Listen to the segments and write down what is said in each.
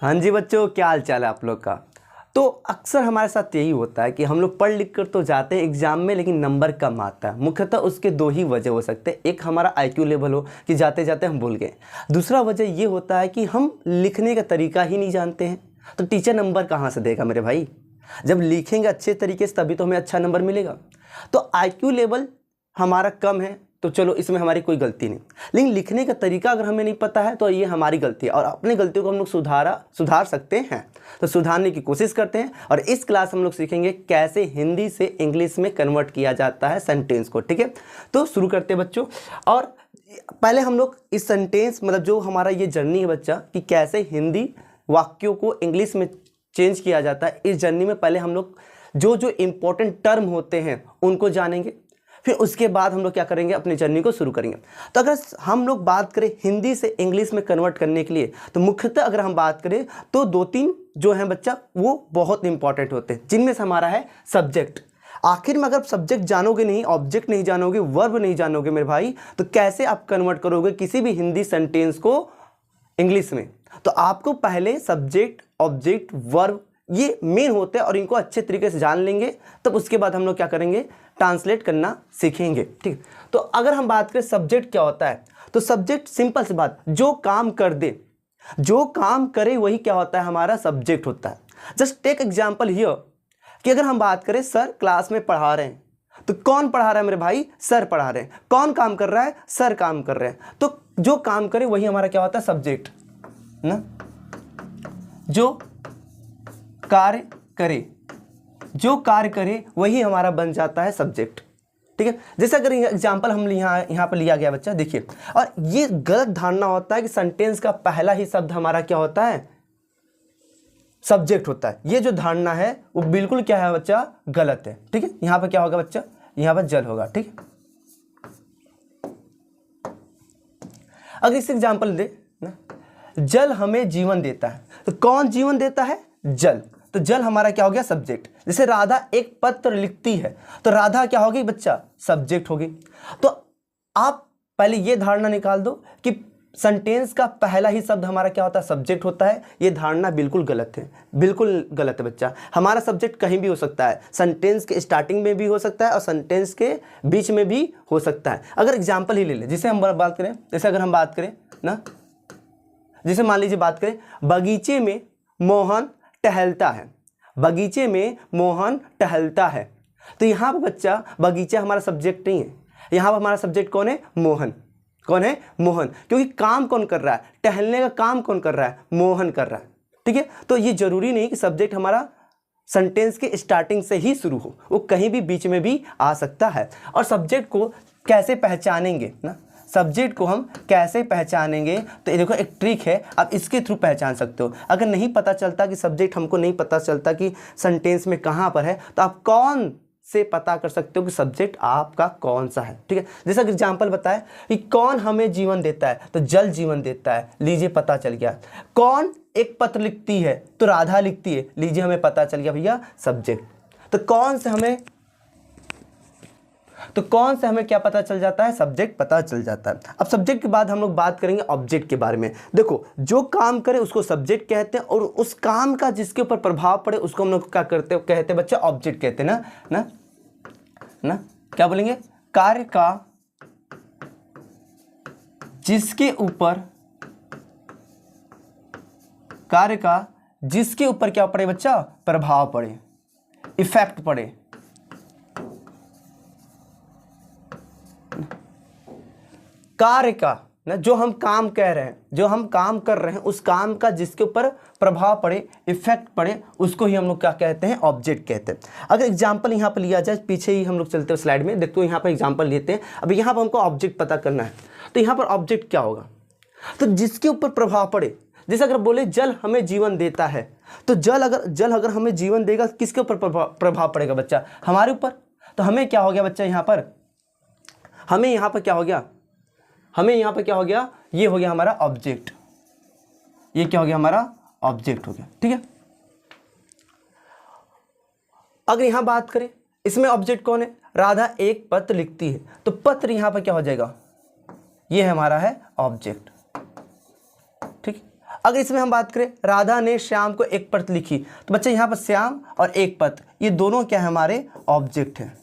हाँ जी बच्चों, क्या हाल चाल है आप लोग का। तो अक्सर हमारे साथ यही होता है कि हम लोग पढ़ लिख कर तो जाते हैं एग्जाम में, लेकिन नंबर कम आता है। मुख्यतः उसके दो ही वजह हो सकते हैं। एक हमारा आईक्यू लेवल हो कि जाते जाते हम भूल गए। दूसरा वजह ये होता है कि हम लिखने का तरीका ही नहीं जानते हैं। तो टीचर नंबर कहाँ से देगा मेरे भाई? जब लिखेंगे अच्छे तरीके से तभी तो हमें अच्छा नंबर मिलेगा। तो आईक्यू लेवल हमारा कम है तो चलो इसमें हमारी कोई गलती नहीं, लेकिन लिखने का तरीका अगर हमें नहीं पता है तो ये हमारी गलती है और अपनी गलतियों को हम लोग सुधार सकते हैं। तो सुधारने की कोशिश करते हैं और इस क्लास हम लोग सीखेंगे कैसे हिंदी से इंग्लिश में कन्वर्ट किया जाता है सेंटेंस को। ठीक है, तो शुरू करते हैं बच्चों। और पहले हम लोग इस सेंटेंस मतलब जो हमारा ये जर्नी है बच्चा कि कैसे हिंदी वाक्यों को इंग्लिश में चेंज किया जाता है, इस जर्नी में पहले हम लोग जो जो इम्पोर्टेंट टर्म होते हैं उनको जानेंगे। फिर उसके बाद हम लोग क्या करेंगे, अपनी जर्नी को शुरू करेंगे। तो अगर हम लोग बात करें हिंदी से इंग्लिश में कन्वर्ट करने के लिए, तो मुख्यतः अगर हम बात करें तो दो तीन जो हैं बच्चा वो बहुत इंपॉर्टेंट होते हैं, जिनमें से हमारा है सब्जेक्ट। आखिर में अगर सब्जेक्ट जानोगे नहीं, ऑब्जेक्ट नहीं जानोगे, वर्ब नहीं जानोगे मेरे भाई, तो कैसे आप कन्वर्ट करोगे किसी भी हिंदी सेंटेंस को इंग्लिश में? तो आपको पहले सब्जेक्ट, ऑब्जेक्ट, वर्ब ये मेन होते हैं और इनको अच्छे तरीके से जान लेंगे, तब उसके बाद हम लोग क्या करेंगे, ट्रांसलेट करना सीखेंगे। ठीक, तो अगर हम बात करें सब्जेक्ट क्या होता है, तो सब्जेक्ट सिंपल सी बात, जो काम कर दे, जो काम करे वही क्या होता है, हमारा सब्जेक्ट होता है। जस्ट टेक एग्जांपल हियर कि अगर हम बात करें सर क्लास में पढ़ा रहे हैं, तो कौन पढ़ा रहा है मेरे भाई? सर पढ़ा रहे हैं। कौन काम कर रहा है? सर काम कर रहे हैं। तो जो काम करे वही हमारा क्या होता है, सब्जेक्ट ना। जो कार्य करे, जो कार्य करे वही हमारा बन जाता है सब्जेक्ट। ठीक है, जैसे अगर एग्जांपल हम यहाँ पर लिया गया बच्चा, देखिए। और ये गलत धारणा होता है कि सेंटेंस का पहला ही शब्द हमारा क्या होता है, सब्जेक्ट होता है। ये जो धारणा है वो बिल्कुल क्या है बच्चा, गलत है। ठीक है, यहाँ पर क्या होगा बच्चा, यहाँ पर जल होगा। ठीक है, अगर इस एग्जांपल दे ना, जल हमें जीवन देता है, तो कौन जीवन देता है? जल। तो जल हमारा क्या हो गया, सब्जेक्ट। जैसे राधा एक पत्र लिखती है, तो राधा क्या होगी बच्चा, सब्जेक्ट होगी। तो आप पहले ये धारणा निकाल दो कि सेंटेंस का पहला ही शब्द हमारा क्या होता है, सब्जेक्ट होता है। ये धारणा बिल्कुल गलत है, बिल्कुल गलत है बच्चा। हमारा सब्जेक्ट कहीं भी हो सकता है, सेंटेंस के स्टार्टिंग में भी हो सकता है और सेंटेंस के बीच में भी हो सकता है। अगर एग्जाम्पल ही ले लें, जैसे हम बात करें, जैसे अगर हम बात करें ना, जैसे मान लीजिए बात करें, बगीचे में मोहन टहलता है, बगीचे में मोहन टहलता है। तो यहाँ पर बच्चा बगीचा हमारा सब्जेक्ट नहीं है, यहाँ पर हमारा सब्जेक्ट कौन है, मोहन। कौन है, मोहन। क्योंकि काम कौन कर रहा है, टहलने का काम कौन कर रहा है, मोहन कर रहा है। ठीक है, तो ये जरूरी नहीं कि सब्जेक्ट हमारा सेंटेंस के स्टार्टिंग से ही शुरू हो, वो कहीं भी बीच में भी आ सकता है। और सब्जेक्ट को कैसे पहचानेंगे ना, सब्जेक्ट को हम कैसे पहचानेंगे, तो ये देखो एक ट्रिक है, आप इसके थ्रू पहचान सकते हो। अगर नहीं पता चलता कि सब्जेक्ट, हमको नहीं पता चलता कि सेंटेंस में कहाँ पर है, तो आप कौन से पता कर सकते हो कि सब्जेक्ट आपका कौन सा है। ठीक है, जैसा एग्जांपल बताए कि कौन हमें जीवन देता है, तो जल जीवन देता है, लीजिए पता चल गया। कौन एक पत्र लिखती है, तो राधा लिखती है, लीजिए हमें पता चल गया भैया, सब्जेक्ट। तो कौन से हमें क्या पता चल जाता है, सब्जेक्ट पता चल जाता है। अब सब्जेक्ट के बाद हम लोग बात करेंगे ऑब्जेक्ट के बारे में। देखो, जो काम करे उसको सब्जेक्ट कहते हैं, और उस काम का जिसके ऊपर प्रभाव पड़े उसको हम लोग क्या कहते हैं बच्चा, ऑब्जेक्ट कहते हैं ना। ना ना क्या बोलेंगे, कार्य का जिसके ऊपर क्या पड़े बच्चा, प्रभाव पड़े, इफेक्ट पड़े। कार्य का ना, जो हम काम कह रहे हैं, जो हम काम कर रहे हैं, उस काम का जिसके ऊपर प्रभाव पड़े, इफेक्ट पड़े, उसको ही हम लोग क्या कहते हैं, ऑब्जेक्ट कहते हैं। अगर एग्जांपल यहाँ पर लिया जाए, पीछे ही हम लोग चलते हैं स्लाइड में, देखते हो यहाँ पर एग्जांपल लेते हैं। अब यहाँ पर हमको ऑब्जेक्ट पता करना है, तो यहाँ पर ऑब्जेक्ट क्या होगा, तो जिसके ऊपर प्रभाव पड़े। जैसे अगर बोले जल हमें जीवन देता है, तो जल अगर हमें जीवन देगा, किसके ऊपर प्रभाव पड़ेगा बच्चा, हमारे ऊपर। तो हमें क्या हो गया बच्चा, यहाँ पर हमें यहाँ पर क्या हो गया, ये हो गया हमारा ऑब्जेक्ट। ये क्या हो गया, हमारा ऑब्जेक्ट हो गया। ठीक है, अगर यहां बात करें, इसमें ऑब्जेक्ट कौन है, राधा एक पत्र लिखती है, तो पत्र यहां पर क्या हो जाएगा, ये हमारा है ऑब्जेक्ट। ठीक, अगर इसमें हम बात करें राधा ने श्याम को एक पत्र लिखी, तो बच्चे यहाँ पर श्याम और एक पत्र ये दोनों क्या है हमारे ऑब्जेक्ट हैं।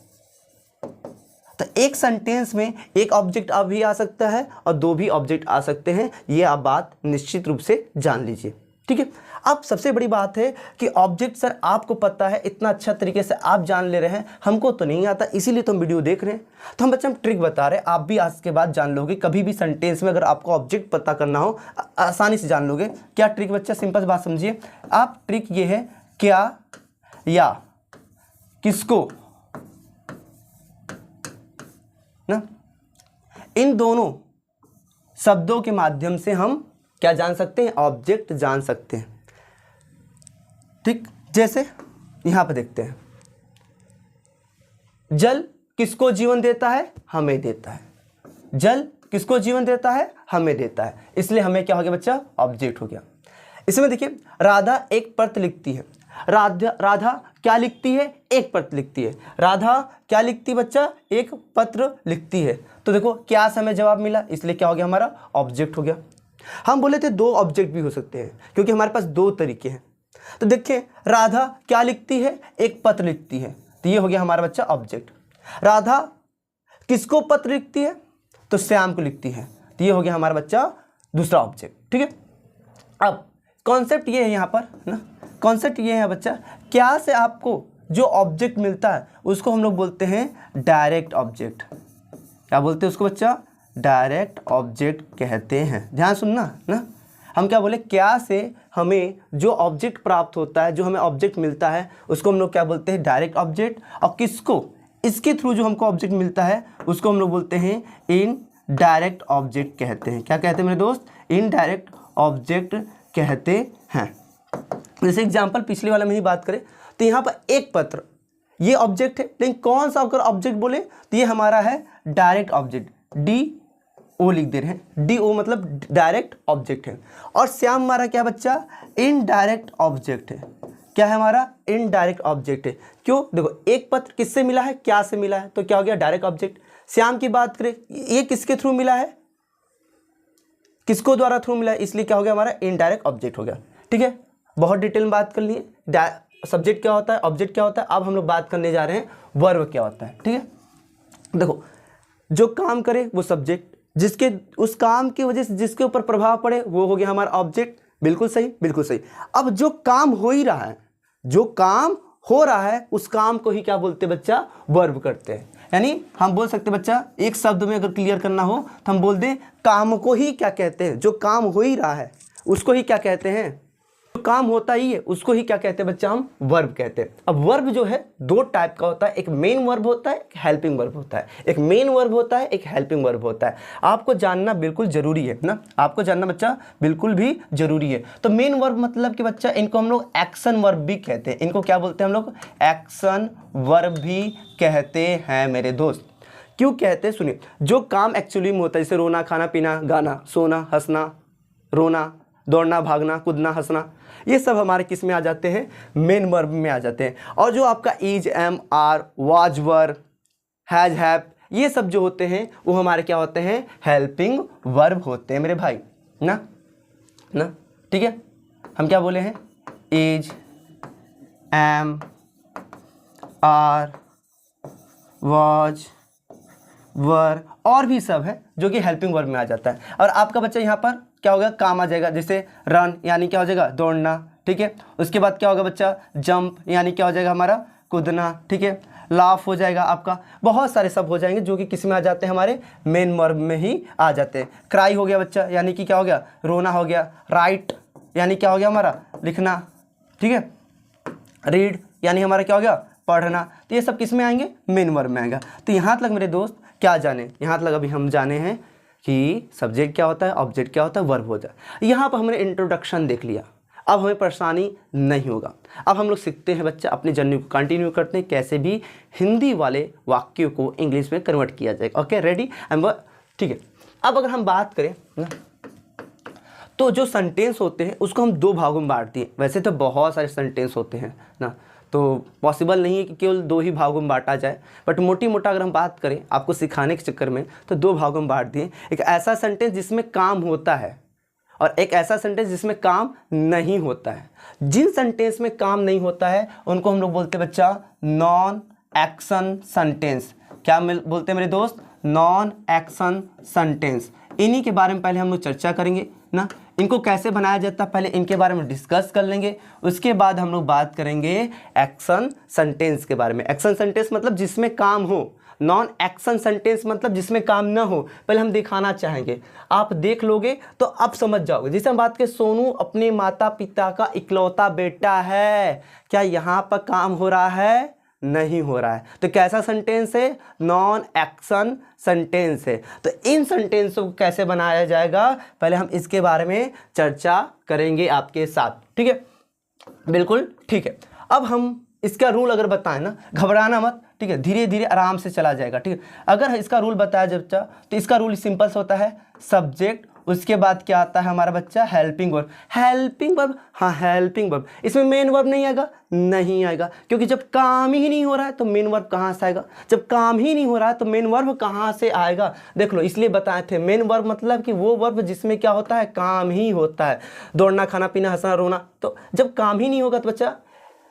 तो एक सेंटेंस में एक ऑब्जेक्ट अब भी आ सकता है और दो भी ऑब्जेक्ट आ सकते हैं, ये आप बात निश्चित रूप से जान लीजिए। ठीक है, अब सबसे बड़ी बात है कि ऑब्जेक्ट सर आपको पता है, इतना अच्छा तरीके से आप जान ले रहे हैं, हमको तो नहीं आता, इसीलिए तो हम वीडियो देख रहे हैं। तो हम बच्चे हम ट्रिक बता रहे हैं, आप भी आज के बाद जान लोगे। कभी भी सेंटेंस में अगर आपको ऑब्जेक्ट पता करना हो आसानी से जान लोगे। क्या ट्रिक बच्चा, सिंपल बात समझिए आप। ट्रिक ये है क्या या किसको ना, इन दोनों शब्दों के माध्यम से हम क्या जान सकते हैं, ऑब्जेक्ट जान सकते हैं। ठीक, जैसे यहां पर देखते हैं, जल किसको जीवन देता है, हमें देता है। जल किसको जीवन देता है, हमें देता है, इसलिए हमें क्या हो गया बच्चा, ऑब्जेक्ट हो गया। इसमें देखिए राधा एक पत्र लिखती है। राधा क्या लिखती है, एक पत्र लिखती है। राधा क्या लिखती है बच्चा, एक पत्र लिखती है। तो देखो क्या से हमें जवाब मिला, इसलिए क्या हो गया हमारा, ऑब्जेक्ट हो गया। हम बोले थे दो ऑब्जेक्ट भी हो सकते हैं, क्योंकि हमारे पास दो तरीके हैं। तो देखिए राधा क्या लिखती है, एक पत्र लिखती है, तो ये हो गया हमारा बच्चा ऑब्जेक्ट। राधा किसको पत्र लिखती है, तो श्याम को लिखती है, तो ये हो गया हमारा बच्चा दूसरा ऑब्जेक्ट। ठीक है, अब कॉन्सेप्ट ये है यहाँ पर ना, कॉन्सेप्ट ये है बच्चा, क्या से आपको जो ऑब्जेक्ट मिलता है उसको हम लोग बोलते हैं डायरेक्ट ऑब्जेक्ट। क्या बोलते हैं उसको बच्चा, डायरेक्ट ऑब्जेक्ट कहते हैं। ध्यान सुनना ना, हम क्या बोले, क्या से हमें जो ऑब्जेक्ट प्राप्त होता है, जो हमें ऑब्जेक्ट मिलता है, उसको हम लोग क्या बोलते हैं, डायरेक्ट ऑब्जेक्ट। और किसको, इसके थ्रू जो हमको ऑब्जेक्ट मिलता है उसको हम लोग बोलते हैं इनडायरेक्ट ऑब्जेक्ट कहते हैं। क्या कहते हैं मेरे दोस्त, इनडायरेक्ट ऑब्जेक्ट कहते हैं। जैसे एग्जाम्पल पिछले वाले में ही बात करें, तो यहाँ पर एक पत्र ये ऑब्जेक्ट है, लेकिन कौन सा अगर ऑब्जेक्ट बोले तो ये हमारा है डायरेक्ट ऑब्जेक्ट, डी ओ लिख दे रहे हैं, डी ओ मतलब डायरेक्ट ऑब्जेक्ट है। और श्याम हमारा क्या बच्चा, इनडायरेक्ट ऑब्जेक्ट है। क्या है हमारा, इनडायरेक्ट ऑब्जेक्ट है। क्यों, देखो एक पत्र किससे मिला है, क्या से मिला है, तो क्या हो गया डायरेक्ट ऑब्जेक्ट। श्याम की बात करें, ये किसके थ्रू मिला है, किसको द्वारा थ्रू मिला है, इसलिए क्या हो गया हमारा इनडायरेक्ट ऑब्जेक्ट हो गया। ठीक है, बहुत डिटेल में बात कर लिए, सब्जेक्ट क्या होता है, ऑब्जेक्ट क्या होता है। अब हम लोग बात करने जा रहे हैं वर्ब क्या होता है। ठीक है, देखो जो काम करे वो सब्जेक्ट, जिसके उस काम की वजह से जिसके ऊपर प्रभाव पड़े वो हो गया हमारा ऑब्जेक्ट। बिल्कुल सही, बिल्कुल सही। अब जो काम हो ही रहा है, जो काम हो रहा है उस काम को ही क्या बोलते हैं बच्चा, वर्ब करते हैं। यानी हम बोल सकते हैं बच्चा, एक शब्द में अगर क्लियर करना हो तो हम बोल दें काम को ही क्या कहते हैं, जो काम हो ही रहा है उसको ही क्या कहते हैं, जो काम होता ही है उसको ही क्या कहते हैं बच्चा, हम वर्ब कहते हैं। अब वर्ब जो है दो टाइप का होता है, एक मेन वर्ब होता है, एक हेल्पिंग वर्ब होता है। एक मेन वर्ब होता है, एक हेल्पिंग वर्ब होता है। आपको जानना बिल्कुल जरूरी है ना, आपको जानना बच्चा बिल्कुल भी जरूरी है। तो मेन वर्ब मतलब कि बच्चा इनको हम लोग एक्शन वर्ब भी कहते हैं। इनको क्या बोलते हैं हम लोग, एक्शन वर्ब भी कहते हैं मेरे दोस्त। क्यों कहते हैं सुनिए, जो काम एक्चुअली में होता है, जैसे रोना, खाना पीना, गाना, सोना, हंसना, रोना, दौड़ना, भागना, कूदना, हंसना, ये सब हमारे किस में आ जाते हैं, मेन वर्ब में आ जाते हैं। और जो आपका is, am, are, was, were, has, have, ये सब जो होते हैं वो हमारे क्या होते हैं, हेल्पिंग वर्ब होते हैं मेरे भाई ना। ठीक है, हम क्या बोले हैं, इज, एम, आर, वाज, वर और भी सब है जो कि हेल्पिंग वर्ब में आ जाता है। और आपका बच्चा यहाँ पर क्या होगा, काम आ जाएगा, जैसे रन यानी क्या हो जाएगा, दौड़ना। ठीक है, उसके बाद क्या होगा बच्चा, जंप यानी क्या हो जाएगा हमारा, कूदना। ठीक है, लाफ हो जाएगा आपका, बहुत सारे सब हो जाएंगे जो कि किस में आ जाते हैं, हमारे मेन वर्ब में ही आ जाते हैं। क्राई हो गया बच्चा, यानी कि क्या हो गया, रोना हो गया। राइट यानी क्या हो गया हमारा, लिखना। ठीक है, रीड यानी हमारा क्या हो गया, पढ़ना। तो ये सब किस में आएंगे, मेन वर्ब में आएगा। तो यहाँ तक मेरे दोस्त क्या जाने, यहाँ तक अभी हम जाने हैं कि सब्जेक्ट क्या होता है, ऑब्जेक्ट क्या होता है, वर्ब होता है। यहाँ पर हमने इंट्रोडक्शन देख लिया, अब हमें परेशानी नहीं होगा। अब हम लोग सीखते हैं बच्चा, अपनी जर्नी को कंटिन्यू करते हैं, कैसे भी हिंदी वाले वाक्यों को इंग्लिश में कन्वर्ट किया जाएगा। ओके, रेडी एंड ठीक है। अब अगर हम बात करें ना, तो जो सेंटेंस होते हैं उसको हम दो भागों में बांटते हैं। वैसे तो बहुत सारे सेंटेंस होते हैं ना, तो पॉसिबल नहीं है कि केवल दो ही भागों में बांटा जाए, बट मोटी मोटा अगर हम बात करें आपको सिखाने के चक्कर में, तो दो भागों में बांट दिए। एक ऐसा सेंटेंस जिसमें काम होता है और एक ऐसा सेंटेंस जिसमें काम नहीं होता है। जिन सेंटेंस में काम नहीं होता है उनको हम लोग बोलते हैं बच्चा नॉन एक्शन सेंटेंस। क्या बोलते हैं मेरे दोस्त? Non action sentence. इन्हीं के बारे में पहले हम लोग चर्चा करेंगे ना, इनको कैसे बनाया जाता है पहले इनके बारे में डिस्कस कर लेंगे। उसके बाद हम लोग बात करेंगे एक्शन सेंटेंस के बारे में। एक्शन सेंटेंस मतलब जिसमें काम हो, नॉन एक्शन सेंटेंस मतलब जिसमें काम ना हो। पहले हम दिखाना चाहेंगे, आप देख लोगे तो आप समझ जाओगे। जैसे हम बात करें, सोनू अपने माता पिता का इकलौता बेटा है, क्या यहाँ पर काम हो रहा है? नहीं हो रहा है। तो कैसा सेंटेंस है? नॉन एक्शन सेंटेंस है। तो इन सेंटेंसों को कैसे बनाया जाएगा पहले हम इसके बारे में चर्चा करेंगे आपके साथ, ठीक है? बिल्कुल ठीक है। अब हम इसका रूल अगर बताएं ना, घबराना मत, ठीक है, धीरे धीरे आराम से चला जाएगा, ठीक है। अगर इसका रूल बताया बच्चा तो इसका रूल सिंपल सा होता है, सब्जेक्ट, उसके बाद क्या आता है हमारा बच्चा? Helping verb. हेल्पिंग वर्ब, हाँ हेल्पिंग वर्ब। इसमें मेन वर्ब नहीं आएगा? नहीं आएगा, क्योंकि जब काम ही नहीं हो रहा है तो मेन वर्ब कहाँ से आएगा? जब काम ही नहीं हो रहा है तो मेन वर्ब कहाँ से आएगा? देख लो, इसलिए बताए थे मेन वर्ब मतलब कि वो वर्ब जिसमें क्या होता है? काम ही होता है। दौड़ना, खाना पीना, हंसना रोना। तो जब काम ही नहीं होगा तो बच्चा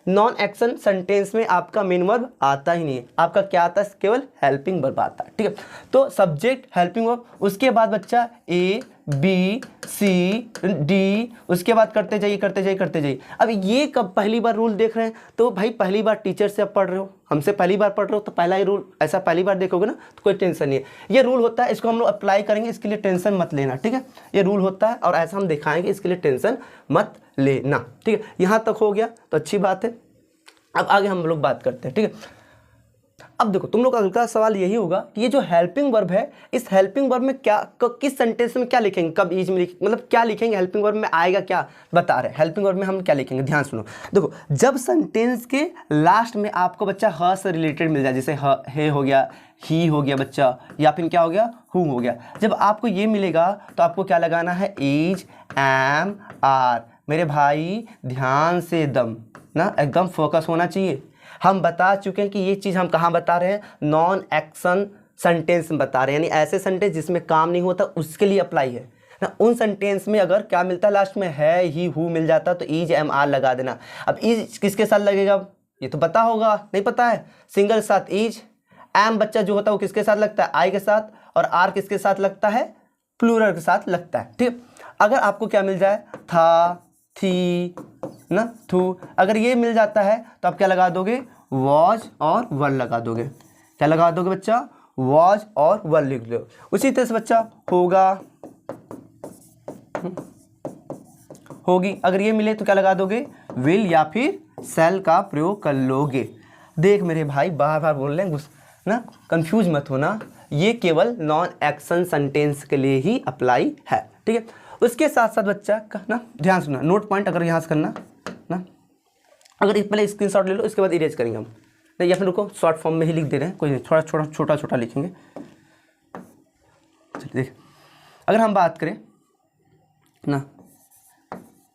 नॉन एक्शन सेंटेंस में आपका मेन वर्ब आता ही नहीं है। आपका क्या आता है? केवल हेल्पिंग वर्ब आता है, ठीक है। तो सब्जेक्ट, हेल्पिंग वर्ब, उसके बाद बच्चा ए बी सी डी, उसके बाद करते जाइए करते जाइए करते जाइए। अब ये कब पहली बार रूल देख रहे हैं? तो भाई पहली बार टीचर से आप पढ़ रहे हो, हमसे पहली बार पढ़ रहे हो, तो पहला ही रूल ऐसा पहली बार देखोगे ना तो कोई टेंशन नहीं है। ये रूल होता है, इसको हम लोग अप्लाई करेंगे, इसके लिए टेंशन मत लेना, ठीक है। ये रूल होता है और ऐसा हम दिखाएंगे, इसके लिए टेंशन मत लेना, ठीक है। यहाँ तक हो गया तो अच्छी बात है। अब आगे हम लोग बात करते हैं, ठीक है। अब देखो, तुम लोग का अगला सवाल यही होगा कि ये जो हेल्पिंग वर्ब है, इस हेल्पिंग वर्ब में क्या, किस सेंटेंस में क्या लिखेंगे, कब इज में मतलब क्या लिखेंगे, हेल्पिंग वर्ब में आएगा क्या, बता रहे हैं। हेल्पिंग वर्ब में हम क्या लिखेंगे, ध्यान सुनो। देखो, जब सेंटेंस के लास्ट में आपको बच्चा ह से रिलेटेड मिल जाए, जैसे हे हो गया, ही हो गया बच्चा, या फिर क्या हो गया, हु हो गया, जब आपको ये मिलेगा तो आपको क्या लगाना है? Is, am, are. मेरे भाई ध्यान से एकदम ना, एकदम फोकस होना चाहिए। हम बता चुके हैं कि ये चीज़ हम कहाँ बता रहे हैं? नॉन एक्शन सेंटेंस में बता रहे हैं, यानी ऐसे सेंटेंस जिसमें काम नहीं होता उसके लिए अप्लाई है ना। उन सेंटेंस में अगर क्या मिलता है लास्ट में, है, ही, हु मिल जाता तो इज, एम, आर लगा देना। अब इज किसके साथ लगेगा ये तो पता होगा, नहीं पता है? सिंगल साथ इज। एम बच्चा जो होता है वो किसके साथ लगता है? आई के साथ। और आर किसके साथ लगता है? प्लूरल के साथ लगता है, ठीक। अगर आपको क्या मिल जाए? था, थी ना, थू, अगर ये मिल जाता है तो आप क्या लगा दोगे? वॉज और वर लगा दोगे। क्या लगा दोगे बच्चा? वॉज और वर लिख लो। उसी तरह से बच्चा होगा, होगी, अगर ये मिले तो क्या लगा दोगे? विल या फिर शैल का प्रयोग कर लोगे। देख मेरे भाई, बार बार बोल रहे हैं ना, कंफ्यूज मत होना, ये केवल नॉन एक्शन सेंटेंस के लिए ही अप्लाई है, ठीक है। उसके साथ साथ बच्चा ना ध्यान सुनना, नोट पॉइंट अगर यहाँ से करना ना, अगर पहले स्क्रीनशॉट ले लो, इसके बाद इरेज करेंगे हम, नहीं या फिर रुको, शॉर्ट फॉर्म में ही लिख दे रहे हैं, कोई नहीं, थोड़ा छोटा छोटा लिखेंगे। चलिए देख, अगर हम बात करें ना,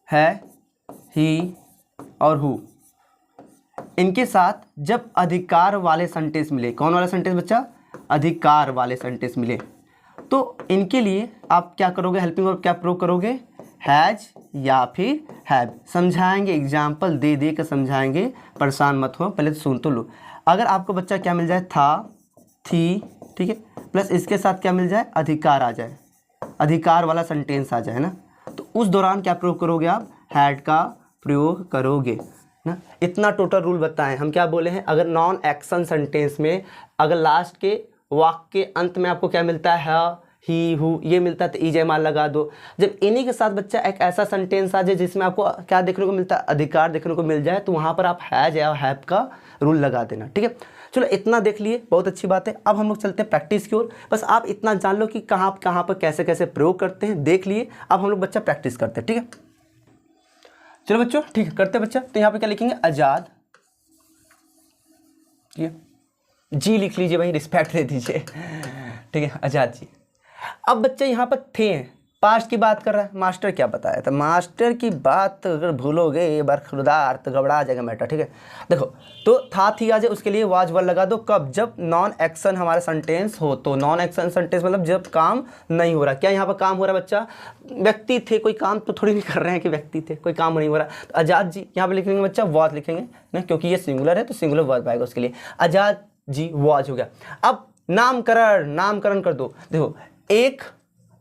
है, ही और हु, इनके साथ जब अधिकार वाले सेंटेंस मिले, कौन वाला सेंटेंस बच्चा? अधिकार वाले सेंटेंस मिले, तो इनके लिए आप क्या करोगे? हेल्पिंग वर्ब क्या प्रयोग करोगे? हैज या फिर हैव। समझाएंगे, एग्जाम्पल दे दे कर समझाएंगे, परेशान मत हो, पहले तो सुन तो लो। अगर आपको बच्चा क्या मिल जाए? था, थी, ठीक है, प्लस इसके साथ क्या मिल जाए? अधिकार आ जाए, अधिकार वाला सेंटेंस आ जाए ना, तो उस दौरान क्या प्रयोग करोगे आप? हैड का प्रयोग करोगे ना। इतना टोटल रूल बताएं हम। क्या बोले हैं? अगर नॉन एक्शन सेंटेंस में अगर लास्ट के वाक्य के अंत में आपको क्या मिलता है? ही, हु, ये मिलता है तो इज, एम, आर लगा दो। जब इन्हीं के साथ बच्चा एक ऐसा सेंटेंस आ जाए जिसमें आपको क्या देखने को मिलता है? अधिकार देखने को मिल जाए, तो वहाँ पर आप हैज या हैव का रूल लगा देना, ठीक है। चलो इतना देख लिए, बहुत अच्छी बात है। अब हम लोग चलते हैं प्रैक्टिस की ओर। बस आप इतना जान लो कि कहाँ पर कैसे कैसे प्रयोग करते हैं, देख लिए। अब हम लोग बच्चा प्रैक्टिस करते हैं, ठीक है। चलो बच्चों, ठीक है, करते बच्चा। तो यहाँ पे क्या लिखेंगे? आजाद, ठीक है, जी लिख लीजिए भाई, रिस्पेक्ट दे दीजिए, ठीक है, आजाद जी। अब बच्चे यहाँ पर थे, पास्ट की बात कर रहा है, मास्टर क्या बताया था, मास्टर की बात अगर भूलोगे एक बार खुदार तो घबरा जाएगा मैटर, ठीक है। देखो तो था थी आ जाए, उसके लिए वाज वर लगा दो, कब, जब नॉन एक्शन हमारा सेंटेंस हो। तो नॉन एक्शन सेंटेंस मतलब जब काम नहीं हो रहा। क्या यहाँ पर काम हो रहा है बच्चा, व्यक्ति थे, कोई काम तो थोड़ी नहीं कर रहे हैं कि व्यक्ति थे, कोई काम नहीं हो रहा। तो आज़ाद जी यहाँ पर लिखेंगे बच्चा वाज लिखेंगे ना, क्योंकि ये सिंगुलर है तो सिंगुलर वर्ब आएगा उसके लिए। आज़ाद जी वाज हो गया। अब नामकरण, नामकरण कर दो। देखो एक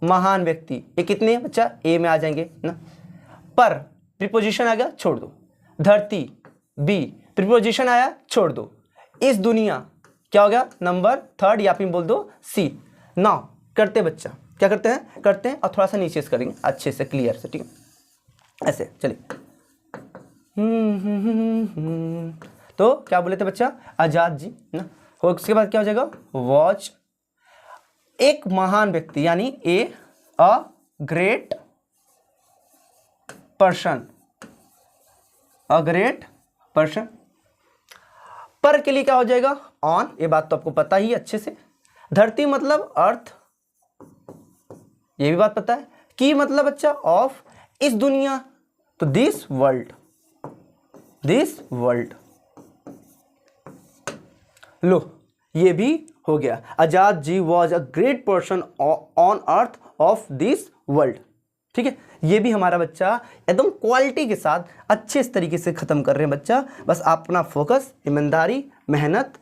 महान व्यक्ति, ये कितने बच्चा, ए में आ जाएंगे ना। पर प्रीपोजिशन आ गया, छोड़ दो। धरती, बी, प्रीपोजिशन आया, छोड़ दो। इस दुनिया, क्या हो गया, नंबर थर्ड, या फिर बोल दो सी। नाउ करते बच्चा, क्या करते हैं, करते हैं और थोड़ा सा नीचे से करेंगे अच्छे से, क्लियर से, ठीक है, ऐसे चलिए। तो क्या बोले थे बच्चा, आजाद जी ना, उसके बाद क्या हो जाएगा, वॉच, एक महान व्यक्ति, यानी अ ग्रेट पर्सन, अ ग्रेट पर्सन। पर के लिए क्या हो जाएगा, ऑन, ये बात तो आपको पता ही अच्छे से। धरती मतलब अर्थ, ये भी बात पता है। की मतलब बच्चा ऑफ, इस दुनिया तो दिस वर्ल्ड, दिस वर्ल्ड। लो ये भी हो गया, Azad ji was a great person on earth of this world, ठीक है। ये भी हमारा बच्चा एकदम क्वालिटी के साथ अच्छे तरीके से खत्म कर रहे हैं बच्चा। बस आप अपना फोकस, ईमानदारी, मेहनत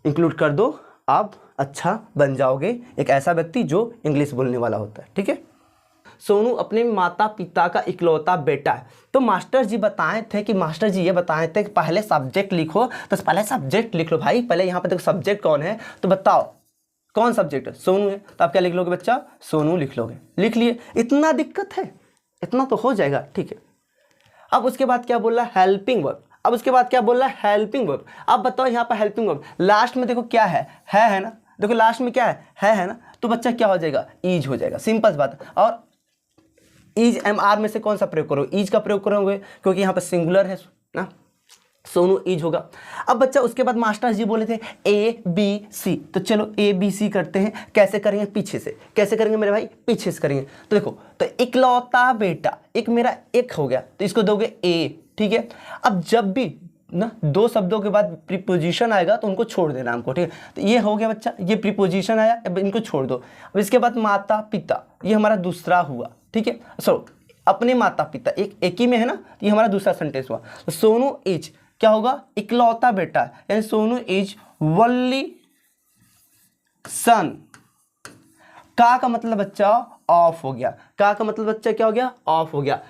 इंक्लूड कर दो, आप अच्छा बन जाओगे, एक ऐसा व्यक्ति जो इंग्लिश बोलने वाला होता है, ठीक है। सोनू अपने माता पिता का इकलौता बेटा है। तो मास्टर जी बताए थे कि, मास्टर जी ये बताए थे कि पहले सब्जेक्ट लिखो, तो पहले सब्जेक्ट लिख लो भाई। पहले यहाँ पे देखो सब्जेक्ट कौन है, तो बताओ कौन सब्जेक्ट है, सोनू है। तो आप क्या लिख लोगे बच्चा, सोनू लिख लोगे। लिख लिए, इतना दिक्कत है, इतना तो हो जाएगा, ठीक है। अब उसके बाद क्या बोल रहा है, हेल्पिंग वर्ब। अब उसके बाद क्या बोल रहा है, हेल्पिंग वर्ब। अब बताओ यहाँ पर हेल्पिंग वर्ब लास्ट में देखो क्या है ना, देखो लास्ट में क्या है ना, तो बच्चा क्या हो जाएगा, ईज हो जाएगा, सिंपल बात। और ईज MR में से कौन सा प्रयोग करो, ईज का प्रयोग करोगे, क्योंकि यहाँ पर सिंगुलर है ना, सोनू ईज होगा। अब बच्चा उसके बाद मास्टर जी बोले थे ABC, तो चलो ABC करते हैं। कैसे करेंगे, पीछे से। कैसे करेंगे मेरे भाई, पीछे से करेंगे। तो देखो, तो इकलौता बेटा, एक मेरा एक हो गया, तो इसको दोगे A, ठीक है। अब जब भी ना दो शब्दों के बाद प्रीपोजिशन आएगा तो उनको छोड़ देना हमको, ठीक है। तो ये हो गया बच्चा, ये प्रीपोजिशन आया, अब इनको छोड़ दो। अब इसके बाद माता पिता, ये हमारा दूसरा हुआ, ठीक है। सो अपने माता पिता, एक ही में है ना, ये हमारा दूसरा सेंटेंस हुआ। तो सोनू इज क्या होगा, इकलौता बेटा, यानी सोनू इज वनली सन। का मतलब बच्चा ऑफ हो गया, का मतलब बच्चा क्या हो गया, ऑफ हो गया।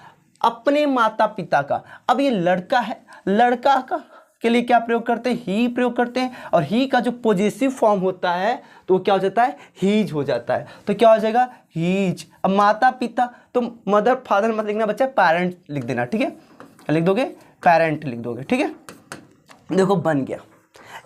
अपने माता पिता का, अब ये लड़का है, लड़का का के लिए क्या प्रयोग करते हैं, ही प्रयोग करते हैं। और ही का जो पॉजेसिव फॉर्म होता है तो वो क्या हो जाता है, हीज हो जाता है। तो क्या हो जाएगा, हीज। अब माता पिता, तो मदर फादर मत लिखना बच्चा, पेरेंट लिख देना, ठीक है। लिख दोगे, पेरेंट लिख दोगे, ठीक है। देखो बन गया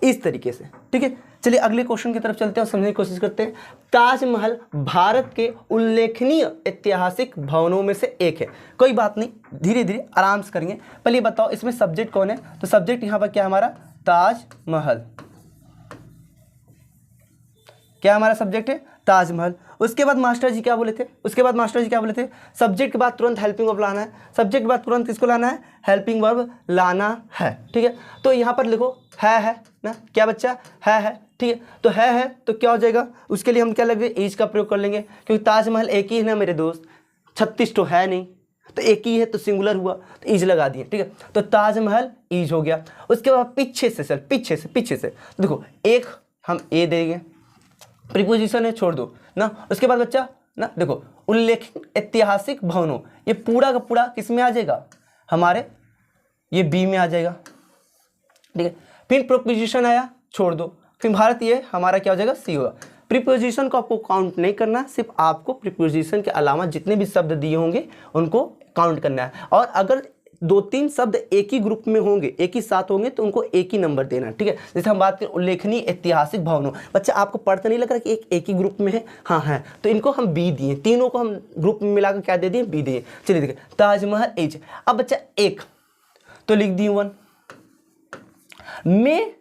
इस तरीके से, ठीक है। चलिए अगले क्वेश्चन की तरफ चलते हैं और समझने की कोशिश करते हैं। ताजमहल भारत के उल्लेखनीय ऐतिहासिक भवनों में से एक है। कोई बात नहीं, धीरे धीरे आराम से करेंगे। पहले बताओ इसमें सब्जेक्ट कौन है, तो सब्जेक्ट यहाँ पर क्या हमारा, ताजमहल। क्या हमारा सब्जेक्ट है, ताजमहल। उसके बाद मास्टर जी क्या बोले थे, उसके बाद मास्टर जी क्या बोले थे, सब्जेक्ट के बाद तुरंत हेल्पिंग वर्ब लाना है। सब्जेक्ट के बाद तुरंत किसको लाना है, हेल्पिंग वर्ब लाना है, ठीक है। तो यहाँ पर लिखो है ना, क्या बच्चा, है, ठीक है। तो है तो क्या हो जाएगा, उसके लिए हम क्या लगे, ईज का प्रयोग कर लेंगे, क्योंकि ताजमहल एक ही है ना मेरे दोस्त, 36 तो है नहीं, तो एक ही है तो सिंगुलर हुआ, तो ईज लगा दिए, ठीक है। तो ताजमहल ईज हो गया। उसके बाद पीछे से सर, पीछे से देखो, एक हम ए देंगे, प्रीपोजिशन है, छोड़ दो ना। उसके बाद बच्चा ना देखो, उल्लेखनीय ऐतिहासिक भवनों, ये पूरा का पूरा किस में आ जाएगा, हमारे ये बी में आ जाएगा, ठीक है। फिर प्रीपोजिशन आया, छोड़ दो। फिर भारत, ये हमारा क्या हो जाएगा, सी होगा। प्रीपोजिशन को आपको काउंट नहीं करना, सिर्फ आपको प्रीपोजिशन के अलावा जितने भी शब्द दिए होंगे उनको काउंट करना है। और अगर 2-3 शब्द एक ही ग्रुप में होंगे, एक ही साथ होंगे, तो उनको एक ही नंबर देना, ठीक है। जैसे हम बात करें उल्लेखनीय ऐतिहासिक भवनों, बच्चा आपको पढ़ते नहीं लग रहा कि एक ही ग्रुप में है, हाँ है, तो इनको हम बी दिए, तीनों को हम ग्रुप में मिलाकर क्या दे दिए, बी दिए। चलिए देखिए, ताजमहल इज, अब बच्चा एक तो लिख दी 1 में,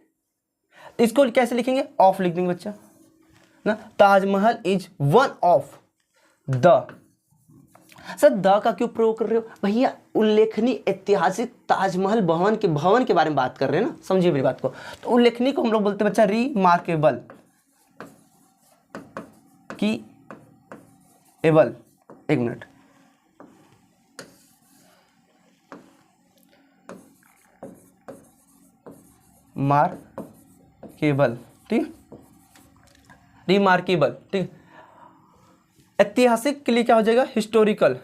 इसको कैसे लिखेंगे, ऑफ लिख देंगे बच्चा ना। Taj Mahal is one of the sir the का क्यों प्रयोग कर रहे हो भैया? उल्लेखनीय ऐतिहासिक ताजमहल भवन के बारे में बात कर रहे हैं ना, समझिए मेरी बात को। तो उल्लेखनीय को हम लोग बोलते हैं बच्चा रिमार्केबल की एबल। एक मिनट, मार्केबल, ठीक, रिमार्केबल, ठीक। ऐतिहासिक के लिए क्या हो जाएगा? Historical,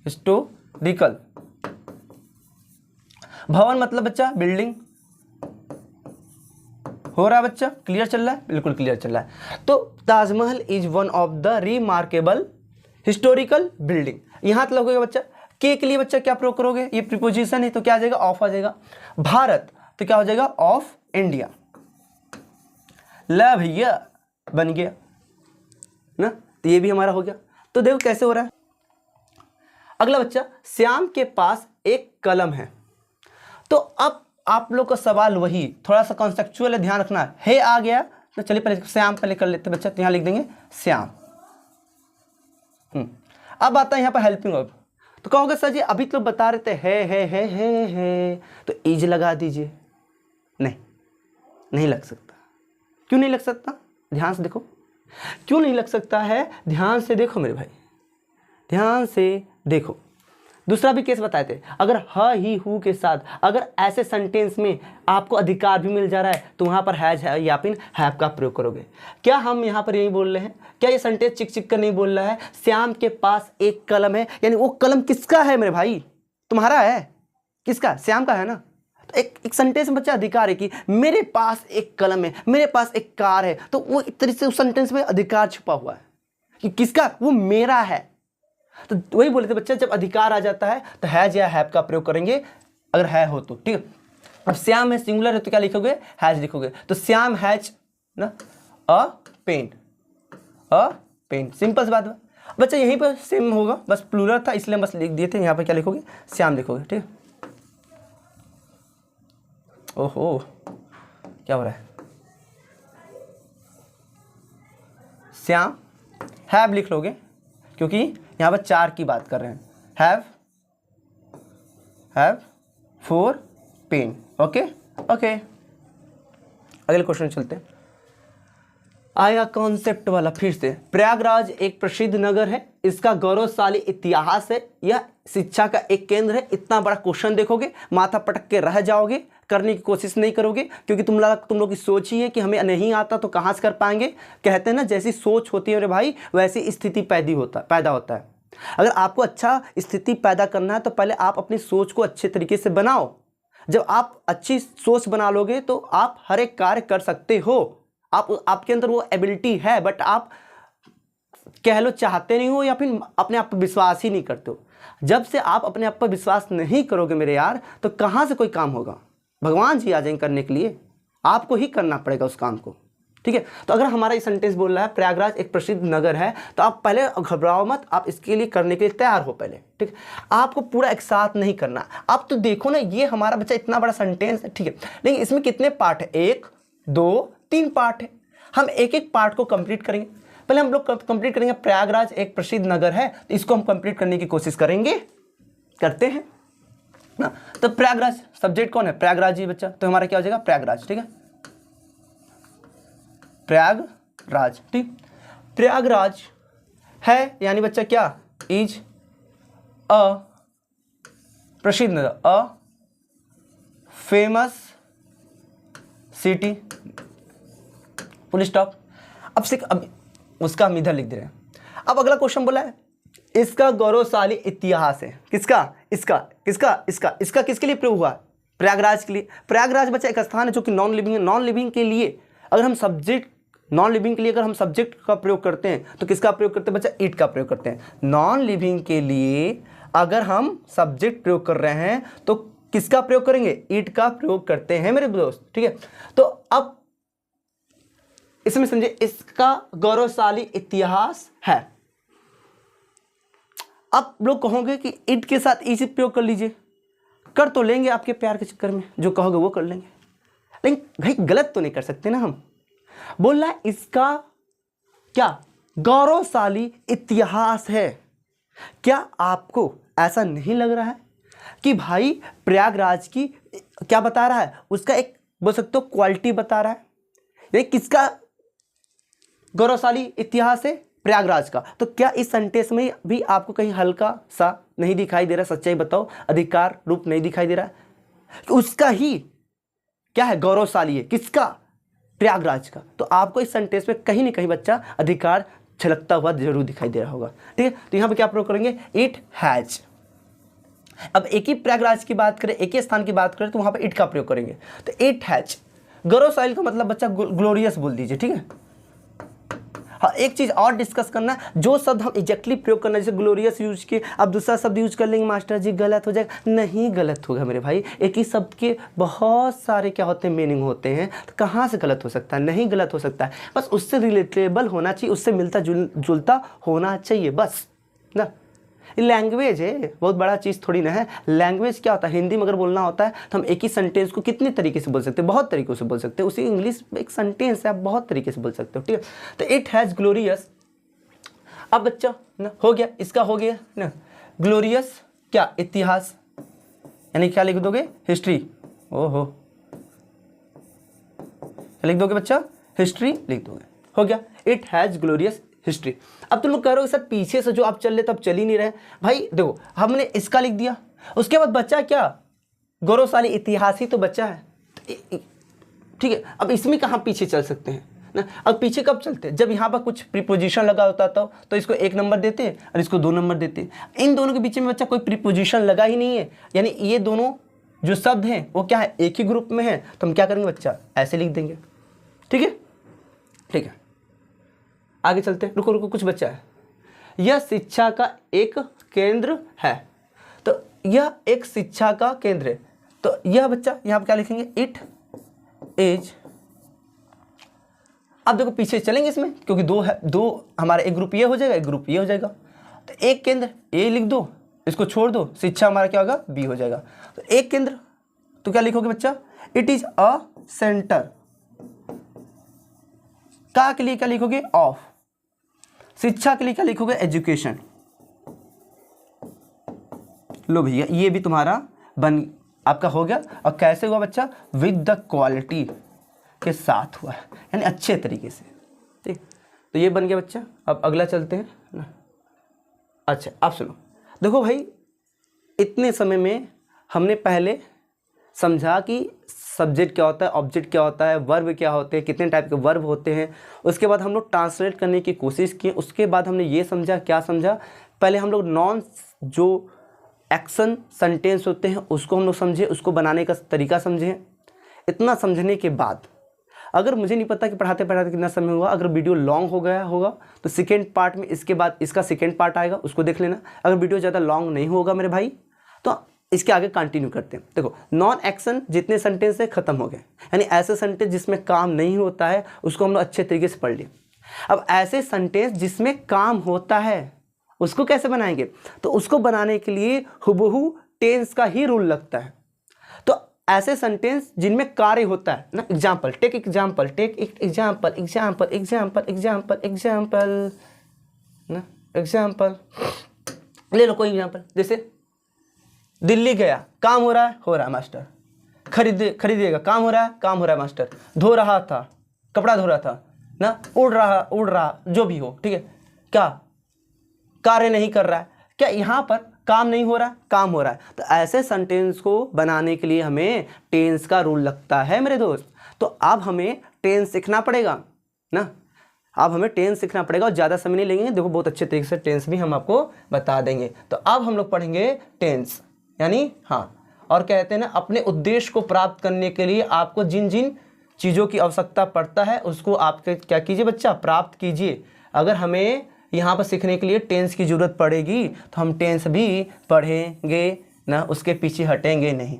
historical. भवन मतलब बच्चा बिल्डिंग। हो रहा है बच्चा? क्लियर चल रहा है? बिल्कुल क्लियर चल रहा है। तो Taj Mahal is one of the remarkable historical building. यहां तक लगेगा बच्चा। के लिए बच्चा क्या प्रयोग करोगे? ये प्रीपोजिशन है तो क्या आ जाएगा? ऑफ आ जाएगा। भारत तो क्या हो जाएगा? Of India. ला भैया बन गया ना, तो ये भी हमारा हो गया। तो देखो कैसे हो रहा है। अगला बच्चा, श्याम के पास एक कलम है। तो अब आप लोग का सवाल वही, थोड़ा सा कॉन्सेप्चुअल है, ध्यान रखना है आ गया तो चलिए पहले श्याम पहले कर लेते बच्चा। तो यहां लिख देंगे श्याम। अब आता है यहाँ पर हेल्पिंग वर्ब। तो कहोगे सर जी अभी तो बता रहे थे है, तो इज लगा दीजिए। नहीं लग सकता। क्यों नहीं लग सकता? ध्यान से देखो क्यों नहीं लग सकता है। ध्यान से देखो मेरे भाई, ध्यान से देखो। दूसरा भी केस बताए थे, अगर ह ही हु के साथ अगर ऐसे सेंटेंस में आपको अधिकार भी मिल जा रहा है तो वहां पर हैज है या फिर हैव का प्रयोग करोगे। क्या हम यहाँ पर यही बोल रहे हैं? क्या ये सेंटेंस चिक चिक कर नहीं बोल रहा है? श्याम के पास एक कलम है, यानी वो कलम किसका है मेरे भाई? तुम्हारा है। किसका? श्याम का है ना। तो एक सेंटेंस में बच्चा अधिकार है कि मेरे पास एक कलम है, मेरे पास एक कार है, तो वो एक तरीके से उस सेंटेंस में अधिकार छुपा हुआ है कि किसका? वो मेरा है। तो वही बोले थे बच्चा, जब अधिकार आ जाता है तो हैज या हैव का प्रयोग करेंगे, अगर है हो तो, ठीक है। अब श्याम है सिंगुलर है तो क्या लिखोगे? हैज लिखोगे। तो श्याम हैज ना अ पेन, सिंपल सी बात है बच्चा। यहीं पर सेम होगा, बस प्लूरल था इसलिए बस लिख दिए थे। यहाँ पर क्या लिखोगे? श्याम लिखोगे, ठीक है। ओहो क्या हो रहा है? श्याम हैव लिख लोगे क्योंकि यहाँ पर 4 की बात कर रहे हैं। Have for pen. ओके। अगले क्वेश्चन चलते हैं। आया कॉन्सेप्ट वाला फिर से। प्रयागराज एक प्रसिद्ध नगर है, इसका गौरवशाली इतिहास है, यह शिक्षा का एक केंद्र है। इतना बड़ा क्वेश्चन देखोगे माथा पटक के रह जाओगे, करने की कोशिश नहीं करोगे क्योंकि तुम लोग की सोच ही है कि हमें नहीं आता तो कहाँ से कर पाएंगे। कहते हैं ना जैसी सोच होती है मेरे भाई वैसी स्थिति पैदा होता है। अगर आपको अच्छा स्थिति पैदा करना है तो पहले आप अपनी सोच को अच्छे तरीके से बनाओ। जब आप अच्छी सोच बना लोगे तो आप हर एक कार्य कर सकते हो। आपके अंदर वो एबिलिटी है, बट आप कह लो चाहते नहीं हो या फिर अपने आप पर विश्वास ही नहीं करते हो। जब से आप अपने आप पर विश्वास नहीं करोगे मेरे यार तो कहाँ से कोई काम होगा? भगवान जी आ जाएंगे करने के लिए, आपको ही करना पड़ेगा उस काम को, ठीक है। तो अगर हमारा ये सेंटेंस बोल रहा है प्रयागराज एक प्रसिद्ध नगर है तो आप पहले घबराओ मत, आप इसके लिए करने के लिए तैयार हो पहले, ठीक है। आपको पूरा एक साथ नहीं करना। आप तो देखो ना ये हमारा बच्चा इतना बड़ा सेंटेंस है, ठीक है, लेकिन इसमें कितने पार्ट है? 1 2 3 पार्ट है। हम एक एक पार्ट को कंप्लीट करेंगे। पहले हम लोग कंप्लीट करेंगे प्रयागराज एक प्रसिद्ध नगर है, तो इसको हम कंप्लीट करने की कोशिश करेंगे, करते हैं ना। तो प्रयागराज सब्जेक्ट कौन है? प्रयागराज जी बच्चा, तो हमारा क्या हो जाएगा? प्रयागराज, ठीक है। प्रयागराज, ठीक। प्रयागराज है यानी बच्चा क्या? इज अ प्रसिद्ध नगर, a famous city, full stop. अब उसका हम इधर लिख दे रहे हैं। अब अगला क्वेश्चन बोला है इसका गौरवशाली इतिहास है। किसका? इसका किसके लिए प्रयोग हुआ? प्रयागराज के लिए। प्रयागराज बच्चा एक स्थान है जो कि नॉन लिविंग है। नॉन लिविंग के लिए अगर हम सब्जेक्ट का प्रयोग करते हैं तो किसका प्रयोग करते हैं बच्चा? इट का प्रयोग करते हैं। नॉन लिविंग के लिए अगर हम सब्जेक्ट प्रयोग कर रहे हैं तो किसका प्रयोग करेंगे? इट का प्रयोग करते हैं मेरे दोस्त, ठीक है। तो अब इसमें समझे इसका गौरवशाली इतिहास है। अब लोग कहोगे कि इट के साथ इज प्रयोग कर लीजिए, कर तो लेंगे आपके प्यार के चक्कर में, जो कहोगे वो कर लेंगे, लेकिन भाई गलत तो नहीं कर सकते ना हम। बोल रहा है इसका क्या? गौरवशाली इतिहास है। क्या आपको ऐसा नहीं लग रहा है कि भाई प्रयागराज की क्या बता रहा है, उसका एक बोल सकते हो क्वालिटी बता रहा है, ये किसका गौरवशाली इतिहास है, प्रयागराज का। तो क्या इस सेंटेंस में भी आपको कहीं हल्का सा नहीं दिखाई दे रहा, सच्चाई बताओ, अधिकार रूप नहीं दिखाई दे रहा है, उसका ही क्या है, गौरवशाली है, किसका, प्रयागराज का। तो आपको इस सेंटेंस में कहीं ना कहीं बच्चा अधिकार झलकता हुआ जरूर दिखाई दे रहा होगा, ठीक है। तो यहाँ पे क्या प्रयोग करेंगे, इट हैज। अब एक ही प्रयागराज की बात करें, एक ही स्थान की बात करें, तो वहां पर इट का प्रयोग करेंगे। तो इट हैज, गौरवशाली का मतलब बच्चा ग्लोरियस बोल दीजिए, ठीक है। हाँ, एक चीज और डिस्कस करना, जो शब्द हम एग्जैक्टली प्रयोग करना, जैसे ग्लोरियस यूज किए, अब दूसरा शब्द यूज कर लेंगे मास्टर जी, गलत हो जाएगा। नहीं गलत होगा मेरे भाई, एक ही शब्द के बहुत सारे क्या होते हैं, मीनिंग होते हैं, तो कहाँ से गलत हो सकता है, नहीं गलत हो सकता है, बस उससे रिलेटेबल होना चाहिए, उससे मिलता जुलता होना चाहिए बस ना। लैंग्वेज है, बहुत बड़ा चीज़ थोड़ी ना है। लैंग्वेज क्या होता है, हिंदी में अगर बोलना होता है तो हम एक ही सेंटेंस को कितने तरीके से बोल सकते हैं, बहुत तरीकों से बोल सकते हैं। उसी इंग्लिश में एक सेंटेंस है, आप बहुत तरीके से बोल सकते हो, ठीक है। तो इट हैज़ ग्लोरियस। अब बच्चा ना हो गया, इसका हो गया ना ग्लोरियस क्या, इतिहास, यानी क्या लिख दोगे, हिस्ट्री। ओहो, क्या लिख दोगे बच्चा, हिस्ट्री लिख दोगे, हो गया, इट हैज़ ग्लोरियस हिस्ट्री। अब तुम लोग कह रहे हो सर पीछे से जो आप चल रहे तब चल ही नहीं रहे भाई। देखो हमने इसका लिख दिया, उसके बाद बच्चा क्या, गौरवशाली इतिहास ही तो बच्चा है, ठीक है। अब इसमें कहाँ पीछे चल सकते हैं ना। अब पीछे कब चलते हैं, जब यहाँ पर कुछ प्रीपोजिशन लगा होता तो इसको 1 नंबर देते हैं और इसको 2 नंबर देते हैं। इन दोनों के बीच में बच्चा कोई प्रीपोजिशन लगा ही नहीं है, यानी ये दोनों जो शब्द हैं वो क्या है, एक ही ग्रुप में है। तो हम क्या करेंगे बच्चा, ऐसे लिख देंगे, ठीक है, ठीक है। आगे चलते हैं, रुको रुको, कुछ बच्चा है, यह शिक्षा का एक केंद्र है। तो यह एक शिक्षा का केंद्र है, तो यह बच्चा यहाँ पे क्या लिखेंगे, इट इज। अब देखो पीछे चलेंगे इसमें, क्योंकि दो है, दो हमारा एक ग्रुप ये हो जाएगा, एक ग्रुप ये हो जाएगा। तो एक केंद्र ए लिख दो, इसको छोड़ दो, शिक्षा हमारा क्या होगा, बी हो जाएगा। तो एक केंद्र, तो क्या लिखोगे बच्चा, इट इज अ सेंटर। का के लिए क्या लिखोगे, ऑफ। शिक्षा के लिए क्या लिखोगे, एजुकेशन। लो भैया ये भी तुम्हारा आपका हो गया। और कैसे हुआ बच्चा, विद द क्वालिटी के साथ हुआ, यानी अच्छे तरीके से, ठीक। तो ये बन गया बच्चा। अब अगला चलते हैं ना। अच्छा आप सुनो, देखो भाई इतने समय में हमने पहले समझा कि सब्जेक्ट क्या होता है, ऑब्जेक्ट क्या होता है, वर्ब क्या होते हैं, कितने टाइप के वर्ब होते हैं। उसके बाद हम लोग ट्रांसलेट करने की कोशिश की। उसके बाद हमने ये समझा, क्या समझा, पहले हम लोग नॉन जो एक्शन सेंटेंस होते हैं उसको हम लोग समझे, उसको बनाने का तरीका समझे। इतना समझने के बाद अगर मुझे नहीं पता कि पढ़ाते पढ़ाते कितना समय हुआ, अगर वीडियो लॉन्ग हो गया होगा तो सेकेंड पार्ट में इसके बाद इसका सेकेंड पार्ट आएगा, उसको देख लेना। अगर वीडियो ज़्यादा लॉन्ग नहीं होगा मेरे भाई तो इसके आगे कंटिन्यू करते हैं। देखो नॉन एक्शन जितने सेंटेंस है खत्म हो गए, यानी ऐसे सेंटेंस जिसमें काम नहीं होता है उसको हम लोग अच्छे तरीके से पढ़ लिए। अब ऐसे सेंटेंस जिसमें काम होता है उसको कैसे बनाएंगे, तो उसको बनाने के लिए हुबहू टेंस का ही रूल लगता है। तो ऐसे सेंटेंस जिनमें कार्य होता है ना, example, take example, take example, example example example example ना, एग्जाम्पल ले लो कोई एग्जाम्पल, जैसे दिल्ली गया, काम हो रहा है मास्टर। खरीदिएगा, काम हो रहा है मास्टर। धो रहा था, कपड़ा धो रहा था ना, उड़ रहा जो भी हो, ठीक है। क्या कार्य नहीं कर रहा है, क्या यहाँ पर काम नहीं हो रहा है, काम हो रहा है। तो ऐसे सेंटेंस को बनाने के लिए हमें टेंस का रूल लगता है मेरे दोस्त। तो अब हमें टेंस सीखना पड़ेगा ना, अब हमें टेंस सीखना पड़ेगा और ज़्यादा समय नहीं लेंगे। देखो बहुत अच्छे तरीके से टेंस भी हम आपको बता देंगे। तो अब हम लोग पढ़ेंगे टेंस, यानी हाँ, और कहते हैं ना अपने उद्देश्य को प्राप्त करने के लिए आपको जिन जिन चीज़ों की आवश्यकता पड़ता है उसको आप क्या कीजिए बच्चा, प्राप्त कीजिए। अगर हमें यहाँ पर सीखने के लिए टेंस की ज़रूरत पड़ेगी तो हम टेंस भी पढ़ेंगे ना, उसके पीछे हटेंगे नहीं।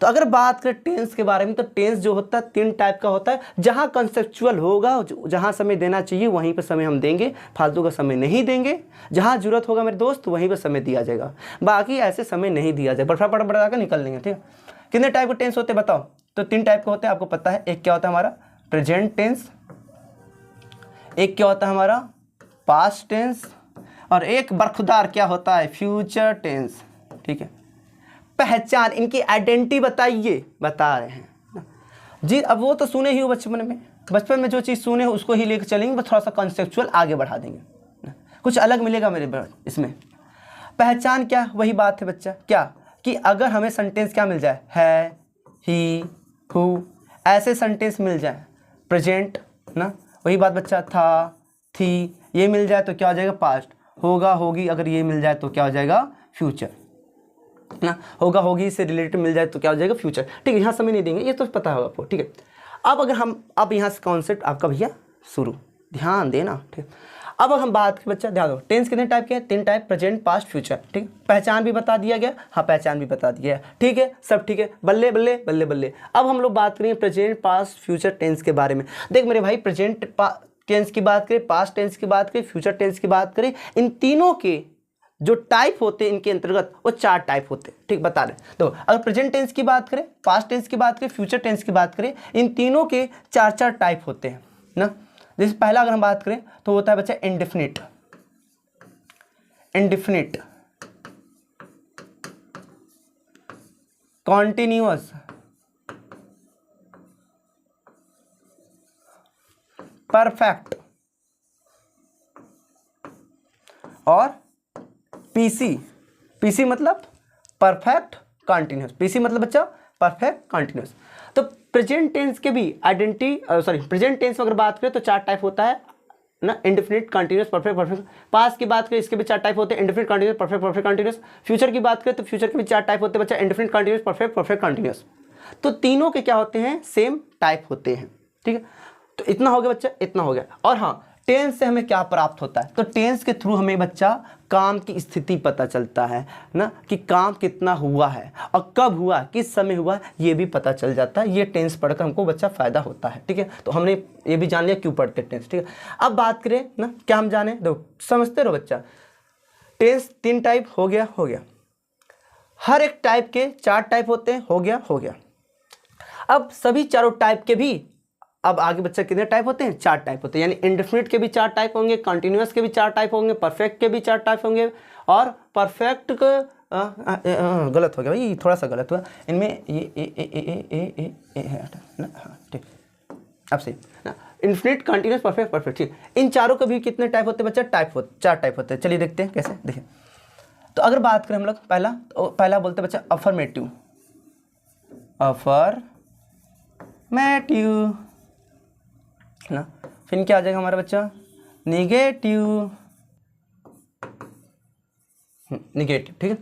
तो अगर बात करें टेंस के बारे में तो टेंस जो होता है 3 टाइप का होता है। जहाँ कंसेप्चुअल होगा, जहाँ समय देना चाहिए वहीं पर समय हम देंगे, फालतू का समय नहीं देंगे। जहाँ जरूरत होगा मेरे दोस्त वहीं पर समय दिया जाएगा, बाकी ऐसे समय नहीं दिया जाएगा, फटाफट बढ़ा कर निकल लेंगे, ठीक है। कितने टाइप के टेंस होते हैं बताओ, तो 3 टाइप के होते हैं, आपको पता है। एक क्या होता है हमारा प्रेजेंट टेंस, एक क्या होता है हमारा पास्ट टेंस, और एक बरखुरदार क्या होता है, फ्यूचर टेंस। ठीक है, पहचान, इनकी आइडेंटिटी बताइए, बता रहे हैं जी। अब वो तो सुने ही हो बचपन में जो चीज़ सुने हो उसको ही लेकर चलेंगे, बस थोड़ा सा कॉन्सेप्चुअल आगे बढ़ा देंगे, कुछ अलग मिलेगा मेरे इसमें। पहचान क्या, वही बात है बच्चा, क्या कि अगर हमें सेंटेंस क्या मिल जाए, है, ही, हु, ऐसे सेंटेंस मिल जाए, प्रेजेंट ना, वही बात बच्चा, था, थी, ये मिल जाए तो क्या हो जाएगा, पास्ट। होगा, होगी, अगर ये मिल जाए तो क्या हो जाएगा, फ्यूचर ना। होगा, होगी से रिलेटेड मिल जाए तो क्या हो जाएगा, फ्यूचर। ठीक है, यहाँ समय नहीं देंगे, ये तो पता होगा आपको। ठीक है, अब अगर हम, अब यहाँ से कॉन्सेप्ट आपका भैया शुरू, ध्यान देना। ठीक, अब हम बात करें बच्चा, ध्यान दो, टेंस कितने टाइप के हैं, 3 टाइप, प्रेजेंट, पास्ट, फ्यूचर। ठीक, पहचान भी बता दिया गया, हाँ पहचान भी बता दिया गया। ठीक है, सब ठीक है, बल्ले बल्ले बल्ले बल्ले। अब हम लोग बात करेंगे प्रेजेंट, पास्ट, फ्यूचर टेंस के बारे में। देख मेरे भाई, प्रेजेंट टेंस की बात करें, पास्ट टेंस की बात करें, फ्यूचर टेंस की बात करें, इन तीनों के जो टाइप होते हैं इनके अंतर्गत, वो 4 टाइप होते हैं। ठीक, बता रहे। तो अगर प्रेजेंट टेंस की बात करें, पास्ट टेंस की बात करें, फ्यूचर टेंस की बात करें, इन तीनों के 4 टाइप होते हैं ना। जैसे पहला अगर हम बात करें तो होता है बच्चा इंडेफिनिट, इंडेफिनिट, कॉन्टिन्यूअस, परफेक्ट और पीसी। पीसी मतलब परफेक्ट कॉन्टिन्यूस, पीसी मतलब बच्चा परफेक्ट कॉन्टिन्यूस। तो प्रेजेंट टेंस के भी प्रेजेंट टेंस में अगर बात करें तो 4 टाइप होता है ना, indefinite, continuous, perfect, perfect. Past की बात करें, इसके भी 4 टाइप होते हैं, indefinite, continuous, perfect, perfect continuous. Future की बात करें तो फ्यूचर के भी 4 टाइप होते हैं बच्चा, indefinite, continuous, perfect, perfect continuous. तो तीनों के क्या होते हैं, सेम टाइप होते हैं। ठीक है, तो इतना हो गया बच्चा, इतना हो गया। और हाँ, टेंस से हमें क्या प्राप्त होता है, तो टेंस के थ्रू हमें बच्चा काम की स्थिति पता चलता है ना, कि काम कितना हुआ है और कब हुआ, किस समय हुआ, ये भी पता चल जाता है। ये टेंस पढ़कर हमको बच्चा फायदा होता है। ठीक है, तो हमने ये भी जान लिया क्यों पढ़ते टेंस। ठीक है, अब बात करें ना, क्या हम जाने दो, समझते रहो बच्चा। टेंस 3 टाइप हो गया, हो गया। हर एक टाइप के 4 टाइप होते हैं, हो गया, हो गया। अब सभी चारों टाइप के भी, अब आगे बच्चा कितने टाइप होते हैं, 4 टाइप होते हैं। यानी इंडेफिनिट के भी 4 टाइप होंगे, कंटिन्यूअस के भी 4 टाइप होंगे, परफेक्ट के भी 4 टाइप होंगे, और परफेक्ट का गलत हो गया भाई, थोड़ा सा गलत हुआ इनमें, ये है ना, हाँ ठीक, अब सही ना, इन्फिनिट, कंटिन्यूअस, परफेक्ट, परफेक्ट। ठीक, इन चारों के भी कितने टाइप होते हैं बच्चा, 4 टाइप होते हैं। चलिए देखते हैं कैसे, देखिए। तो अगर बात करें हम लोग, पहला बोलते हैं बच्चा अफर्मेटिव, अफर्मेटिव ना। फिर क्या आ जाएगा हमारा बच्चा, निगेटिव, निगेटिव। ठीक है,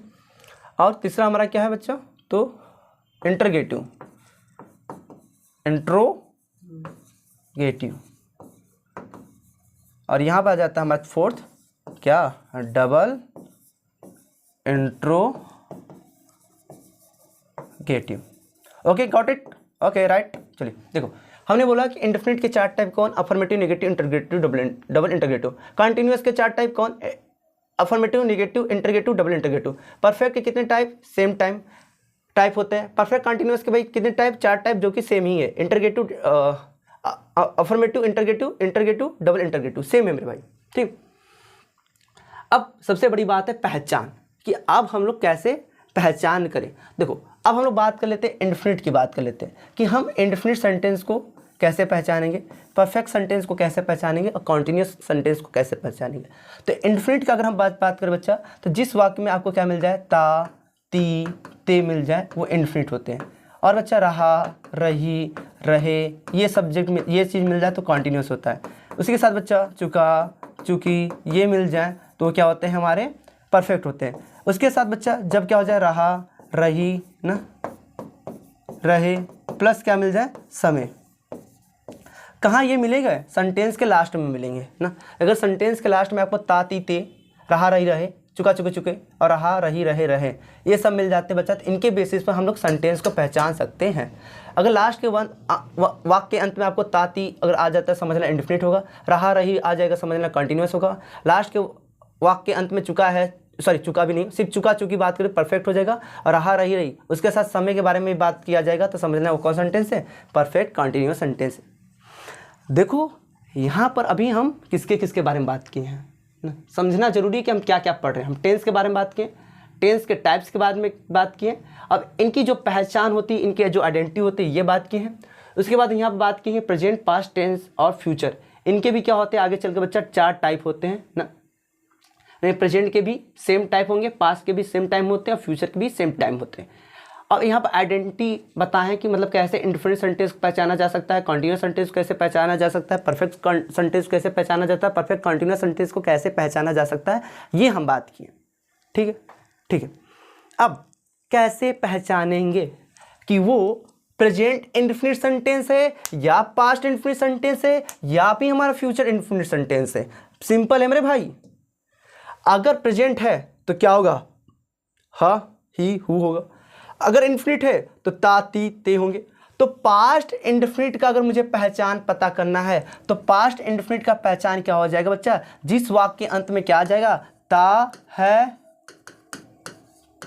और तीसरा हमारा क्या है बच्चा, तो इंटरगेटिव, इंट्रोगेटिव। और यहाँ पर आ जाता है हमारा 4th क्या, double interrogative. Okay, got it, okay right. चलिए देखो, हमने बोला कि इंडेफिनिट के 4 टाइप कौन, affirmative, negative, interrogative, double interrogative. Continuous के 4 टाइप कौन, affirmative, negative, interrogative, double interrogative. Perfect के कितने टाइप, सेम टाइप होते हैं। परफेक्ट कंटिन्यूअस के भाई कितने टाइप, 4 टाइप जो कि सेम ही है, interrogative, affirmative, interrogative, double interrogative, same है मेरे भाई। ठीक, अब सबसे बड़ी बात है पहचान, कि अब हम लोग कैसे पहचान करें। देखो, अब हम लोग बात कर लेते हैं इंडेफिनिट की, बात कर लेते हैं कि हम इंडेफिनिट सेंटेंस को कैसे पहचानेंगे, परफेक्ट सेंटेंस को कैसे पहचानेंगे, और कॉन्टिन्यूस सेंटेंस को कैसे पहचानेंगे। तो इंडेफिनिट का अगर हम बात करें बच्चा, तो जिस वाक्य में आपको क्या मिल जाए, ता, ती, ते मिल जाए, वो इंडेफिनिट होते हैं। और बच्चा रहा, रही, रहे, ये सब्जेक्ट में ये चीज़ मिल जाए तो कॉन्टिन्यूस होता है। उसी के साथ बच्चा चुका, चुकी, ये मिल जाए तो क्या होते हैं हमारे, परफेक्ट होते हैं। उसके साथ बच्चा जब क्या हो जाए, रहा, रही ना, रहे प्लस क्या मिल जाए, समय। कहाँ ये मिलेगा, सेंटेंस के लास्ट में मिलेंगे ना। अगर सेंटेंस के लास्ट में आपको ता, ती, ते, रहा, रही, रहे, चुका, चुके, चुके, और रहा, रही, रहे, रहे, ये सब मिल जाते हैं बच्चा। तो इनके बेसिस पर हम लोग सेंटेंस को पहचान सकते हैं। अगर लास्ट के वाक्य के अंत में आपको ता, ती अगर आ जाता है, समझना इंडेफिनिट होगा। रहा, रही आ जाएगा, समझना कंटिन्यूअस होगा। लास्ट के वाक्य के अंत में चुका है, चुका भी नहीं, सिर्फ चुका, चुकी बात करें, परफेक्ट हो जाएगा। और रहा, रही, उसके साथ समय के बारे में बात किया जाएगा तो समझना वो कौन सेंटेंस है, परफेक्ट कंटिन्यूअस सेंटेंस है। देखो यहाँ पर अभी हम किसके बारे में बात किए हैं, ना, समझना जरूरी है कि हम क्या क्या पढ़ रहे हैं। हम टेंस के बारे में बात किए, टेंस के टाइप्स के बारे में बात किए, अब इनकी जो पहचान होती है, इनके जो आइडेंटिटी होती है, ये बात की है। उसके बाद यहाँ पर बात की है प्रेजेंट, पास्ट टेंस और फ्यूचर, इनके भी क्या होते हैं आगे चल के बच्चा 4 टाइप होते हैं ना। प्रेजेंट के भी सेम टाइप होंगे, पास्ट के भी सेम टाइम होते हैं और फ्यूचर के भी सेम टाइम होते हैं। अब यहाँ पर आइडेंटिटी बताएं कि मतलब कैसे इंडिफरेंट सेंटेंस पहचाना जा सकता है, कॉन्टिन्यूस सेंटेंस कैसे पहचाना जा सकता है, परफेक्ट सेंटेंस कैसे पहचाना जाता है, परफेक्ट कॉन्टिन्यूस सेंटेंस को कैसे पहचाना जा सकता है, ये हम बात किए। ठीक है, ठीक है। अब कैसे पहचानेंगे कि वो प्रेजेंट इंडेफिनिट सेंटेंस है या पास्ट इंडेफिनिट सेंटेंस है या भी हमारा फ्यूचर इंडेफिनिट सेंटेंस है? सिंपल है मेरे भाई। अगर प्रेजेंट है तो क्या होगा? हा, ही, हु होगा। अगर इन्फिनिट है तो ता, ती, ते होंगे। तो पास्ट इंडेफिनिट का अगर मुझे पहचान पता करना है तो पास्ट इंडेफिनिट का पहचान क्या हो जाएगा बच्चा? जिस वाक्य के अंत में क्या आ जाएगा? ता है,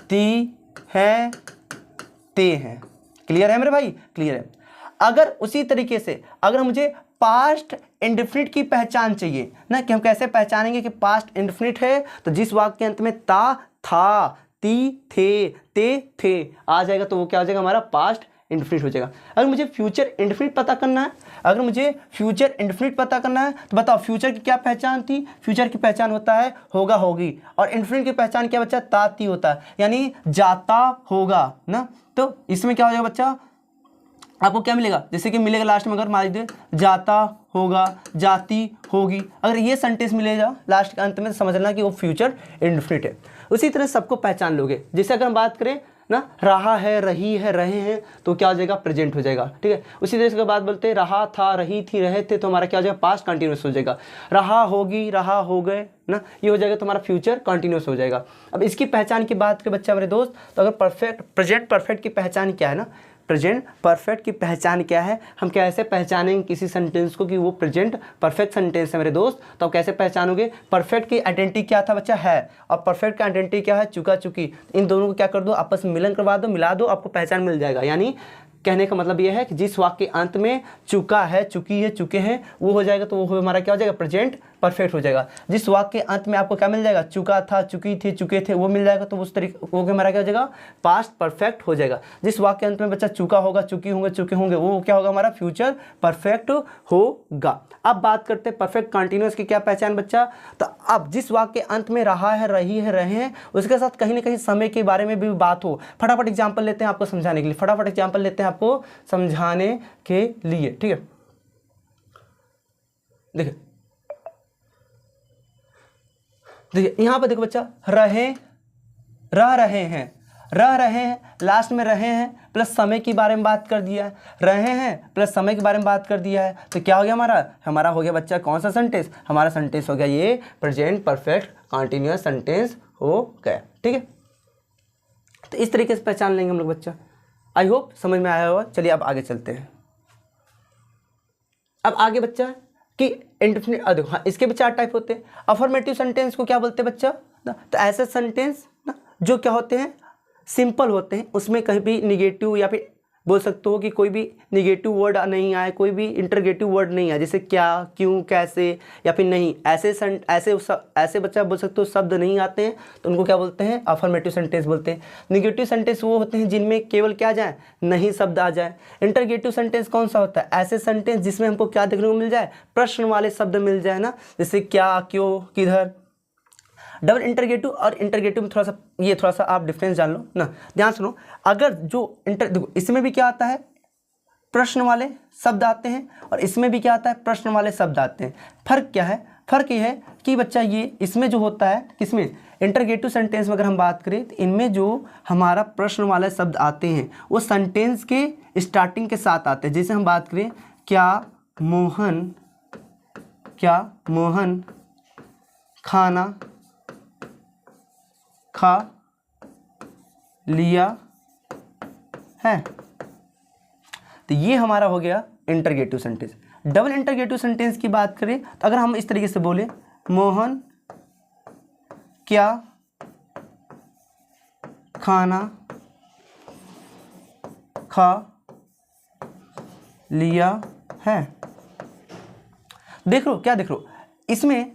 ती है, ते हैं। क्लियर है मेरे भाई? क्लियर है। अगर उसी तरीके से अगर मुझे पास्ट इंडेफिनिट की पहचान चाहिए ना, कि हम कैसे पहचानेंगे कि पास्ट इंडेफिनिट है, तो जिस वाक्य के अंत में ता, था, ती, थे, ते, थे आ जाएगा तो वो क्या हो जाएगा? हमारा पास्ट इंडेफिनिट हो जाएगा। अगर मुझे फ्यूचर इंडेफिनिट पता करना है, अगर मुझे फ्यूचर इंडेफिनिट पता करना है तो बताओ फ्यूचर की क्या पहचान थी? फ्यूचर की पहचान होता है होगा, होगी। और इंडेफिनिट की पहचान क्या बच्चा? ता, ती होता है, यानी जाता होगा ना। तो इसमें क्या हो जाएगा बच्चा? आपको क्या मिलेगा? जैसे कि मिलेगा लास्ट में अगर मान लीजिए जाता होगा, जाती होगी, अगर ये सेंटेंस मिलेगा लास्ट के अंत में तो समझना कि वो फ्यूचर इंडेफिनिट है। उसी तरह सबको पहचान लोगे। जैसे अगर हम बात करें ना, रहा है, रही है, रहे हैं, तो क्या हो जाएगा? प्रेजेंट हो जाएगा। ठीक है। उसी तरह से बात बोलते हैं रहा था, रही थी, रहे थे, तो हमारा क्या हो जाएगा? पास्ट कंटिन्यूस हो जाएगा। रहा होगी, रहा हो गए ना, ये हो जाएगा तो हमारा फ्यूचर कंटिन्यूस हो जाएगा। अब इसकी पहचान की बात करें बच्चा मेरे दोस्त, तो अगर परफेक्ट प्रेजेंट परफेक्ट की पहचान क्या है ना, प्रेजेंट परफेक्ट की पहचान क्या है, हम कैसे पहचानेंगे किसी सेंटेंस को कि वो प्रेजेंट परफेक्ट सेंटेंस है मेरे दोस्त? तो आप कैसे पहचानोगे? परफेक्ट की आइडेंटिटी क्या था बच्चा? है। और परफेक्ट की आइडेंटिटी क्या है? चुका, चुकी। इन दोनों को क्या कर दो? आपस में मिलन करवा दो, मिला दो, आपको पहचान मिल जाएगा। यानी कहने का मतलब यह है कि जिस वाक्य के अंत में चुका है, चुकी है, चुके हैं, वो हो जाएगा तो वो हमारा क्या हो जाएगा? प्रेजेंट परफेक्ट हो जाएगा। जिस वाक्य के अंत में आपको क्या मिल जाएगा? चुका था, चुकी थी, चुके थे, वो मिल जाएगा तो उस तरीके वो हमारा क्या हो जाएगा? पास्ट परफेक्ट हो जाएगा। जिस वाक्य के अंत में बच्चा चुका होगा, चुकी होंगे, चुके होंगे, वो क्या होगा? हमारा फ्यूचर परफेक्ट होगा। अब बात करते हैं परफेक्ट कंटिन्यूअस की क्या पहचान बच्चा? तो अब जिस वाक्य के अंत में रहा है, रही है, रहे हैं, उसके साथ कहीं ना कहीं समय के बारे में भी बात हो। फटाफट एग्जाम्पल लेते हैं आपको समझाने के लिए, फटाफट एग्जाम्पल लेते हैं आपको समझाने के लिए। ठीक है, देखिए देखिए यहां पर देखो बच्चा, रहे, रह रहे हैं, रह रहे हैं, लास्ट में रहे हैं प्लस समय के बारे में बात कर दिया है, रहे हैं प्लस समय के बारे में बात कर दिया है, तो क्या हो गया? हमारा हो गया बच्चा कौन सा सेंटेंस? हमारा सेंटेंस हो गया ये प्रेजेंट परफेक्ट कंटिन्यूअस सेंटेंस हो गया। ठीक है, तो इस तरीके से पहचान लेंगे हम लोग बच्चा। आई होप समझ में आया होगा। चलिए अब आगे चलते हैं। अब आगे बच्चा कि इंडेफिनिट, देखो हाँ, इसके भी 4 टाइप होते हैं। अफर्मेटिव सेंटेंस को क्या बोलते हैं बच्चा? तो ऐसे सेंटेंस ना जो क्या होते हैं? सिंपल होते हैं, उसमें कहीं भी निगेटिव या फिर बोल सकते हो कि कोई भी निगेटिव वर्ड नहीं आए, कोई भी इंटरगेटिव वर्ड नहीं आए, जैसे क्या, क्यों, कैसे या फिर नहीं, ऐसे बच्चा बोल सकते हो शब्द नहीं आते हैं, तो उनको क्या बोलते हैं? अफर्मेटिव सेंटेंस बोलते हैं। निगेटिव सेंटेंस वो होते हैं जिनमें केवल क्या जाए? नहीं शब्द आ जाए। इंटरगेटिव सेंटेंस कौन सा होता है? ऐसे सेंटेंस जिसमें हमको क्या देखने को मिल जाए? प्रश्न वाले शब्द मिल जाए ना, जैसे क्या, क्यों, किधर। डबल इंटरगेटिव और इंटरगेटिव में थोड़ा सा आप डिफरेंस जान लो ना, ध्यान सुनो। अगर जो देखो इसमें भी क्या आता है? प्रश्न वाले शब्द आते हैं, और इसमें भी क्या आता है? प्रश्न वाले शब्द आते हैं। फर्क क्या है? फर्क ये है कि बच्चा ये इसमें जो होता है, किसमें? इंटरगेटिव सेंटेंस में अगर हम बात करें तो इनमें जो हमारा प्रश्न वाले शब्द आते हैं वो सेंटेंस के स्टार्टिंग के साथ आते हैं। जैसे हम बात करें क्या मोहन खाना खा लिया है, तो ये हमारा हो गया interrogative sentence. Double interrogative sentence की बात करें तो अगर हम इस तरीके से बोले मोहन क्या खाना खा लिया है, देख लो क्या देख लो, इसमें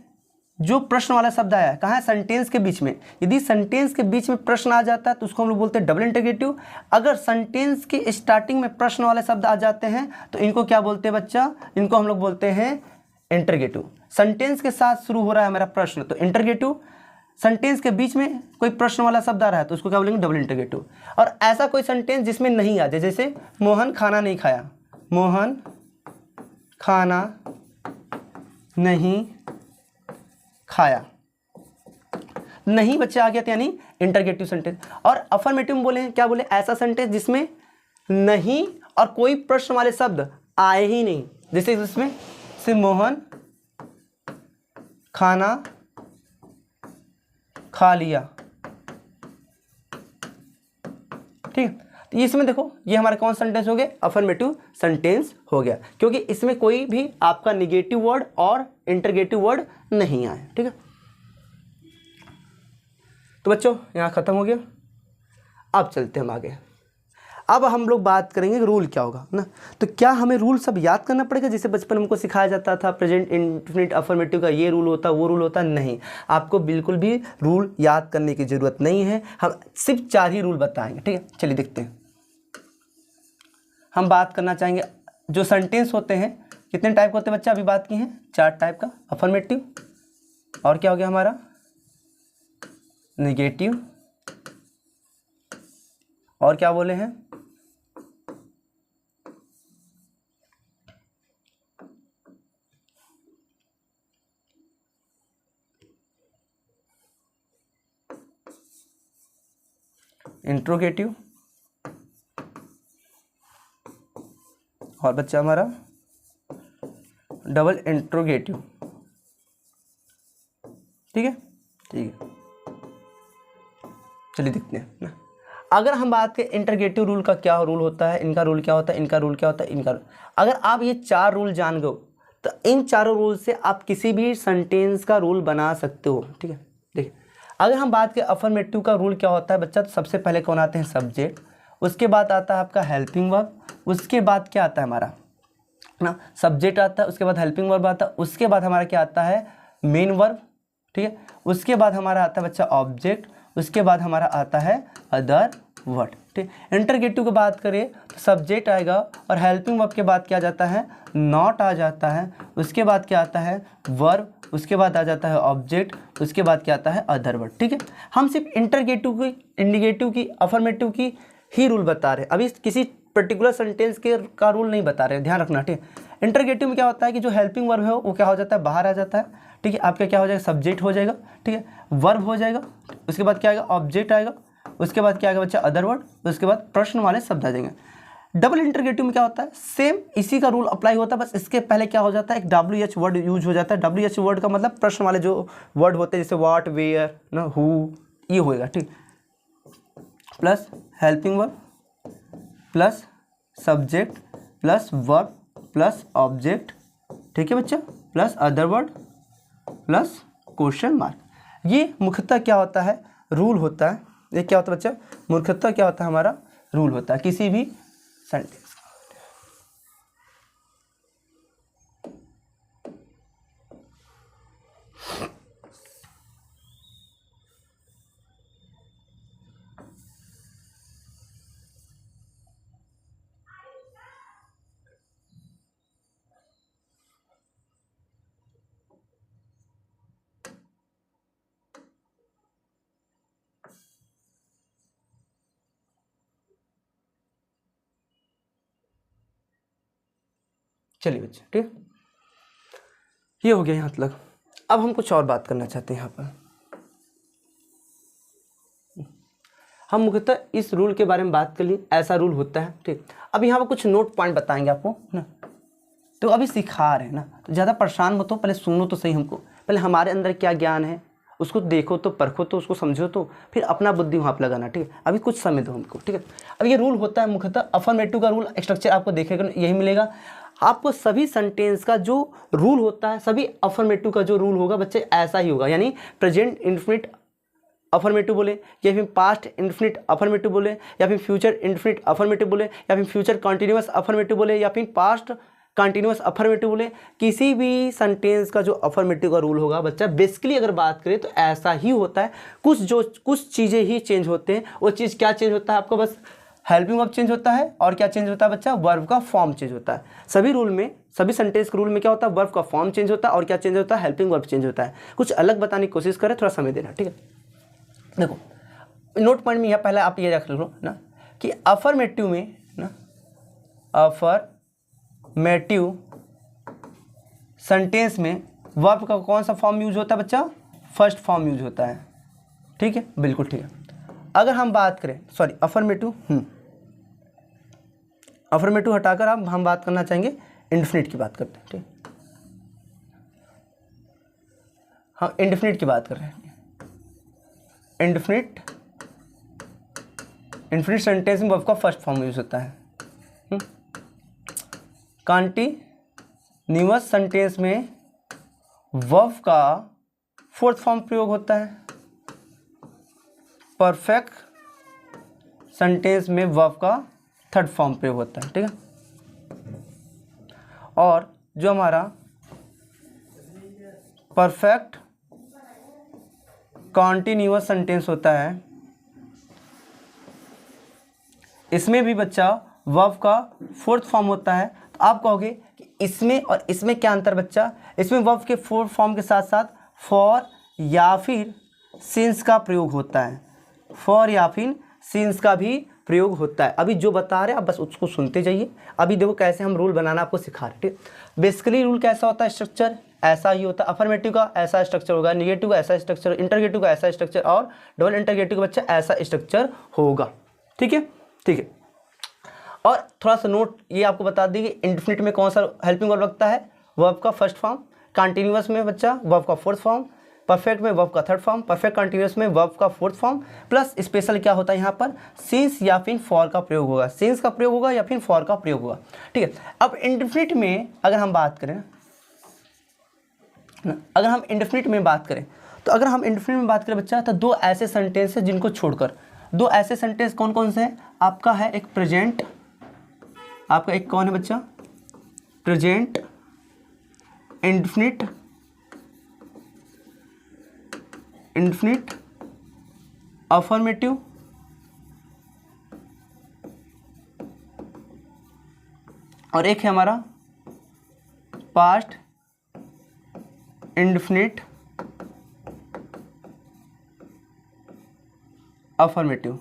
जो प्रश्न वाला शब्द आया है कहाँ है, सेंटेंस के बीच में। यदि सेंटेंस के बीच में प्रश्न आ जाता है तो उसको हम लोग बोलते हैं डबल इंटरगेटिव। अगर सेंटेंस की स्टार्टिंग में प्रश्न वाले शब्द आ जाते हैं तो इनको क्या बोलते हैं बच्चा, इनको हम लोग बोलते हैं इंटरगेटिव। सेंटेंस के साथ शुरू हो रहा है मेरा प्रश्न तो इंटरगेटिव, सेंटेंस के बीच में कोई प्रश्न वाला शब्द आ रहा है तो उसको क्या बोलेंगे, डबल इंटरगेटिव। और ऐसा कोई सेंटेंस जिसमें नहीं आ जाए, जैसे मोहन खाना नहीं खाया, मोहन खाना नहीं खाया, नहीं बच्चे आ गया था, यानी इंटरगेटिव सेंटेंस। और अफर्मेटिव में बोले हैं, क्या बोले, ऐसा सेंटेंस जिसमें नहीं और कोई प्रश्न वाले शब्द आए ही नहीं, जैसे इसमें से मोहन खाना खा लिया, ठीक है। तो इसमें देखो ये हमारा कौन सेंटेंस हो गया, अफर्मेटिव सेंटेंस हो गया, क्योंकि इसमें कोई भी आपका निगेटिव वर्ड और इंटरगेटिव वर्ड नहीं आए, ठीक है। तो बच्चों यहाँ खत्म हो गया। अब चलते हम आगे। अब हम लोग बात करेंगे रूल क्या होगा ना। तो क्या हमें रूल सब याद करना पड़ेगा, जैसे बचपन हमको सिखाया जाता था प्रेजेंट इंडेफिनिट अफर्मेटिव का ये रूल होता वो रूल होता, नहीं, आपको बिल्कुल भी रूल याद करने की ज़रूरत नहीं है। हम सिर्फ 4 ही रूल बताएंगे, ठीक है। चलिए देखते हैं। हम बात करना चाहेंगे जो सेंटेंस होते हैं, कितने टाइप के होते हैं बच्चा, अभी बात की हैं 4 टाइप का, अफर्मेटिव, और क्या हो गया हमारा नेगेटिव, और क्या बोले हैं इंट्रोगेटिव, और बच्चा हमारा डबल इंट्रोगेटिव, ठीक है, ठीक है। चलिए देखते हैं ना। अगर हम बात करें इंटरगेटिव रूल का क्या रूल होता है, इनका रूल क्या होता है, इनका रूल क्या होता है, इनका, अगर आप ये 4 रूल जान गए तो इन चारों रूल से आप किसी भी सेंटेंस का रूल बना सकते हो, ठीक है। देखिए अगर हम बात करें अफर्मेटिव का रूल क्या होता है बच्चा, तो सबसे पहले कौन आते हैं, सब्जेक्ट, उसके बाद आता है आपका हेल्पिंग वर्ब, उसके बाद क्या आता है हमारा ना, सब्जेक्ट आता है, उसके बाद हेल्पिंग वर्ब आता है, उसके बाद हमारा क्या आता है, मेन वर्ब, ठीक है, उसके बाद हमारा आता है बच्चा ऑब्जेक्ट, उसके बाद हमारा आता है अदर वर्ड, ठीक। इंटरगेटिव की बात करें तो सब्जेक्ट आएगा और हेल्पिंग वर्ब के बाद क्या आ जाता है, नॉट आ जाता है, उसके बाद क्या आता है वर्ब, उसके बाद आ जाता है ऑब्जेक्ट, उसके बाद क्या आता है अदर वर्ड, ठीक है। हम सिर्फ इंटरगेटिव की, इंडिकेटिव की, अफर्मेटिव की ही रूल बता रहे हैं, अभी किसी पर्टिकुलर सेंटेंस के का रूल नहीं बता रहे, ध्यान रखना, ठीक है। इंटरगेटिव में क्या होता है कि जो हेल्पिंग वर्ब है वो क्या हो जाता है, बाहर आ जाता है, ठीक है। आपका क्या हो जाएगा, सब्जेक्ट हो जाएगा, ठीक है, वर्ब हो जाएगा, उसके बाद क्या आएगा, ऑब्जेक्ट आएगा, उसके बाद क्या आएगा बच्चा अदर वर्ड, उसके बाद प्रश्न वाले शब्द आ जाएंगे। डबल इंटरगेटिव में क्या होता है, सेम इसी का रूल अप्लाई होता है, बस इसके पहले क्या हो जाता है, एक WH वर्ड यूज हो जाता है। WH वर्ड का मतलब प्रश्न वाले जो वर्ड होते हैं, जैसे व्हाट, वेयर ना, हु, ये होएगा, ठीक, plus helping verb plus subject plus verb plus object, ठीक है बच्चा, plus other word plus question mark. ये मुख्यतः क्या होता है, रूल होता है। ये क्या होता है बच्चा, मुख्यतः क्या होता है हमारा रूल होता है किसी भी सेंटेंस। चलिए बच्चे, ठीक, ये हो गया यहाँ तक। अब हम कुछ और बात करना चाहते हैं। यहाँ पर हम मुख्यतः इस रूल के बारे में बात कर ली, ऐसा रूल होता है, ठीक। अब यहाँ पर कुछ नोट पॉइंट बताएंगे आपको ना, तो अभी सिखा रहे हैं ना, तो ज़्यादा परेशान मत हो, पहले सुनो तो सही हमको, पहले हमारे अंदर क्या ज्ञान है उसको देखो तो, परखो तो, उसको समझो तो, फिर अपना बुद्धि वहाँ पर लगाना, ठीक है। अभी कुछ समय दो हमको, ठीक है। अब ये रूल होता है मुख्यतः अफर्मेटिव का रूल स्ट्रक्चर आपको देखेगा यही मिलेगा आपको। सभी सेंटेंस का जो रूल होता है, सभी अफर्मेटिव का जो रूल होगा बच्चे ऐसा ही होगा, यानी प्रेजेंट इंडेफिनिट अफर्मेटिव बोले, या फिर पास्ट इंडेफिनिट अफर्मेटिव बोले, या फिर फ्यूचर इंडेफिनिट अफर्मेटिव बोले, या फिर फ्यूचर कॉन्टिन्यूअस अफर्मेटिव बोले, या फिर पास्ट कंटिन्यूअस अफर्मेटिव रूल है। किसी भी सेंटेंस का जो अफर्मेटिव का रूल होगा बच्चा, बेसिकली अगर बात करें तो ऐसा ही होता है। कुछ चीज़ें ही चेंज होते हैं। वो चीज़ क्या चेंज होता है आपको, बस हेल्पिंग वर्ब चेंज होता है और क्या चेंज होता है बच्चा, वर्ब का फॉर्म चेंज होता है। सभी रूल में, सभी सेंटेंस के रूल में क्या होता है, वर्ब का फॉर्म चेंज होता है और क्या चेंज होता है, हेल्पिंग वर्ब चेंज होता है। कुछ अलग बताने की कोशिश करें, थोड़ा समय देना, ठीक है। देखो नोट पॉइंट में यहाँ पहले आप ये रख लो ना कि अफर्मेटिव में ना, अफर्मेटिव सेंटेंस में वर्ब का कौन सा फॉर्म यूज होता है बच्चा, फर्स्ट फॉर्म यूज होता है, ठीक है, बिल्कुल ठीक है। अगर हम बात करें, सॉरी अफर्मेटिव हटाकर अब हम बात करना चाहेंगे इंडेफिनिट की बात करते हैं, ठीक। हाँ इंडेफिनिट की बात कर रहे हैं। इंडेफिनिट सेंटेंस में वर्ब का फर्स्ट फॉर्म यूज होता है। कंटीन्यूअस सेंटेंस में वर्ब का फोर्थ फॉर्म प्रयोग होता है। परफेक्ट सेंटेंस में वर्ब का थर्ड फॉर्म प्रयोग होता है, ठीक है। और जो हमारा परफेक्ट कॉन्टिन्यूअस सेंटेंस होता है, इसमें भी बच्चा वर्ब का फोर्थ फॉर्म होता है। तो आप कहोगे कि इसमें और इसमें क्या अंतर बच्चा, इसमें वर्ब के फोर्थ फॉर्म के साथ साथ फॉर या फिर सिंस का प्रयोग होता है। फॉर या फिर सिंस का भी प्रयोग होता है। अभी जो बता रहे हैं आप बस उसको सुनते जाइए। अभी देखो कैसे हम रूल बनाना आपको सिखा रहे हैं, ठीक। बेसिकली रूल कैसा होता है, स्ट्रक्चर ऐसा ही होता है। अफर्मेटिव का ऐसा स्ट्रक्चर होगा, निगेटिव का ऐसा स्ट्रक्चर, इंटरगेटिव का ऐसा स्ट्रक्चर और डबल इंटरगेटिव का बच्चा ऐसा स्ट्रक्चर होगा, ठीक है, ठीक है। और थोड़ा सा नोट ये आपको बता दी कि इंडेफिनिट में कौन सा हेल्पिंग वर्ब लगता है, वर्ब का फर्स्ट फॉर्म। कंटिन्यूअस में बच्चा वर्ब का फोर्थ फॉर्म। परफेक्ट में वर्ब का थर्ड फॉर्म। परफेक्ट कंटिन्यूअस में वर्ब का फोर्थ फॉर्म। प्लस स्पेशल क्या होता है यहाँ पर, सिंस या फिर फॉर का प्रयोग होगा। सिंस का प्रयोग होगा या फिर फॉर का प्रयोग होगा, ठीक है। अब इंडेफिनिट में अगर हम बात करें ना, अगर हम इंडेफिनिट में बात करें बच्चा, तो दो ऐसे सेंटेंस है जिनको छोड़कर, दो ऐसे सेंटेंस कौन कौन से हैं आपका, है एक प्रेजेंट, आपका एक कौन है बच्चा, प्रेजेंट इंडेफिनिट अफर्मेटिव और एक है हमारा पास्ट इंडेफिनिट अफर्मेटिव।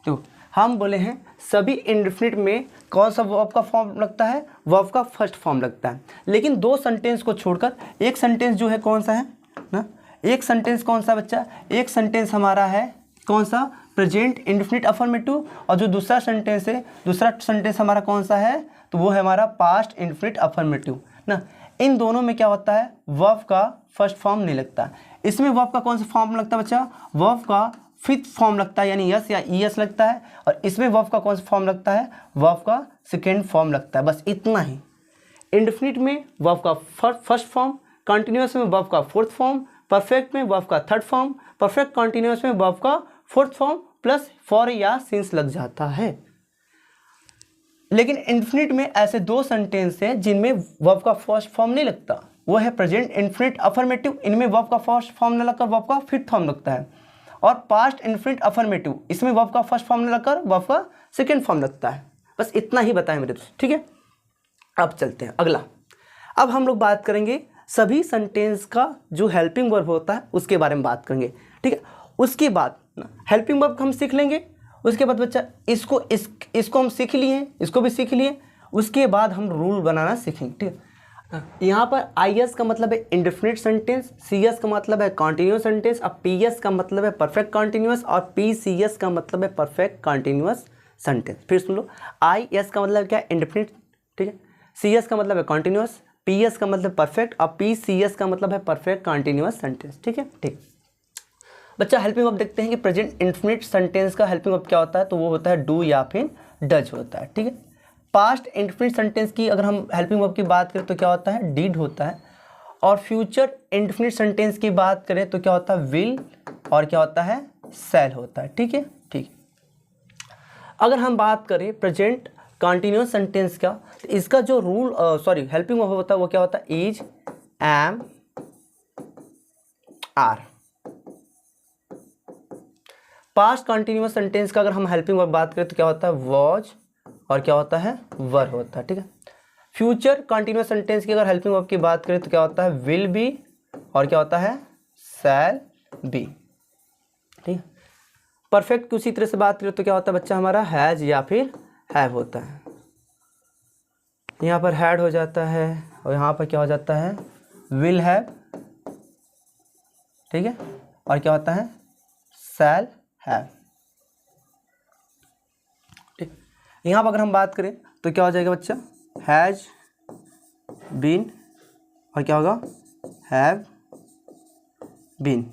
तो हम बोले हैं सभी इंडेफिनिट में कौन सा वर्ब का फॉर्म लगता है, वर्ब का फर्स्ट फॉर्म लगता है। लेकिन दो सेंटेंस को छोड़कर एक सेंटेंस जो है कौन सा है ना, एक सेंटेंस कौन सा बच्चा, एक सेंटेंस हमारा है कौन सा, प्रेजेंट इंडेफिनिट अफर्मेटिव। और जो दूसरा सेंटेंस हमारा कौन सा है, तो वो है हमारा पास्ट इंडेफिनिट अफर्मेटिव ना। इन दोनों में क्या होता है, वर्ब का फर्स्ट फॉर्म नहीं लगता। इसमें वर्ब का कौन सा फॉर्म लगता है बच्चा, वर्ब का फिफ्थ फॉर्म लगता है, यानी यस या ईएस लगता है। और इसमें वर्ब का कौन सा फॉर्म लगता है, वर्ब का सेकेंड फॉर्म लगता है। बस इतना ही। इंडेफिनिट में वर्ब का फर्स्ट फॉर्म, कंटिन्यूअस में वर्ब का फोर्थ फॉर्म, परफेक्ट में वर्ब का थर्ड फॉर्म, परफेक्ट कंटिन्यूअस में वर्ब का फोर्थ फॉर्म प्लस फॉर या सिंस लग जाता है। लेकिन इंडेफिनिट में ऐसे दो सेंटेंस हैं जिनमें वर्ब का फर्स्ट फॉर्म नहीं लगता, वो है प्रेजेंट इंडेफिनिट अफर्मेटिव, इनमें वर्ब का फर्स्ट फॉर्म न लगकर वर्ब का फिफ्थ फॉर्म लगता है। और पास्ट इंडेफिनिट अफर्मेटिव, इसमें वर्ब का फर्स्ट फॉर्म न लगकर वर्ब का सेकेंड फॉर्म लगता है। बस इतना ही बताएं मेरे दोस्त, ठीक है। अब चलते हैं अगला। अब हम लोग बात करेंगे सभी सेंटेंस का जो हेल्पिंग वर्ब होता है उसके बारे में बात करेंगे, ठीक है। उसके बाद हेल्पिंग वर्ब हम सीख लेंगे। उसके बाद बच्चा इसको हम सीख लिए, इसको भी सीख लिए। उसके बाद हम रूल बनाना सीखेंगे, ठीक है। यहाँ पर IS का मतलब है इंडेफिनिट सेंटेंस, CS का मतलब है कॉन्टिन्यूस सेंटेंस, और PS का मतलब है परफेक्ट कॉन्टिन्यूस, और PCS का मतलब है परफेक्ट कॉन्टिन्यूस सेंटेंस। फिर सुन लो, IS का मतलब क्या है, इंडेफिनिट, ठीक है। CS का मतलब है कॉन्टिन्यूस, PS का मतलब परफेक्ट, और PCS का मतलब है परफेक्ट कॉन्टिन्यूस सेंटेंस, ठीक है, ठीक। बच्चा हेल्पिंग वर्ब देखते हैं कि प्रेजेंट इंडेफिनिट सेंटेंस का हेल्पिंग वर्ब क्या होता है, तो वो होता है डू या फिर डज होता है, ठीक है। पास्ट इंडेफिनिट सेंटेंस की अगर हम हेल्पिंग वर्ब की बात करें तो क्या होता है, डिड होता है। और फ्यूचर इंडेफिनिट सेंटेंस की बात करें तो क्या होता है, विल, और क्या होता है, शैल होता है, ठीक है, ठीक है। अगर हम बात करें प्रेजेंट कॉन्टिन्यूअस सेंटेंस का, तो इसका जो रूल हेल्पिंग वर्ब होता है वो क्या होता है, is, am, are. Past continuous sentence का अगर हम हेल्पिंग वर्ब बात करें तो क्या होता है, वॉज, और क्या होता है, वर होता है। ठीक है। फ्यूचर कॉन्टिन्यूअस सेंटेंस की अगर हेल्पिंग वर्ब की बात करें तो क्या होता है, विल बी, और क्या होता है, शैल बी। ठीक है। परफेक्ट की उसी तरह से बात करें तो क्या होता है बच्चा हमारा, हैज या फिर हैव होता है। यहाँ पर हैड हो जाता है और यहाँ पर क्या हो जाता है, विल हैव। ठीक है। और क्या होता है, शैल हैव। ठीक। यहाँ पर अगर हम बात करें तो क्या हो जाएगा बच्चा, हैज बीन, और क्या होगा, हैव बीन।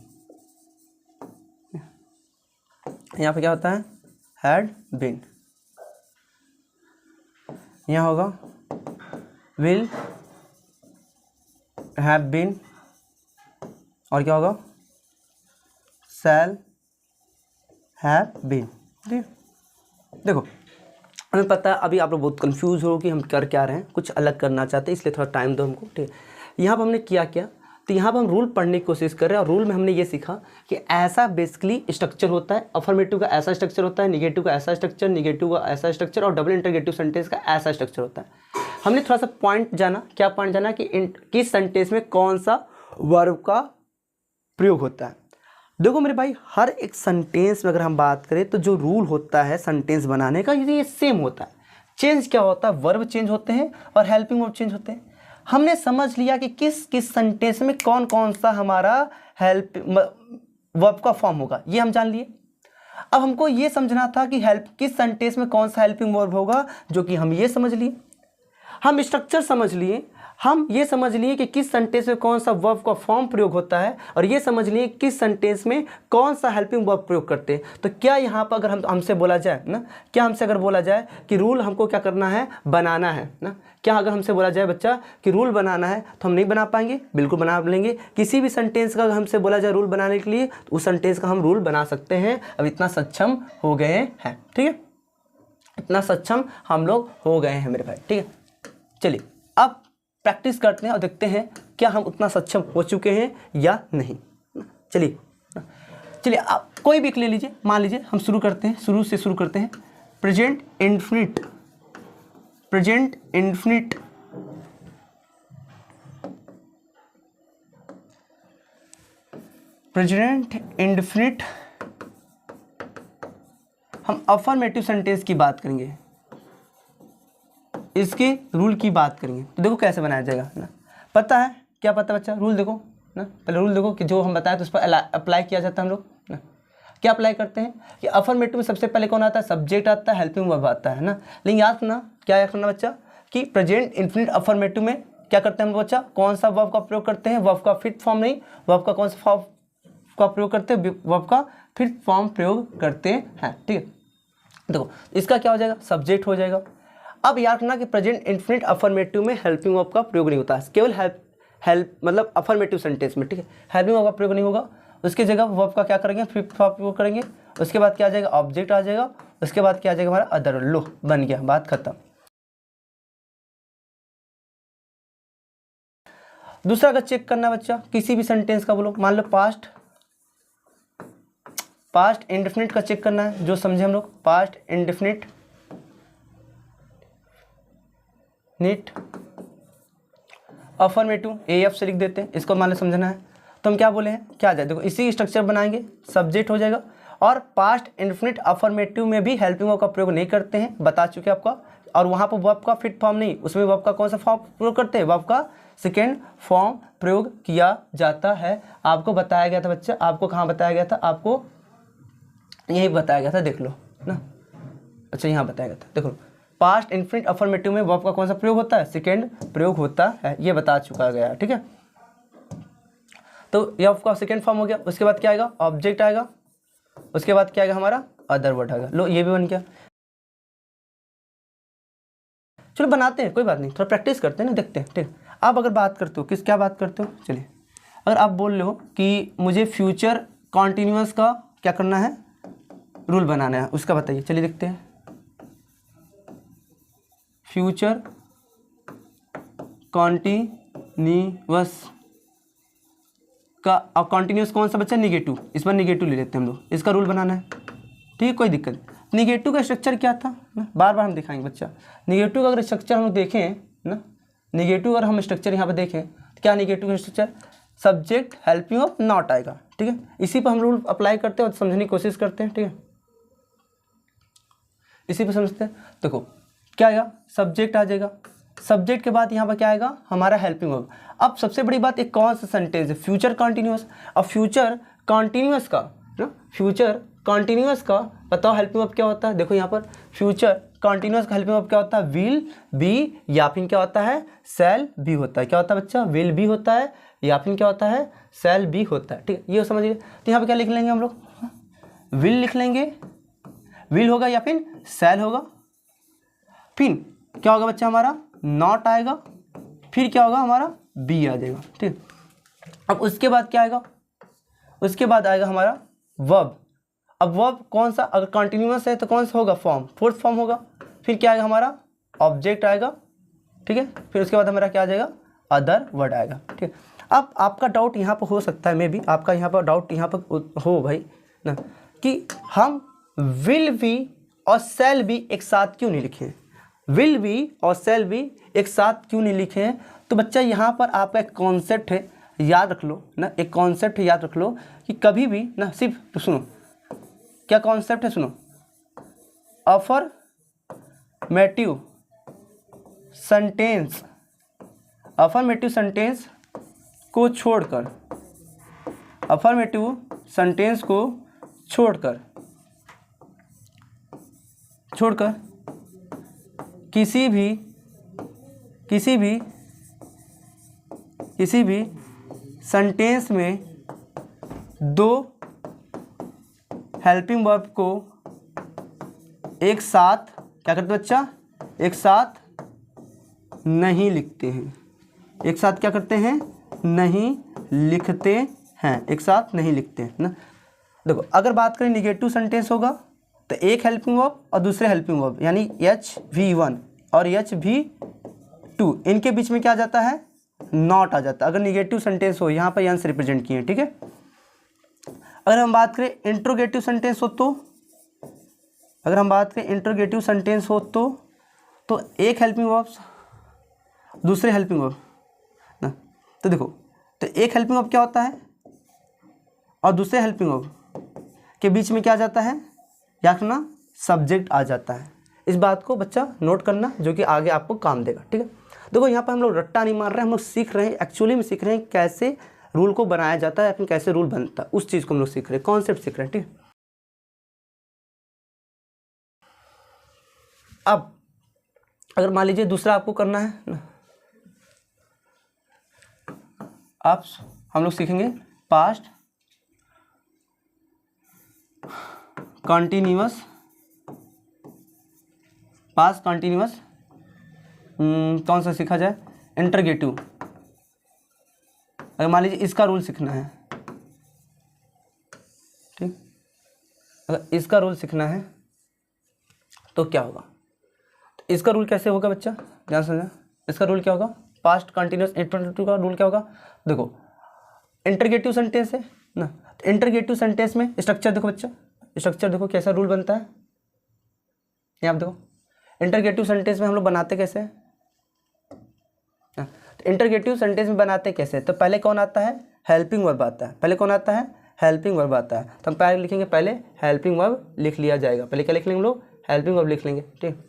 यहाँ पे क्या होता है, हैड बीन। यहाँ होगा विल हैव बीन, और क्या होगा, शैल हैव बीन। ठीक। देखो हमें पता है अभी आप लोग बहुत कंफ्यूज हो कि हम कर क्या रहे हैं, कुछ अलग करना चाहते हैं, इसलिए थोड़ा टाइम दो हमको। ठीक है। यहाँ पर हमने किया क्या, तो यहाँ पर हम रूल पढ़ने की कोशिश कर रहे हैं और रूल में हमने ये सीखा कि ऐसा बेसिकली स्ट्रक्चर होता है, अफर्मेटिव का ऐसा स्ट्रक्चर होता है, निगेटिव का ऐसा स्ट्रक्चर, निगेटिव का ऐसा स्ट्रक्चर, और डबल इंटरगेटिव सेंटेंस का ऐसा स्ट्रक्चर होता है। हमने थोड़ा सा पॉइंट जाना, क्या पॉइंट जाना कि किस सेंटेंस में कौन सा वर्ब का प्रयोग होता है। देखो मेरे भाई, हर एक सेंटेंस में अगर हम बात करें तो जो रूल होता है सेंटेंस बनाने का ये सेम होता है। चेंज क्या होता है, वर्ब चेंज होते हैं और हेल्पिंग वर्ब चेंज होते हैं। हमने समझ लिया कि किस किस सेंटेंस में कौन कौन सा हमारा हेल्प वर्ब का फॉर्म होगा, ये हम जान लिए। अब हमको ये समझना था कि किस सेंटेंस में कौन सा हेल्पिंग वर्ब होगा, जो कि हम ये समझ लिए। हम स्ट्रक्चर समझ लिए, हम ये समझ लिए कि किस सेंटेंस में कौन सा वर्ब का फॉर्म प्रयोग होता है, और ये समझ लिए किस सेंटेंस में कौन सा हेल्पिंग वर्ब प्रयोग करते हैं। तो क्या यहाँ पर अगर हमसे बोला जाए ना, क्या हमसे अगर बोला जाए कि रूल हमको क्या करना है, बनाना है ना, क्या अगर हमसे बोला जाए बच्चा कि रूल बनाना है, तो हम नहीं बना पाएंगे, बिल्कुल बना लेंगे। किसी भी सेंटेंस का अगर हमसे बोला जाए रूल बनाने के लिए, तो उस सेंटेंस का हम रूल बना सकते हैं। अब इतना सक्षम हो गए हैं। ठीक है, इतना सक्षम हम लोग हो गए हैं मेरे भाई। ठीक है, चलिए अब प्रैक्टिस करते हैं और देखते हैं क्या हम उतना सक्षम हो चुके हैं या नहीं। चलिए आप कोई भी एक ले लीजिए, मान लीजिए हम शुरू करते हैं, शुरू से शुरू करते हैं। Present indefinite, present indefinite, present indefinite हम अफर्मेटिव सेंटेंस की बात करेंगे, इसके रूल की बात करेंगे। तो देखो कैसे बनाया जाएगा ना, पता है क्या पता बच्चा, रूल देखो ना, पहले रूल देखो कि जो हम बताए तो उस पर अप्लाई किया जाता है। हम लोग ना क्या अप्लाई करते हैं कि अफर्मेटिव में सबसे पहले कौन आता है, सब्जेक्ट आता है, हेल्पिंग वर्ब आता है ना। लेकिन याद रखना, क्या याद रखना बच्चा कि प्रेजेंट इंडेफिनिट अफर्मेटिव में क्या करते हैं हम बच्चा, कौन सा वर्ब का प्रयोग करते हैं, वर्ब का फिफ्थ फॉर्म नहीं, वर्ब का कौन सा फॉर्म का प्रयोग करते हैं, वर्ब का फिफ्थ फॉर्म प्रयोग करते हैं। ठीक है, देखो इसका क्या हो जाएगा, सब्जेक्ट हो जाएगा। अब याद रखना कि प्रेजेंट इंडेफिनिट अफर्मेटिव में हेल्पिंग वर्ब का प्रयोग नहीं होता है, केवल हेल्प मतलब अफर्मेटिव सेंटेंस में। ठीक है, हेल्पिंग वर्ब का प्रयोग नहीं होगा, उसकी जगह वर्ब का क्या करेंगे, फिफ्थ फॉर्म प्रयोग करेंगे। उसके बाद क्या आ जाएगा, ऑब्जेक्ट आ जाएगा। उसके बाद क्या आ जाएगा हमारा अदर, लो बन गया, बात खत्म। दूसरा अगर चेक करना बच्चा किसी भी सेंटेंस का, बोलो मान लो पास्ट इंडेफिनिट का चेक करना है, जो समझे हम लोग, past indefinite neat affirmative AF से लिख देते हैं, इसको मान लो समझना है। तो हम क्या बोले हैं, क्या आ जाए, देखो इसी स्ट्रक्चर बनाएंगे, सब्जेक्ट हो जाएगा। और पास्ट इंडेफिनिट अफर्मेटिव में भी हेल्पिंग वर्ब का प्रयोग नहीं करते हैं, बता चुके आपका। और वहाँ पर वर्ब का फिफ्थ फॉर्म नहीं, उसमें वर्ब का कौन सा फॉर्म प्रयोग करते हैं, वर्ब का सेकेंड फॉर्म प्रयोग किया जाता है। आपको बताया गया था बच्चा, आपको कहाँ बताया गया था, आपको यही बताया गया था, देख लो ना। अच्छा यहाँ बताया गया था, देखो पास्ट इंडेफिनिट अफर्मेटिव में वर्ब का कौन सा प्रयोग होता है, सेकेंड प्रयोग होता है, ये बता चुका गया। ठीक है, तो ये वर्ब का सेकेंड फॉर्म हो गया। उसके बाद क्या आएगा, ऑब्जेक्ट आएगा। उसके बाद क्या आएगा हमारा अदर वर्ड आएगा। लो ये भी बन गया। चलो बनाते हैं, कोई बात नहीं, थोड़ा प्रैक्टिस करते हैं ना, देखते हैं। ठीक, आप अगर बात करते हो क्या बात करते हो, चलिए अगर आप बोल रहे हो कि मुझे फ्यूचर कॉन्टिन्यूअस का क्या करना है, रूल बनाना है, उसका बताइए। चलिए देखते हैं, फ्यूचर कॉन्टिन्यूअस का, अब कॉन्टिन्यूअस कौन सा बच्चा, निगेटिव, इस बार निगेटिव ले लेते हैं हम लोग, इसका रूल बनाना है, ठीक, कोई दिक्कत नहीं। निगेटिव का स्ट्रक्चर क्या था ना, बार बार हम दिखाएंगे बच्चा। निगेटिव का अगर स्ट्रक्चर हम लोग देखें ना, निगेटिव अगर हम स्ट्रक्चर यहाँ पर देखें तो क्या निगेटिव का structure, subject helping of not आएगा, ठीक है। इसी पर हम रूल अप्लाई करते हैं और समझने की कोशिश करते हैं, ठीक है, इसी पर समझते हैं। देखो क्या आएगा, सब्जेक्ट आ जाएगा, सब्जेक्ट के बाद यहाँ पर क्या आएगा, हमारा हेल्पिंग वर्ब। अब सबसे बड़ी बात, एक कौन सा सेंटेंस है, फ्यूचर कॉन्टिन्यूअस। अब फ्यूचर कॉन्टिन्यूअस का ना, फ्यूचर कॉन्टिन्यूअस का बताओ हेल्पिंग वर्ब क्या होता है। देखो यहाँ पर फ्यूचर कॉन्टिन्यूअस का हेल्पिंग वर्ब क्या होता है, विल बी या फिर क्या होता है, शैल बी होता है। क्या होता है बच्चा, विल बी होता है या फिर क्या होता है, शैल बी होता है, ठीक है, ये समझिए। तो यहाँ पर क्या लिख लेंगे हम लोग, विल लिख लेंगे, विल होगा या फिर शैल होगा, फिर क्या होगा बच्चा हमारा, नॉट आएगा, फिर क्या होगा हमारा, बी आ जाएगा, ठीक। अब उसके बाद क्या आएगा, उसके बाद आएगा हमारा वर्ब। अब वर्ब कौन सा, अगर कंटिन्यूअस है तो कौन सा होगा, फॉर्म, फोर्थ फॉर्म होगा। फिर क्या आएगा हमारा, ऑब्जेक्ट आएगा, ठीक है। फिर उसके बाद हमारा क्या आ जाएगा, अदर वर्ड आएगा, ठीक है। अब आपका डाउट यहाँ पर हो सकता है, मे बी आपका यहाँ पर डाउट यहाँ पर हो भाई ना, कि हम विल बी और शैल बी एक साथ क्यों नहीं लिखे, विल बी और शैल बी एक साथ क्यों नहीं लिखे हैं। तो बच्चा यहाँ पर आपका एक कॉन्सेप्ट है, याद रख लो ना, एक कॉन्सेप्ट याद रख लो कि कभी भी ना, सिर्फ तो सुनो क्या कॉन्सेप्ट है, सुनो, अफर्मेटिव सेंटेंस, अफर्मेटिव सेंटेंस को छोड़कर, अफर्मेटिव सेंटेंस को छोड़कर किसी भी सेंटेंस में दो हेल्पिंग वर्ब को एक साथ क्या करते बच्चा, एक साथ नहीं लिखते हैं, एक साथ क्या करते हैं, नहीं लिखते हैं, एक साथ नहीं लिखते हैं ना। देखो अगर बात करें निगेटिव सेंटेंस होगा तो एक हेल्पिंग वर्ब और दूसरे हेल्पिंग वर्ब यानी HV1 और HV2, इनके बीच में क्या आ जाता है, नॉट आ जाता है अगर निगेटिव सेंटेंस हो, यहाँ पर यंस रिप्रेजेंट किए हैं, ठीक है। अगर हम बात करें इंट्रोगेटिव सेंटेंस हो तो, अगर हम बात करें इंट्रोगेटिव सेंटेंस हो तो एक हेल्पिंग वर्ब दूसरे हेल्पिंग वर्ब ना, तो देखो तो एक हेल्पिंग वर्ब क्या होता है और दूसरे हेल्पिंग वर्ब के बीच में क्या आ जाता है, या फिर ना सब्जेक्ट आ जाता है। इस बात को बच्चा नोट करना, जो कि आगे आपको काम देगा, ठीक है। देखो यहाँ पर हम लोग रट्टा नहीं मार रहे हैं, हम लोग सीख रहे हैं, एक्चुअली में सीख रहे हैं कैसे रूल को बनाया जाता है या फिर कैसे रूल बनता है, उस चीज़ को हम लोग सीख रहे हैं, कॉन्सेप्ट सीख रहे हैं, ठीक है। अब अगर मान लीजिए दूसरा आपको करना है ना, आप हम लोग सीखेंगे पास्ट कॉन्टिन्यूअस, पास्ट कॉन्टिन्यूअस कौन सा सीखा जाए, इंटरगेटिव। अगर मान लीजिए इसका रूल सीखना है, ठीक, अगर इसका रूल सीखना है तो क्या होगा, तो इसका रूल कैसे होगा बच्चा, ध्यान समझना, इसका रूल क्या होगा, पास्ट कंटिन्यूअस इंटरगेटिव का रूल क्या होगा। देखो इंटरगेटिव सेंटेंस है ना, तो इंटरगेटिव सेंटेंस में स्ट्रक्चर देखो बच्चा, स्ट्रक्चर देखो कैसा रूल बनता है, यहाँ आप देखो इंटरगेटिव सेंटेंस में हम लोग बनाते कैसे हैं, तो इंटरगेटिव सेंटेंस में बनाते कैसे, तो पहले कौन आता है, हेल्पिंग वर्ब आता है, पहले कौन आता है, हेल्पिंग वर्ब आता है। तो हम पहले लिखेंगे, पहले हेल्पिंग वर्ब लिख लिया जाएगा, पहले क्या लिख लेंगे हम लोग, हेल्पिंग वर्ब लिख लेंगे, ठीक।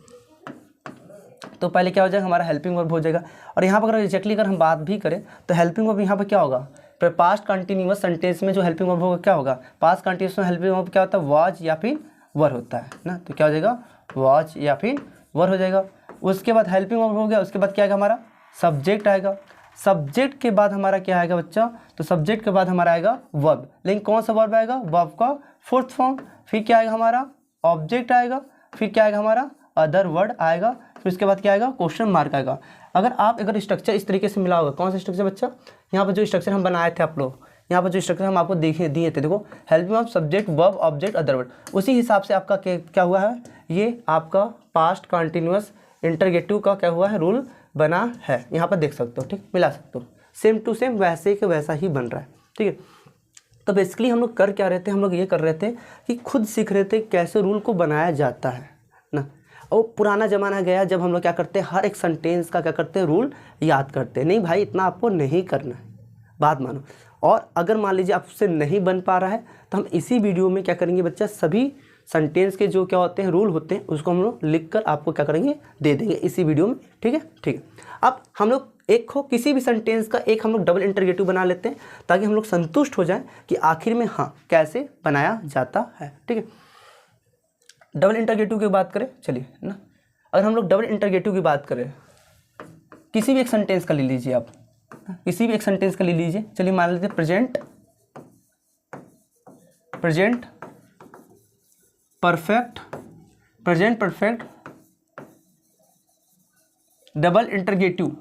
तो पहले क्या हो जाएगा, हमारा हेल्पिंग वर्ब हो जाएगा। और यहाँ पर अगर एग्जैक्टली अगर हम बात भी करें तो हेल्पिंग वर्ब यहाँ पर क्या होगा, पर पास्ट कंटिन्यूअस सेंटेंस में जो हेल्पिंग वर्ब होगा क्या होगा, पास्ट कंटिन्यूअस में हेल्पिंग वर्ब क्या होता है, वाज या फिर वर होता है ना, तो क्या हो जाएगा, वाज या फिर वर हो जाएगा। उसके बाद हेल्पिंग वर्ब हो गया, उसके बाद क्या आएगा हमारा, सब्जेक्ट आएगा, सब्जेक्ट के बाद हमारा क्या आएगा बच्चा, तो सब्जेक्ट के बाद हमारा आएगा वर्ब, लेकिन कौन सा वर्ब आएगा, वर्ब का फोर्थ फॉर्म। फिर क्या आएगा हमारा, ऑब्जेक्ट आएगा, फिर क्या आएगा हमारा, अदर वर्ड आएगा, फिर उसके बाद क्या आएगा, क्वेश्चन मार्क आएगा। अगर स्ट्रक्चर इस तरीके से मिला होगा, कौन सा स्ट्रक्चर बच्चा, यहाँ पर जो स्ट्रक्चर हम बनाए थे आप लोग, यहाँ पर जो स्ट्रक्चर हम आपको दिए थे, देखो helping verb, subject, verb, object, other word, उसी हिसाब से आपका क्या हुआ है, ये आपका पास्ट कंटिन्यूअस इंटरगेटिव का क्या हुआ है, रूल बना है। यहाँ पर देख सकते हो, ठीक, मिला सकते हो, सेम टू सेम वैसे के वैसा ही बन रहा है, ठीक है। तो बेसिकली हम लोग कर क्या रहे थे, हम लोग ये कर रहे थे कि खुद सीख रहे थे कैसे रूल को बनाया जाता है ना। और पुराना ज़माना गया जब हम लोग क्या करते हैं, हर एक सेंटेंस का क्या करते हैं, रूल याद करते हैं। नहीं भाई, इतना आपको नहीं करना है, बात मानो। और अगर मान लीजिए आपसे नहीं बन पा रहा है तो हम इसी वीडियो में क्या करेंगे बच्चा, सभी सेंटेंस के जो क्या होते हैं, रूल होते हैं, उसको हम लोग लिख कर आपको क्या करेंगे, दे देंगे इसी वीडियो में, ठीक है, ठीक है। अब हम लोग एक हो किसी भी सेंटेंस का एक हम लोग डबल इंटरगेटिव बना लेते हैं ताकि हम लोग संतुष्ट हो जाएं कि आखिर में हाँ कैसे बनाया जाता है, ठीक है। डबल इंटरगेटिव की बात करें, चलिए ना, अगर हम लोग डबल इंटरगेटिव की बात करें, किसी भी एक सेंटेंस का ले लीजिए आप, किसी भी एक सेंटेंस का ले लीजिए। चलिए मान लेते प्रेजेंट परफेक्ट डबल इंटरगेटिव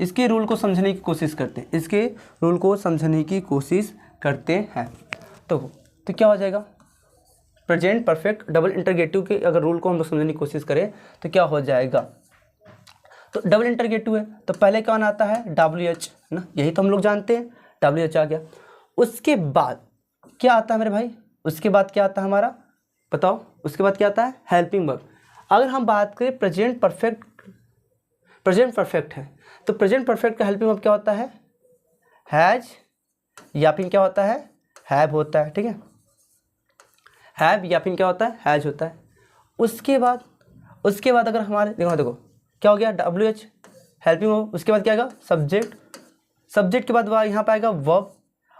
इसके रूल को समझने की कोशिश करते हैं, इसके रूल को समझने की कोशिश करते हैं। तो क्या हो जाएगा, प्रेजेंट परफेक्ट डबल इंटरगेटिव के अगर रूल को हम लोग समझने की कोशिश करें तो क्या हो जाएगा। तो डबल इंटरगेटिव है तो पहले कौन आता है, WH ना, यही तो हम लोग जानते हैं, WH आ गया। उसके बाद क्या आता है मेरे भाई, उसके बाद क्या आता है हमारा, बताओ, उसके बाद क्या आता है, हेल्पिंग वर्ब। अगर हम बात करें प्रेजेंट परफेक्ट है तो प्रेजेंट परफेक्ट का हेल्पिंग वर्ब क्या होता है, हैज या फिर क्या होता है, हैव होता है, ठीक है, हैव या फिर क्या होता है, हैज होता है। उसके बाद अगर हमारे देखो क्या हो गया, WH हेल्पिंग वर्ब, उसके बाद क्या आएगा, सब्जेक्ट के बाद यहाँ पे आएगा वर्ब।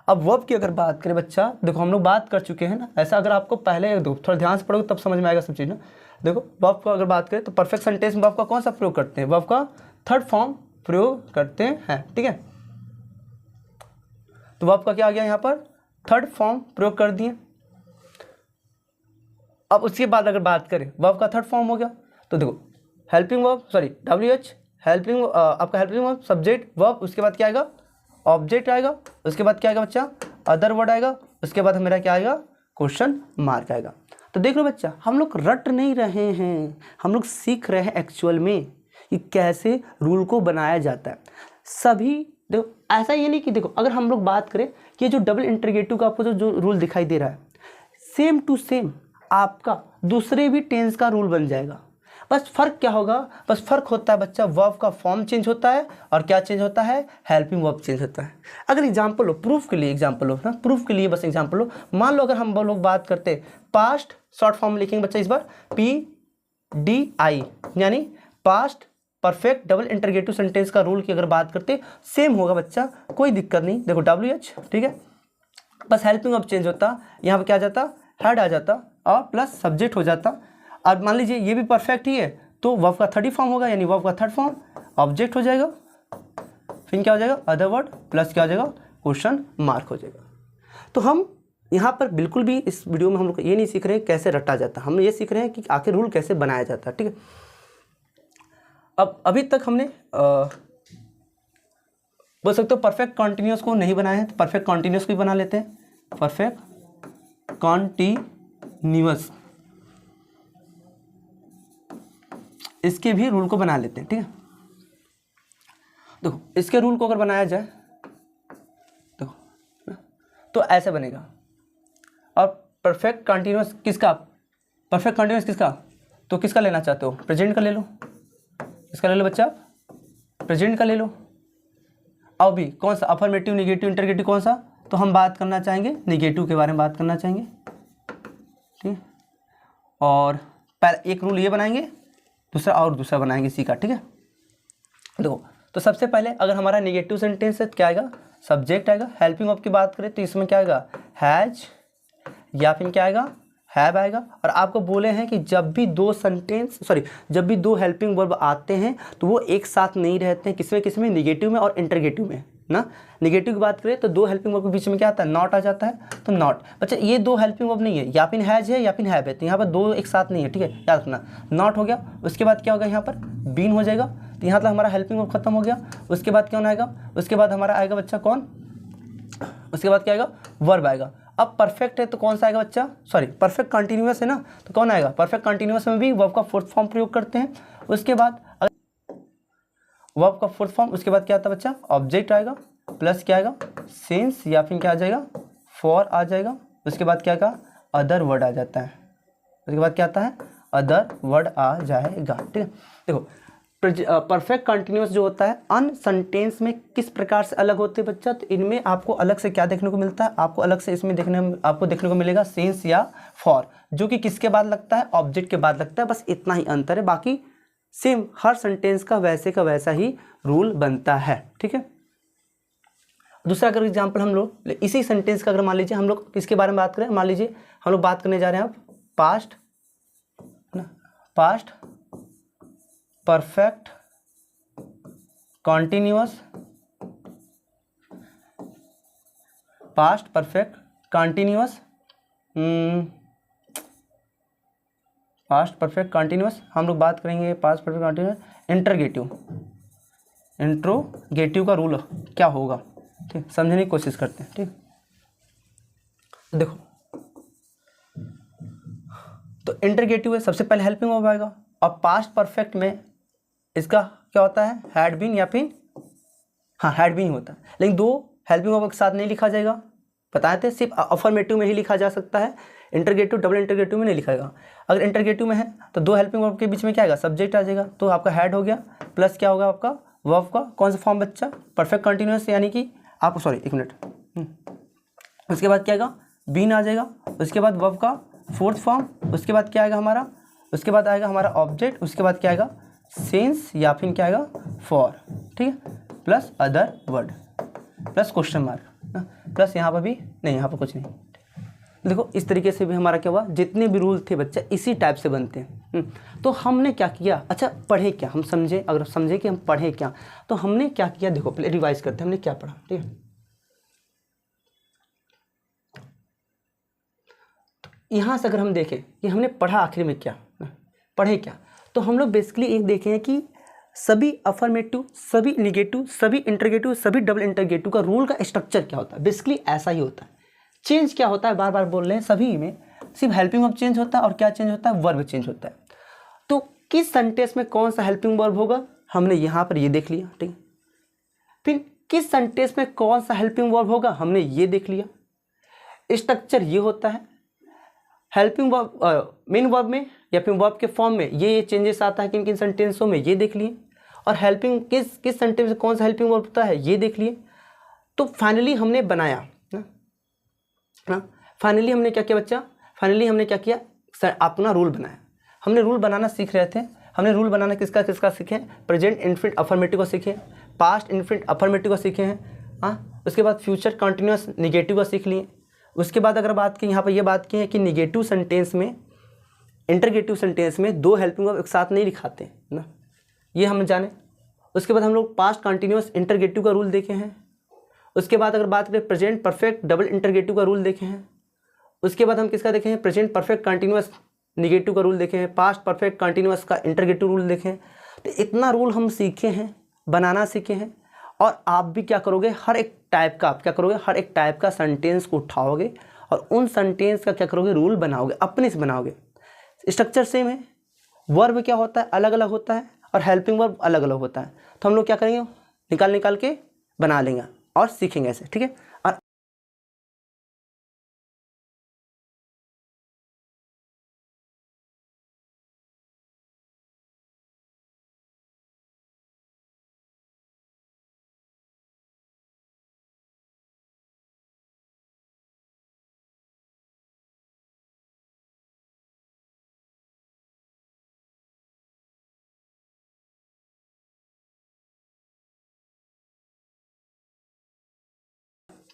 अब वर्ब की अगर बात करें बच्चा, देखो हम लोग बात कर चुके हैं ना, ऐसा अगर आपको पहले थोड़ा ध्यान से पढ़ोगे तब समझ में आएगा सब चीज़ ना। देखो वर्ब को अगर बात करें तो परफेक्ट सेंटेंस में वर्ब का कौन सा प्रयोग करते हैं, वर्ब का थर्ड फॉर्म प्रयोग करते हैं, ठीक है। तो वर्ब का क्या आ गया, यहाँ पर थर्ड फॉर्म प्रयोग कर दिए। अब उसके बाद अगर बात करें वर्ब का थर्ड फॉर्म हो गया तो देखो helping verb, sorry WH helping, आपका हेल्पिंग वर्ब, सब्जेक्ट, वर्ब, उसके बाद क्या आएगा, ऑब्जेक्ट आएगा, उसके बाद क्या आएगा बच्चा, अदर वर्ड आएगा, उसके बाद मेरा क्या आएगा, क्वेश्चन मार्क आएगा। तो देख लो बच्चा, हम लोग रट नहीं रहे हैं, हम लोग सीख रहे हैं एक्चुअल में कि कैसे रूल को बनाया जाता है। सभी देखो, ऐसा ये नहीं कि देखो अगर हम लोग बात करें कि ये जो डबल इंटरगेटिव का आपको जो रूल दिखाई दे रहा है, सेम टू सेम आपका दूसरे भी टेंस का रूल बन जाएगा। बस फर्क क्या होगा, बस फर्क होता है बच्चा, वर्ब का फॉर्म चेंज होता है और क्या चेंज होता है, हेल्पिंग वर्ब चेंज होता है। अगर एग्जांपल लो, प्रूफ के लिए एग्जांपल लो ना, प्रूफ के लिए बस एग्जांपल लो, मान लो अगर हम लोग बात करते पास्ट, शॉर्ट फॉर्म लिखेंगे बच्चा इस बार PDI, यानी past perfect double interrogative sentence का रूल की अगर बात करते सेम होगा बच्चा, कोई दिक्कत नहीं। देखो WH, ठीक है, बस हेल्पिंग वर्ब चेंज होता, यहाँ पर क्या आ जाता, हैड आ जाता और प्लस सब्जेक्ट हो जाता। और मान लीजिए ये भी परफेक्ट ही है तो वर्ब का थर्ड फॉर्म होगा, यानी वर्ब का थर्ड फॉर्म ऑब्जेक्ट हो जाएगा, फिर क्या हो जाएगा, अदर वर्ड, प्लस क्या हो जाएगा, क्वेश्चन मार्क हो जाएगा। तो हम यहाँ पर बिल्कुल भी इस वीडियो में हम लोग ये नहीं सीख रहे हैं कैसे रटा जाता, हम ये सीख रहे हैं कि आखिर रूल कैसे बनाया जाता है, ठीक है। अब अभी तक हमने बोल सकते हो परफेक्ट कॉन्टिन्यूस को नहीं बनाया है, तो परफेक्ट कॉन्टिन्यूस को भी बना लेते हैं, परफेक्ट कॉन्टिन्यूस, इसके भी रूल को बना लेते हैं, ठीक है। देखो इसके रूल को अगर बनाया जाए तो ऐसे बनेगा। और परफेक्ट कंटिन्यूअस किसका, तो किसका लेना चाहते हो, प्रेजेंट का ले लो, किसका ले लो बच्चा, प्रेजेंट का ले लो। अब भी कौन सा, अफर्मेटिव, निगेटिव, इंटरगेटिव, कौन सा, तो हम बात करना चाहेंगे निगेटिव के बारे में बात करना चाहेंगे, ठीक है। और पहले एक रूल ये बनाएंगे, दूसरा बनाएंगे इसी का, ठीक है। देखो तो सबसे पहले अगर हमारा निगेटिव सेंटेंस है तो क्या आएगा, सब्जेक्ट आएगा। हेल्पिंग वर्ब की बात करें तो इसमें क्या आएगा, हैज या फिर क्या आएगा, हैव आएगा। और आपको बोले हैं कि जब भी दो हेल्पिंग वर्ब आते हैं तो वो एक साथ नहीं रहते हैं, किसमें, निगेटिव में और इंटरगेटिव में ना। निगेटिव की बात करें तो दो हेल्पिंग वर्ब के बीच में क्या आता है, नॉट आ जाता है, तो नॉट। बच्चा ये दो हेल्पिंग वर्ब नहीं है, या फिर हैज है या फिर हैव है, तो यहाँ पर दो एक साथ नहीं है, ठीक है, याद रखना। नॉट हो गया, उसके बाद क्या होगा, यहाँ पर बीन हो जाएगा, तो यहाँ तक हमारा हेल्पिंग वर्ब खत्म हो गया। उसके बाद कौन आएगा, उसके बाद हमारा आएगा बच्चा कौन, उसके बाद क्या आएगा, वर्ब आएगा। अब परफेक्ट है तो कौन सा आएगा बच्चा, सॉरी परफेक्ट कंटिन्यूअस है ना, तो कौन आएगा, परफेक्ट कंटिन्यूअस में भी वर्ब का फोर्थ फॉर्म प्रयोग करते हैं। उसके बाद वर्ब का फोर्थ फॉर्म, उसके बाद क्या आता है बच्चा, ऑब्जेक्ट आएगा प्लस क्या आएगा, सिंस या फिर क्या आ जाएगा, फॉर आ जाएगा। उसके बाद क्या आएगा, अदर वर्ड आ जाता है। उसके बाद क्या आता है, अदर वर्ड आ जाएगा। ठीक है, देखो परफेक्ट कंटिन्यूअस जो होता है अन सेंटेंस में किस प्रकार से अलग होते हैं बच्चा, तो इनमें आपको अलग से क्या देखने को मिलता है, आपको अलग से इसमें आपको देखने को मिलेगा सिंस या फॉर, जो कि किसके बाद लगता है, ऑब्जेक्ट के बाद लगता है। बस इतना ही अंतर है, बाकी सेम हर सेंटेंस का वैसा ही रूल बनता है। ठीक है, दूसरा अगर एग्जाम्पल हम लोग इसी सेंटेंस का अगर मान लीजिए हम लोग किसके बारे में बात करें, मान लीजिए हम लोग बात करने जा रहे हैं अब past perfect continuous, past perfect continuous, past perfect continuous हम लोग बात करेंगे, पास्ट परफेक्ट कंटिन्यूअस इंट्रोगेटिव का रूल क्या होगा, ठीक, समझने की कोशिश करते हैं। ठीक, देखो तो इंट्रोगेटिव है, सबसे पहले हेल्पिंग वर्ब आएगा, और पास्ट परफेक्ट में इसका क्या होता है, हैड बीन या फिर हाँ हैड बीन होता है, लेकिन दो हेल्पिंग वर्ब के साथ नहीं लिखा जाएगा, बताए थे सिर्फ अफर्मेटिव में ही लिखा जा सकता है, इंटरगेटिव डबल इंटरगेटिव में नहीं लिखा जाएगा। अगर इंटरगेटिव में है तो दो हेल्पिंग वर्ब के बीच में क्या आएगा, सब्जेक्ट आ जाएगा, तो आपका हैड हो गया प्लस क्या होगा आपका वर्ब का कौन सा फॉर्म बच्चा, परफेक्ट कंटिन्यूअस, यानी कि आपको सॉरी एक मिनट, उसके बाद क्या आएगा, बीन आ जाएगा, उसके बाद वर्ब का फोर्थ फॉर्म, उसके बाद क्या आएगा हमारा, उसके बाद आएगा हमारा ऑब्जेक्ट, उसके बाद क्या आएगा सिंस या फिर क्या आएगा फॉर, ठीक है, plus other word plus question mark, plus यहाँ पर भी नहीं, यहाँ पर कुछ नहीं। देखो इस तरीके से भी हमारा क्या हुआ, जितने भी रूल थे बच्चा इसी टाइप से बनते हैं। तो हमने क्या किया, अच्छा पढ़े क्या, हम समझे, अगर समझे कि हम पढ़े क्या, तो हमने क्या किया, देखो पहले रिवाइज करते हैं हमने क्या पढ़ा। ठीक है, यहाँ से अगर हम देखें कि हमने पढ़ा आखिर में क्या, पढ़े क्या, तो हम लोग बेसिकली एक देखे हैं कि सभी अफर्मेटिव, सभी निगेटिव, सभी इंटरगेटिव, सभी डबल इंटरगेटिव का रूल का स्ट्रक्चर क्या होता है, बेसिकली ऐसा ही होता है। चेंज क्या होता है, बार बार बोल रहे हैं, सभी में सिर्फ हेल्पिंग वर्ब चेंज होता है, और क्या चेंज होता है, वर्ब चेंज होता है। तो किस सेंटेंस में कौन सा हेल्पिंग वर्ब होगा, हमने यहाँ पर ये देख लिया। ठीक है, फिर किस सेंटेंस में कौन सा हेल्पिंग वर्ब होगा, हमने ये देख लिया। स्ट्रक्चर ये होता है, हेल्पिंग वर्ब मेन वर्ब में या फिर वर्ब के फॉर्म में ये चेंजेस आता है किन किन सेंटेंसों में, ये देख लिए, और हेल्पिंग किस सेंटेंस में कौन सा हेल्पिंग वर्ब होता है, ये देख लिए। तो फाइनली हमने बनाया ना, फाइनली हमने क्या किया बच्चा, फाइनली हमने क्या किया, अपना रूल बनाया। हमने रूल बनाना सीख रहे थे, हमने रूल बनाना किसका किसका सीखे, प्रेजेंट इन्फिनिट अफर्मेटिव को सीखे, पास्ट इन्फिनिट अफर्मेटिव को सीखे हैं, हाँ, उसके बाद फ्यूचर कंटिन्यूअस निगेटिव को सीख लिए। उसके बाद अगर बात की यहाँ पर ये बात की है कि निगेटिव सेंटेंस में, इंटरगेटिव सेंटेंस में दो हेल्पिंग वर्ब एक साथ नहीं लिखाते ना, ये हम जाने। उसके बाद हम लोग पास्ट कंटिन्यूअस इंटरगेटिव का रूल देखे हैं। उसके बाद अगर बात करें प्रेजेंट परफेक्ट डबल इंटरगेटिव का रूल देखे हैं। उसके बाद हम किसका देखे हैं, प्रेजेंट परफेक्ट कंटिन्यूअस निगेटिव का रूल देखे हैं, पास्ट परफेक्ट कंटिन्यूअस का इंटरगेटिव रूल देखे हैं। तो इतना रूल हम सीखे हैं, बनाना सीखे हैं, और आप भी क्या करोगे, हर एक टाइप का आप क्या करोगे, हर एक टाइप का सेंटेंस को उठाओगे और उन सेंटेंस का क्या करोगे, रूल बनाओगे, अपने से बनाओगे। स्ट्रक्चर सेम है, वर्ब क्या होता है अलग अलग होता है, और हेल्पिंग वर्ब अलग अलग होता है। तो हम लोग क्या करेंगे, निकाल के बना लेंगे और सीखेंगे ऐसे। ठीक है, और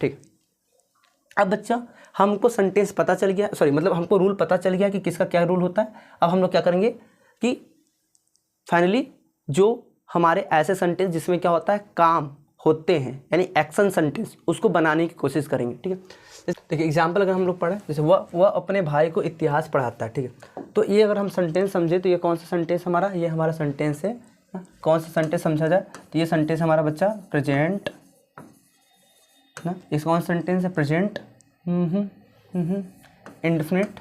ठीक, अब बच्चा हमको सेंटेंस पता चल गया, सॉरी मतलब हमको रूल पता चल गया कि किसका क्या रूल होता है। अब हम लोग क्या करेंगे कि फाइनली जो हमारे ऐसे सेंटेंस जिसमें क्या होता है, काम होते हैं, यानी एक्शन सेंटेंस, उसको बनाने की कोशिश करेंगे। ठीक है, देखिए एग्जाम्पल अगर हम लोग पढ़ें, जैसे वह अपने भाई को इतिहास पढ़ाता है। ठीक है, तो ये अगर हम सेंटेंस समझे तो ये कौन सा सेंटेंस हमारा, ये हमारा सेंटेंस है कौन सा सेंटेंस समझा जाए, तो ये सेंटेंस हमारा बच्चा प्रेजेंट ना, इस कौन सा सेंटेंस है, प्रेजेंट इंडेफिनिट,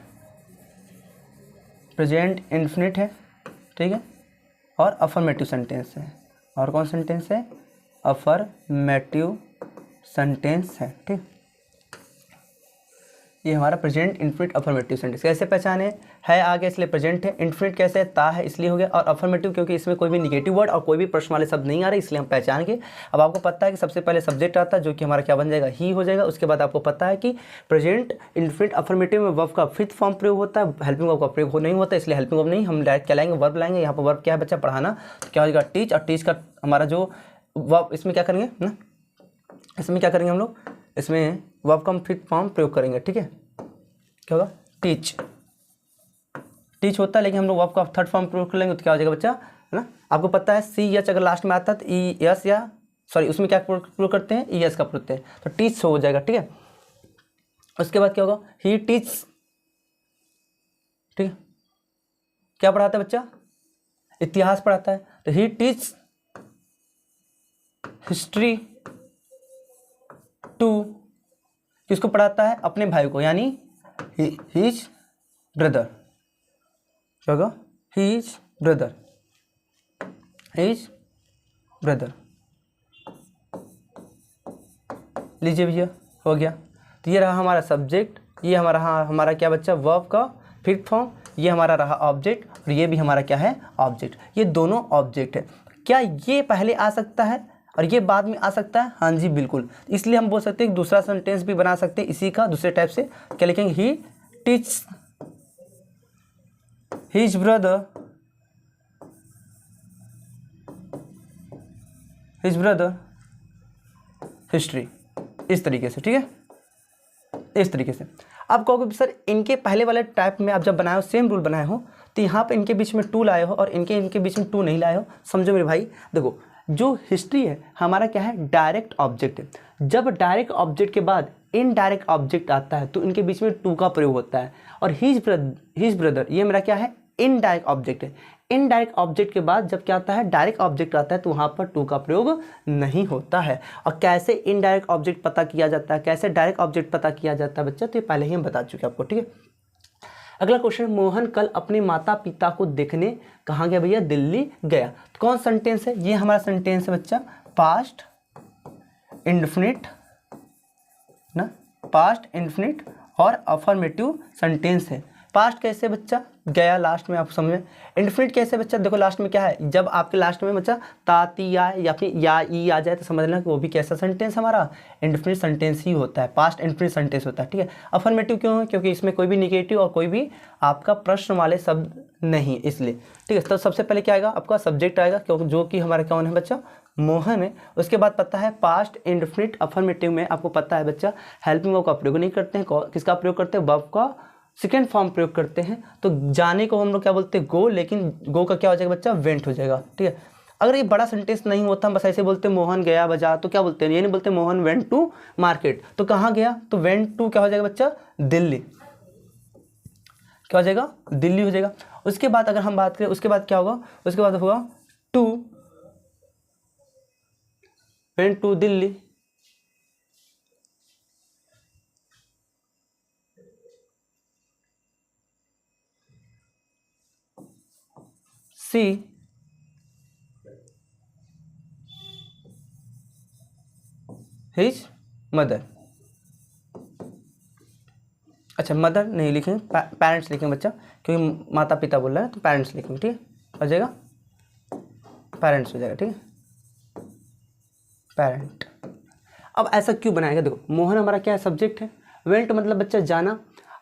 प्रेजेंट इंडेफिनिट है, ठीक है, और अफर्मेटिव सेंटेंस है। और कौन सेंटेंस है, अफर्मेटिव सेंटेंस है, ठीक। ये हमारा प्रेजेंट इन्फिनिट अफर्मेटिव सेंटेंस। कैसे पहचाने, है आगे इसलिए प्रेजेंट है, इन्फिनिट कैसे है, ता है इसलिए हो गया, और अफर्मेटिव क्योंकि इसमें कोई भी निगेटिव वर्ड और कोई भी प्रश्न वाले शब्द नहीं आ रहे इसलिए हम पहचान के। अब आपको पता है कि सबसे पहले सब्जेक्ट आता है जो कि हमारा क्या बन जाएगा, ही हो जाएगा। उसके बाद आपको पता है कि प्रेजेंट इन्फिनिट अफर्मेटिव में वर्ब का फिफ्थ फॉर्म प्रयोग होता है, हेल्पिंग वर्ब का प्रयोग नहीं होता, इसलिए हेल्पिंग वर्ब नहीं, हम डायरेक्ट क्या लाएंगे, वर्ब लाएंगे। यहाँ पर वर्ब क्या है बच्चा, पढ़ाना, तो क्या हो जाएगा टीच, और टीच का हमारा जो वर्ब इसमें क्या करेंगे ना, इसमें क्या करेंगे हम लोग, इसमें वर्ब का हम फिफ्थ फॉर्म प्रयोग करेंगे, ठीक है। क्या होगा, टीच, टीच होता है, लेकिन हम लोग वर्ब का थर्ड फॉर्म प्रयोग कर लेंगे तो क्या हो जाएगा बच्चा, है ना। आपको पता है सी एच अगर लास्ट में आता है तो ई एस, या सॉरी उसमें क्या प्रयोग करते हैं, ई एस का प्रयोग करते हैं, तो टीच हो जाएगा, ठीक है। उसके बाद क्या होगा, ही टीच, ठीक है। क्या पढ़ाता है बच्चा, इतिहास पढ़ाता है, तो ही टीच हिस्ट्री टू, किसको पढ़ाता है, अपने भाई को, यानी हिज ब्रदर। क्या होगा, हिज ब्रदर, हिज ब्रदर। लीजिए भैया, हो गया। तो ये रहा हमारा सब्जेक्ट, ये हमारा क्या बच्चा, वर्ब का फिफ्थ फॉर्म, ये हमारा रहा ऑब्जेक्ट, और ये भी हमारा क्या है, ऑब्जेक्ट। ये दोनों ऑब्जेक्ट है। क्या ये पहले आ सकता है और ये बाद में आ सकता है, हाँ जी बिल्कुल। इसलिए हम बोल सकते हैं कि दूसरा सेंटेंस भी बना सकते हैं इसी का दूसरे टाइप से। क्या लिखेंगे, ही टीच हिज ब्रदर हिस्ट्री, इस तरीके से, ठीक है, इस तरीके से। आप कहोगे सर इनके पहले वाले टाइप में आप जब बनाए हो, सेम रूल बनाए हो, तो यहाँ पे इनके बीच में टू लाए हो और इनके बीच में टू नहीं लाए हो। समझो मेरे भाई, देखो जो हिस्ट्री है हमारा क्या है, डायरेक्ट ऑब्जेक्ट है। जब डायरेक्ट ऑब्जेक्ट के बाद इनडायरेक्ट ऑब्जेक्ट आता है तो इनके बीच में टू का प्रयोग होता है। और हिज ब्रदर ये मेरा क्या है, इनडायरेक्ट ऑब्जेक्ट है। इनडायरेक्ट ऑब्जेक्ट के बाद जब क्या आता है, डायरेक्ट ऑब्जेक्ट आता है, तो वहाँ पर टू का प्रयोग नहीं होता है। और कैसे इनडायरेक्ट ऑब्जेक्ट पता किया जाता है, कैसे डायरेक्ट ऑब्जेक्ट पता किया जाता है बच्चा, तो ये पहले ही हम बता चुके आपको, ठीक है। अगला क्वेश्चन, मोहन कल अपने माता पिता को देखने कहाँ गया भैया, दिल्ली गया। तो कौन सेंटेंस है, ये हमारा सेंटेंस है बच्चा पास्ट इंडेफिनिट ना, पास्ट इंडेफिनिट और अफर्मेटिव सेंटेंस है। पास्ट कैसे बच्चा, गया लास्ट में, आप समझे। इंडेफिनिट कैसे बच्चा, देखो लास्ट में क्या है, जब आपके लास्ट में बच्चा ताती आए या फिर या ई आ जाए तो समझ लेना कि वो भी कैसा सेंटेंस हमारा इंडेफिनिट सेंटेंस ही होता है, पास्ट इंडेफिनिट सेंटेंस होता है, ठीक है। अफर्मेटिव क्यों है, क्योंकि इसमें कोई भी निगेटिव और कोई भी आपका प्रश्न वाले शब्द नहीं, इसलिए, ठीक है। तो सबसे पहले क्या आएगा, आपका सब्जेक्ट आएगा, क्योंकि जो कि हमारा कौन है बच्चा, मोहन है। उसके बाद पता है पास्ट इंडेफिनिट अफर्मेटिव में आपको पता है बच्चा, हेल्पिंग वर्ब का प्रयोग नहीं करते हैं, किसका प्रयोग करते हैं, वर्ब का सेकेंड फॉर्म प्रयोग करते हैं। तो जाने को हम लोग क्या बोलते हैं, गो, लेकिन गो का क्या हो जाएगा बच्चा, वेंट हो जाएगा, ठीक है। अगर ये बड़ा सेंटेंस नहीं होता, हम बस ऐसे बोलते मोहन गया बाजार, तो क्या बोलते हैं, ये नहीं बोलते मोहन वेंट टू मार्केट, तो कहाँ गया, तो वेंट टू क्या हो जाएगा बच्चा, दिल्ली, क्या हो जाएगा, दिल्ली हो जाएगा। उसके बाद अगर हम बात करें, उसके बाद क्या होगा, उसके बाद होगा to, went to Delhi, see his mother. अच्छा मदर नहीं लिखेंगे, पेरेंट्स लिखेंगे बच्चा, क्योंकि माता पिता बोल रहा है तो पेरेंट्स लिखेंगे, ठीक है, हो जाएगा, पेरेंट्स हो जाएगा, ठीक है, पेरेंट। अब ऐसा क्यों बनाएगा, देखो मोहन हमारा क्या है, सब्जेक्ट है, वेंट मतलब बच्चा जाना।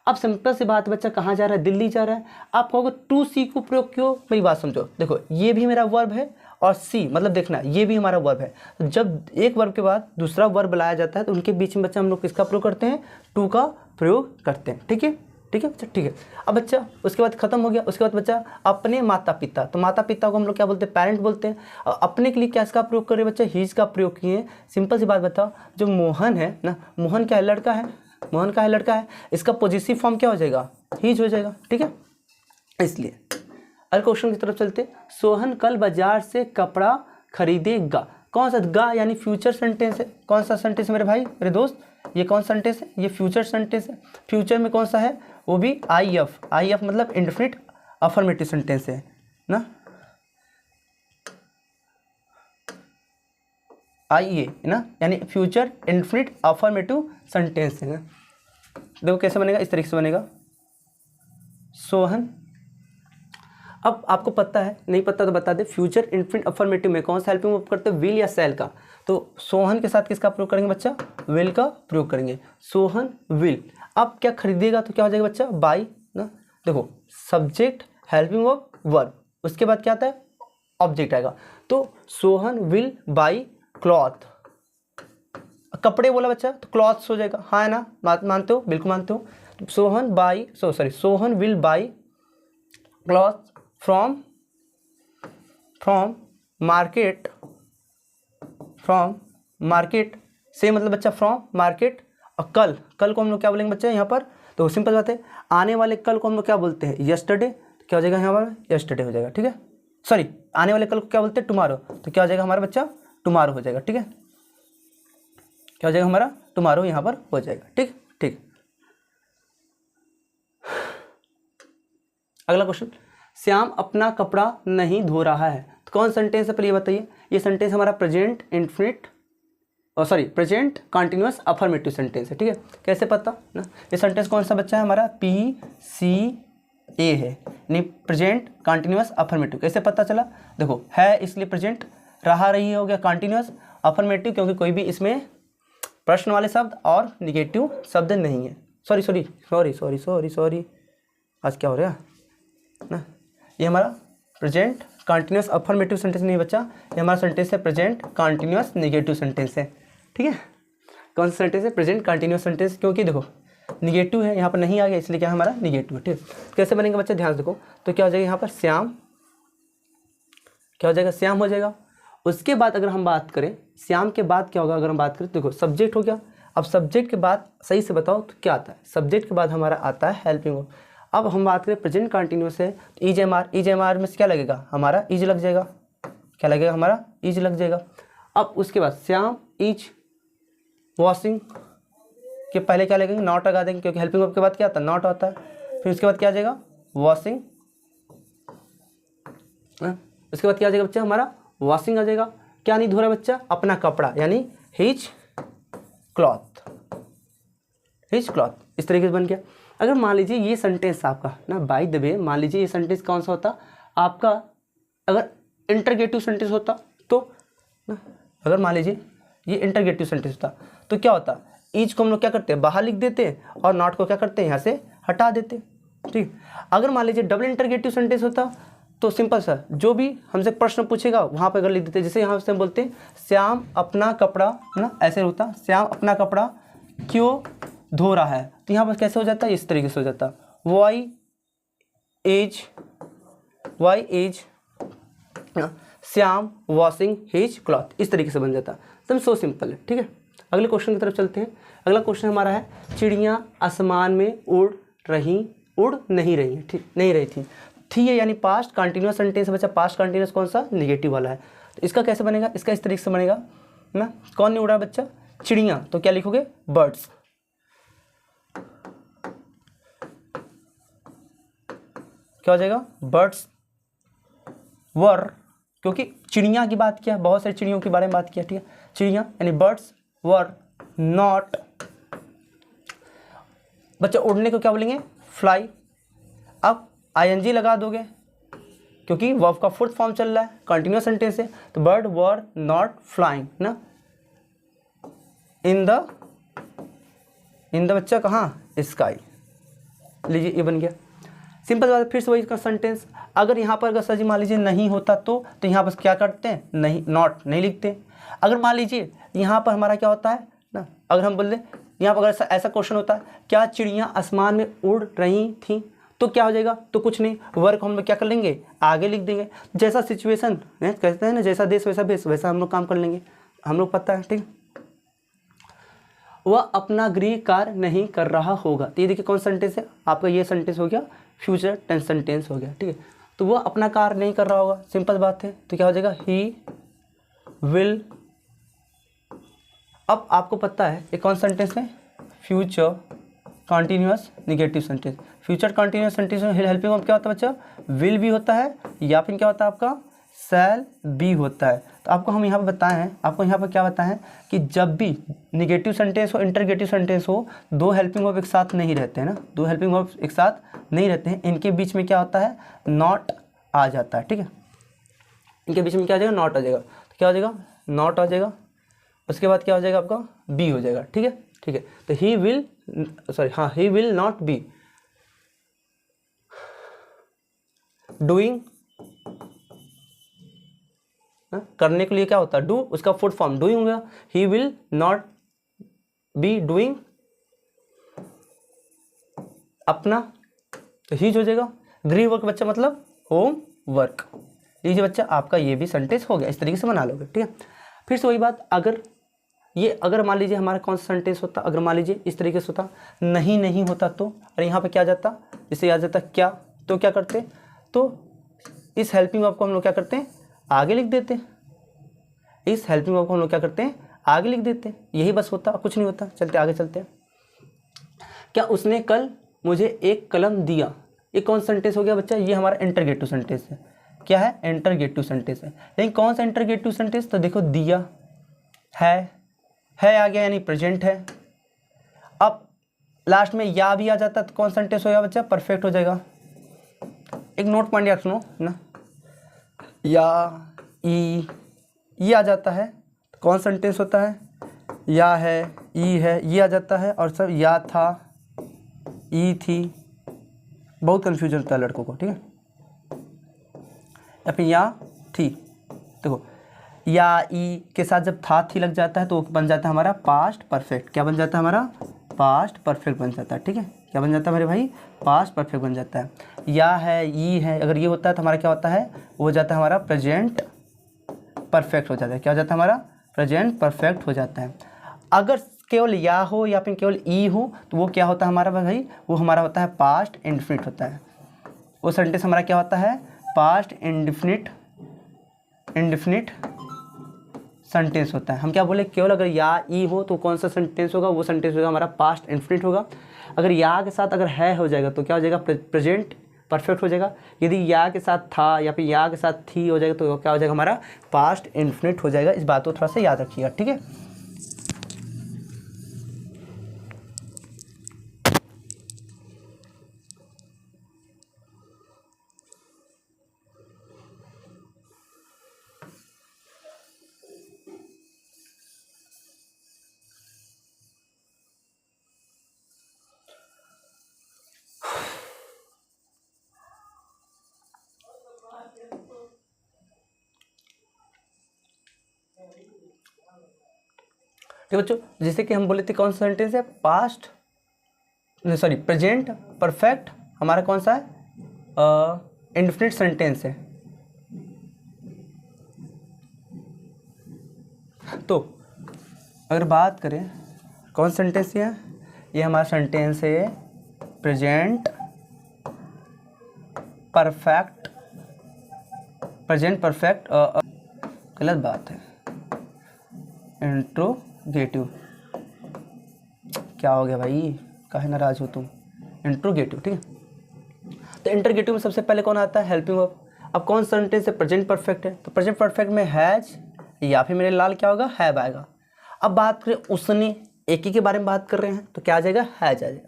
अब सिंपल सी बात, बच्चा कहाँ जा रहा है, दिल्ली जा रहा है। आप कहोगे टू सी को प्रयोग क्यों, मेरी बात समझो, देखो ये भी मेरा वर्ब है और सी मतलब देखना ये भी हमारा वर्ब है। तो जब एक वर्ब के बाद दूसरा वर्ब लाया जाता है तो उनके बीच में बच्चा हम लोग किसका प्रयोग करते हैं, टू का प्रयोग करते हैं, ठीक है, ठीक है बच्चा, ठीक है। अब बच्चा उसके बाद खत्म हो गया। उसके बाद बच्चा अपने माता पिता, तो माता पिता को हम लोग क्या बोलते हैं, पेरेंट बोलते हैं। अपने के लिए क्या इसका प्रयोग कर रहे हैं बच्चा, हीज का प्रयोग किए। सिंपल सी बात बताओ, जो मोहन है ना, मोहन क्या है, लड़का है, मोहन का है, लड़का है, इसका पॉजिटिव फॉर्म क्या हो जाएगा, हीज हो जाएगा, ठीक है, इसलिए। अगले क्वेश्चन की तरफ चलते। सोहन कल बाजार से कपड़ा खरीदेगा। कौन सा गा यानी फ्यूचर सेंटेंस है। कौन सा सेंटेंस है मेरे भाई मेरे दोस्त, ये कौन सेंटेंस है, ये फ्यूचर सेंटेंस है। फ्यूचर में कौन सा है, वो भी आई एफ मतलब इंडेफिनिट अफर्मेटिव सेंटेंस है ना, आई ए ना, यानी फ्यूचर इंडेफिनिट अफर्मेटिव सेंटेंस है ना। देखो कैसे बनेगा, इस तरीके से बनेगा। सोहन, अब आपको पता है, नहीं पता तो बता दे, फ्यूचर इंडेफिनिट अफर्मेटिव में कौन सा हेल्पिंग वर्ब करते हैं, विल या शैल का। तो सोहन के साथ किसका प्रयोग करेंगे बच्चा, विल का प्रयोग करेंगे। सोहन विल, अब क्या खरीदेगा तो क्या हो जाएगा बच्चा, बाई ना। देखो सब्जेक्ट हेल्पिंग वर्ब, उसके बाद क्या आता है, ऑब्जेक्ट आएगा। तो सोहन विल बाई क्लॉथ, कपड़े बोला बच्चा तो क्लॉथ्स हो जाएगा, हाँ है ना, बात मानते हो, बिल्कुल मानते हो। Sohan will by cloth from market से, मतलब बच्चा फ्रॉम मार्केट। और कल को हम लोग क्या बोलेंगे बच्चा यहाँ पर, तो सिंपल बात है, आने वाले कल को हम लोग क्या बोलते हैं, यस्टरडे। तो क्या हो जाएगा यहाँ पर, यस्टरडे हो जाएगा, ठीक है। सॉरी, आने वाले कल को क्या बोलते हैं, टुमारो। तो क्या हो जाएगा हमारा बच्चा, टुमारो हो जाएगा, ठीक है। क्या हो जाएगा हमारा, टुमारो यहाँ पर हो जाएगा, ठीक ठीक। अगला क्वेश्चन, श्याम अपना कपड़ा नहीं धो रहा है। तो कौन सेंटेंस है, पहले ये बताइए। ये सेंटेंस हमारा present indefinite present continuous affirmative sentence है, ठीक है। कैसे पता ना, ये सेंटेंस कौन सा बच्चा है हमारा, PCA है, यानी प्रेजेंट कंटिन्यूअस अफर्मेटिव। कैसे पता चला, देखो है इसलिए प्रेजेंट, रहा रही हो गया कंटिन्यूअस, अफर्मेटिव क्योंकि कोई भी इसमें प्रश्न वाले शब्द और निगेटिव शब्द नहीं है। सॉरी, आज क्या हो रहा है ना, ये हमारा प्रेजेंट कंटिन्यूअस अफर्मेटिव सेंटेंस नहीं बच्चा, ये हमारा सेंटेंस है प्रेजेंट कंटिन्यूअस नेगेटिव सेंटेंस है, ठीक है। कौन सा सेंटेंस है, प्रेजेंट कंटिन्यूअस सेंटेंस, क्योंकि देखो निगेटिव है यहाँ पर, नहीं आ गया इसलिए क्या हमारा निगेटिव है, ठीक है। कैसे बनेगा बच्चा, ध्यान से देखो। तो क्या हो जाएगा यहाँ पर, श्याम, क्या हो जाएगा, श्याम हो जाएगा। उसके बाद अगर हम बात करें, श्याम के बाद क्या होगा, अगर हम बात करें तो देखो सब्जेक्ट हो गया। अब सब्जेक्ट के बाद सही से बताओ तो क्या आता है, सब्जेक्ट के बाद हमारा आता है हेल्पिंग वर्ब। अब हम बात करें प्रेजेंट कंटिन्यूअस है, तो ईज एम आर में क्या लगेगा, हमारा ईज लग जाएगा। क्या लगेगा, हमारा ईज लग जाएगा। अब उसके बाद श्याम इज वॉशिंग के पहले क्या लगेंगे, नॉट लगा देंगे, क्योंकि हेल्पिंग वर्ब के बाद क्या आता है, नॉट आता है। फिर उसके बाद क्या आ जाएगा, वॉशिंग, उसके बाद क्या आ जाएगा बच्चा, हमारा वॉशिंग आ जाएगा। क्या नहीं धो रहा बच्चा, अपना कपड़ा, यानी हिज क्लॉथ, इस तरीके से बन गया। अगर मान लीजिए ये सेंटेंस आपका ना, बाय द वे मान लीजिए ये सेंटेंस कौन सा होता आपका, अगर इंटरगेटिव सेंटेंस होता तो ना, अगर मान लीजिए ये इंटरगेटिव सेंटेंस होता तो क्या होता, ईज को हम लोग क्या करते हैं, बाहर लिख देते हैं, और नॉट को क्या करते हैं, यहाँ से हटा देते हैं, ठीक। अगर मान लीजिए डबल इंटरगेटिव सेंटेंस होता तो सिंपल सा, जो भी हमसे प्रश्न पूछेगा वहाँ पर अगर लिख देते, जैसे यहाँ से हम बोलते हैं श्याम अपना कपड़ा, है ना, ऐसे होता, श्याम अपना कपड़ा क्यों धो रहा है, तो यहाँ पर कैसे हो जाता है, इस तरीके से हो जाता, why as Shyam washing his cloth, इस तरीके से बन जाता। एकदम सो सिंपल है, ठीक है। अगले क्वेश्चन की तरफ चलते हैं। अगला क्वेश्चन हमारा है, चिड़ियाँ आसमान में उड़ नहीं रही है, ठीक, नहीं रही थी है, यानी पास्ट कंटिन्यूअस सेंटेंस बच्चा। पास्ट कंटिन्यूअस कौन सा, निगेटिव वाला है। तो इसका कैसे बनेगा, इसका इस तरीके से बनेगा ना, कौन नहीं उड़ा बच्चा, चिड़ियाँ, तो क्या लिखोगे, बर्ड्स। क्या हो जाएगा, बर्ड्स वर, क्योंकि चिड़िया की बात किया, बहुत सारी चिड़ियों के बारे में बात किया, ठीक है। चिड़िया यानी बर्ड्स वर नॉट, बच्चा उड़ने को क्या बोलेंगे, फ्लाई। अब आईएनजी लगा दोगे क्योंकि वर्ब का फोर्थ फॉर्म चल रहा है, कंटिन्यूअस सेंटेंस है, तो बर्ड वर नॉट फ्लाइंग ना, इन द बच्चा कहाँ, स्काई। लीजिए ये बन गया, सिंपल बात है। फिर से वही का सेंटेंस, अगर यहाँ पर अगर सर जी मान लीजिए नहीं होता तो यहाँ पर क्या करते हैं, नहीं, नॉट नहीं लिखते। अगर मान लीजिए यहाँ पर हमारा क्या होता है ना, अगर हम बोल दें यहाँ पर अगर ऐसा क्वेश्चन होता है, क्या चिड़ियाँ आसमान में उड़ रही थी, तो क्या हो जाएगा, तो कुछ नहीं, वर्क हम लोग क्या कर लेंगे, आगे लिख देंगे। जैसा सिचुएशन कहते हैं ना, जैसा देश वैसा भेष, वैसा हम लोग काम कर लेंगे, हम लोग पता है, ठीक। वह अपना गृह कार्य नहीं कर रहा होगा, तो ये देखिए कौन सेंटेंस है आपका, ये सेंटेंस हो गया फ्यूचर टेंस सेंटेंस हो गया, ठीक है। तो वो अपना कार्य नहीं कर रहा होगा, सिंपल बात है। तो क्या हो जाएगा, ही विल। अब आपको पता है ये कौन सेंटेंस है, future continuous negative sentence. Future continuous sentence में हेल्पिंग वर्ब क्या होता है बच्चा, विल भी होता है या फिर क्या होता है आपका शैल बी होता है। तो आपको हम यहाँ पर बताएं हैं, आपको यहाँ पर क्या बताएं हैं कि जब भी निगेटिव सेंटेंस हो, इंटरगेटिव सेंटेंस हो, दो हेल्पिंग वर्ब एक साथ नहीं रहते हैं ना, दो हेल्पिंग वर्ब एक साथ नहीं रहते हैं, इनके बीच में क्या होता है, नॉट आ जाता है। ठीक है, इनके बीच में क्या आ जाएगा, नॉट आ जाएगा। तो क्या हो जाएगा, नॉट आ जाएगा। उसके बाद क्या हो जाएगा आपका, बी हो जाएगा। ठीक है, ठीक है। तो ही विल, सॉरी हाँ, he will not be doing, करने के लिए क्या होता है, डू, उसका फुल फॉर्म डूइंग हो गया। He will not be doing अपना, तो हीज हो जाएगा। गृह वर्क बच्चा मतलब होम वर्क। लीजिए बच्चा, आपका ये भी सेंटेंस हो गया, इस तरीके से बना लोगे। ठीक है, फिर से वही बात, अगर मान लीजिए हमारा कौन सा सेंटेंस होता, अगर मान लीजिए इस तरीके से होता, नहीं होता तो, और यहाँ पे क्या जाता, इससे याद जाता क्या, तो क्या करते, तो इस हेल्पिंग वर्ब को हम लोग क्या करते हैं, आगे लिख देते हैं। इस हेल्पिंग वर्ब को हम लोग क्या करते हैं, आगे लिख देते हैं। यही बस होता, कुछ नहीं होता। चलते आगे चलते हैं। क्या उसने कल मुझे एक कलम दिया, ये कौन सेंटेंस हो गया बच्चा, ये हमारा इंटरगेटिव सेंटेंस है। क्या है, इंटरगेटिव सेंटेंस है। लेकिन कौन सा इंटरगेटिव सेंटेंस, तो देखो दिया है आ गया यानी प्रेजेंट है। अब लास्ट में या भी आ जाता तो कौन सेंटेंस होगा बच्चा, परफेक्ट हो जाएगा। एक नोट पॉइंट याद सुनो ना, या ई ये आ जाता है तो कौन सेंटेंस होता है, या है, ई है, ये आ जाता है। और सब या था, ई थी, बहुत कन्फ्यूजन होता है लड़कों को। ठीक है, या फिर या थी, देखो या ई के साथ जब था थी लग जाता है तो बन जाता है हमारा पास्ट परफेक्ट। क्या बन जाता है हमारा, पास्ट परफेक्ट बन जाता है। ठीक है, क्या बन जाता है मेरे भाई, पास्ट परफेक्ट बन जाता है। या है, ई है, अगर ये होता है तो हमारा क्या होता है, वो हो जाता है हमारा प्रेजेंट परफेक्ट हो जाता है। क्या हो जाता है हमारा, प्रेजेंट परफेक्ट हो जाता है। अगर केवल या हो या फिर केवल ई हो तो वो क्या होता है हमारा भाई, वो हमारा होता है पास्ट इंडेफिनिट होता है। वो सेंटेंस हमारा क्या होता है, पास्ट इंडेफिनिट सेंटेंस होता है। हम क्या बोले, केवल अगर या ई हो तो कौन सा सेंटेंस होगा, वो सेंटेंस होगा हमारा पास्ट इंडेफिनिट होगा। अगर या के साथ अगर है हो जाएगा तो क्या हो जाएगा, प्रेजेंट परफेक्ट हो जाएगा। यदि या के साथ था या फिर या के साथ थी हो जाएगा तो क्या हो जाएगा हमारा, पास्ट इंडेफिनिट हो जाएगा। इस बात को थोड़ा सा याद रखिएगा। ठीक है, ठीक बच्चों, जैसे कि हम बोले थे कौन सा सेंटेंस है, पास्ट सॉरी प्रेजेंट परफेक्ट हमारा कौन सा है, इंडेफिनिट सेंटेंस है। तो अगर बात करें कौन सेंटेंस है, ये हमारा सेंटेंस है प्रेजेंट परफेक्ट। गलत बात है, इंट्रोगेटिव। क्या हो गया भाई, काहे नाराज हो तुम, इंट्रोगेटिव। ठीक है, तो इंटरगेटिव में सबसे पहले कौन आता है, हेल्पिंग वर्ब। अब कौन सेंटेंस है, प्रेजेंट परफेक्ट है, तो प्रेजेंट परफेक्ट में हैज या फिर मेरे लाल क्या होगा, हैव आएगा। अब बात करें उसने, एक ही के बारे में बात कर रहे हैं तो क्या आ जाएगा, हैज आ जाएगा।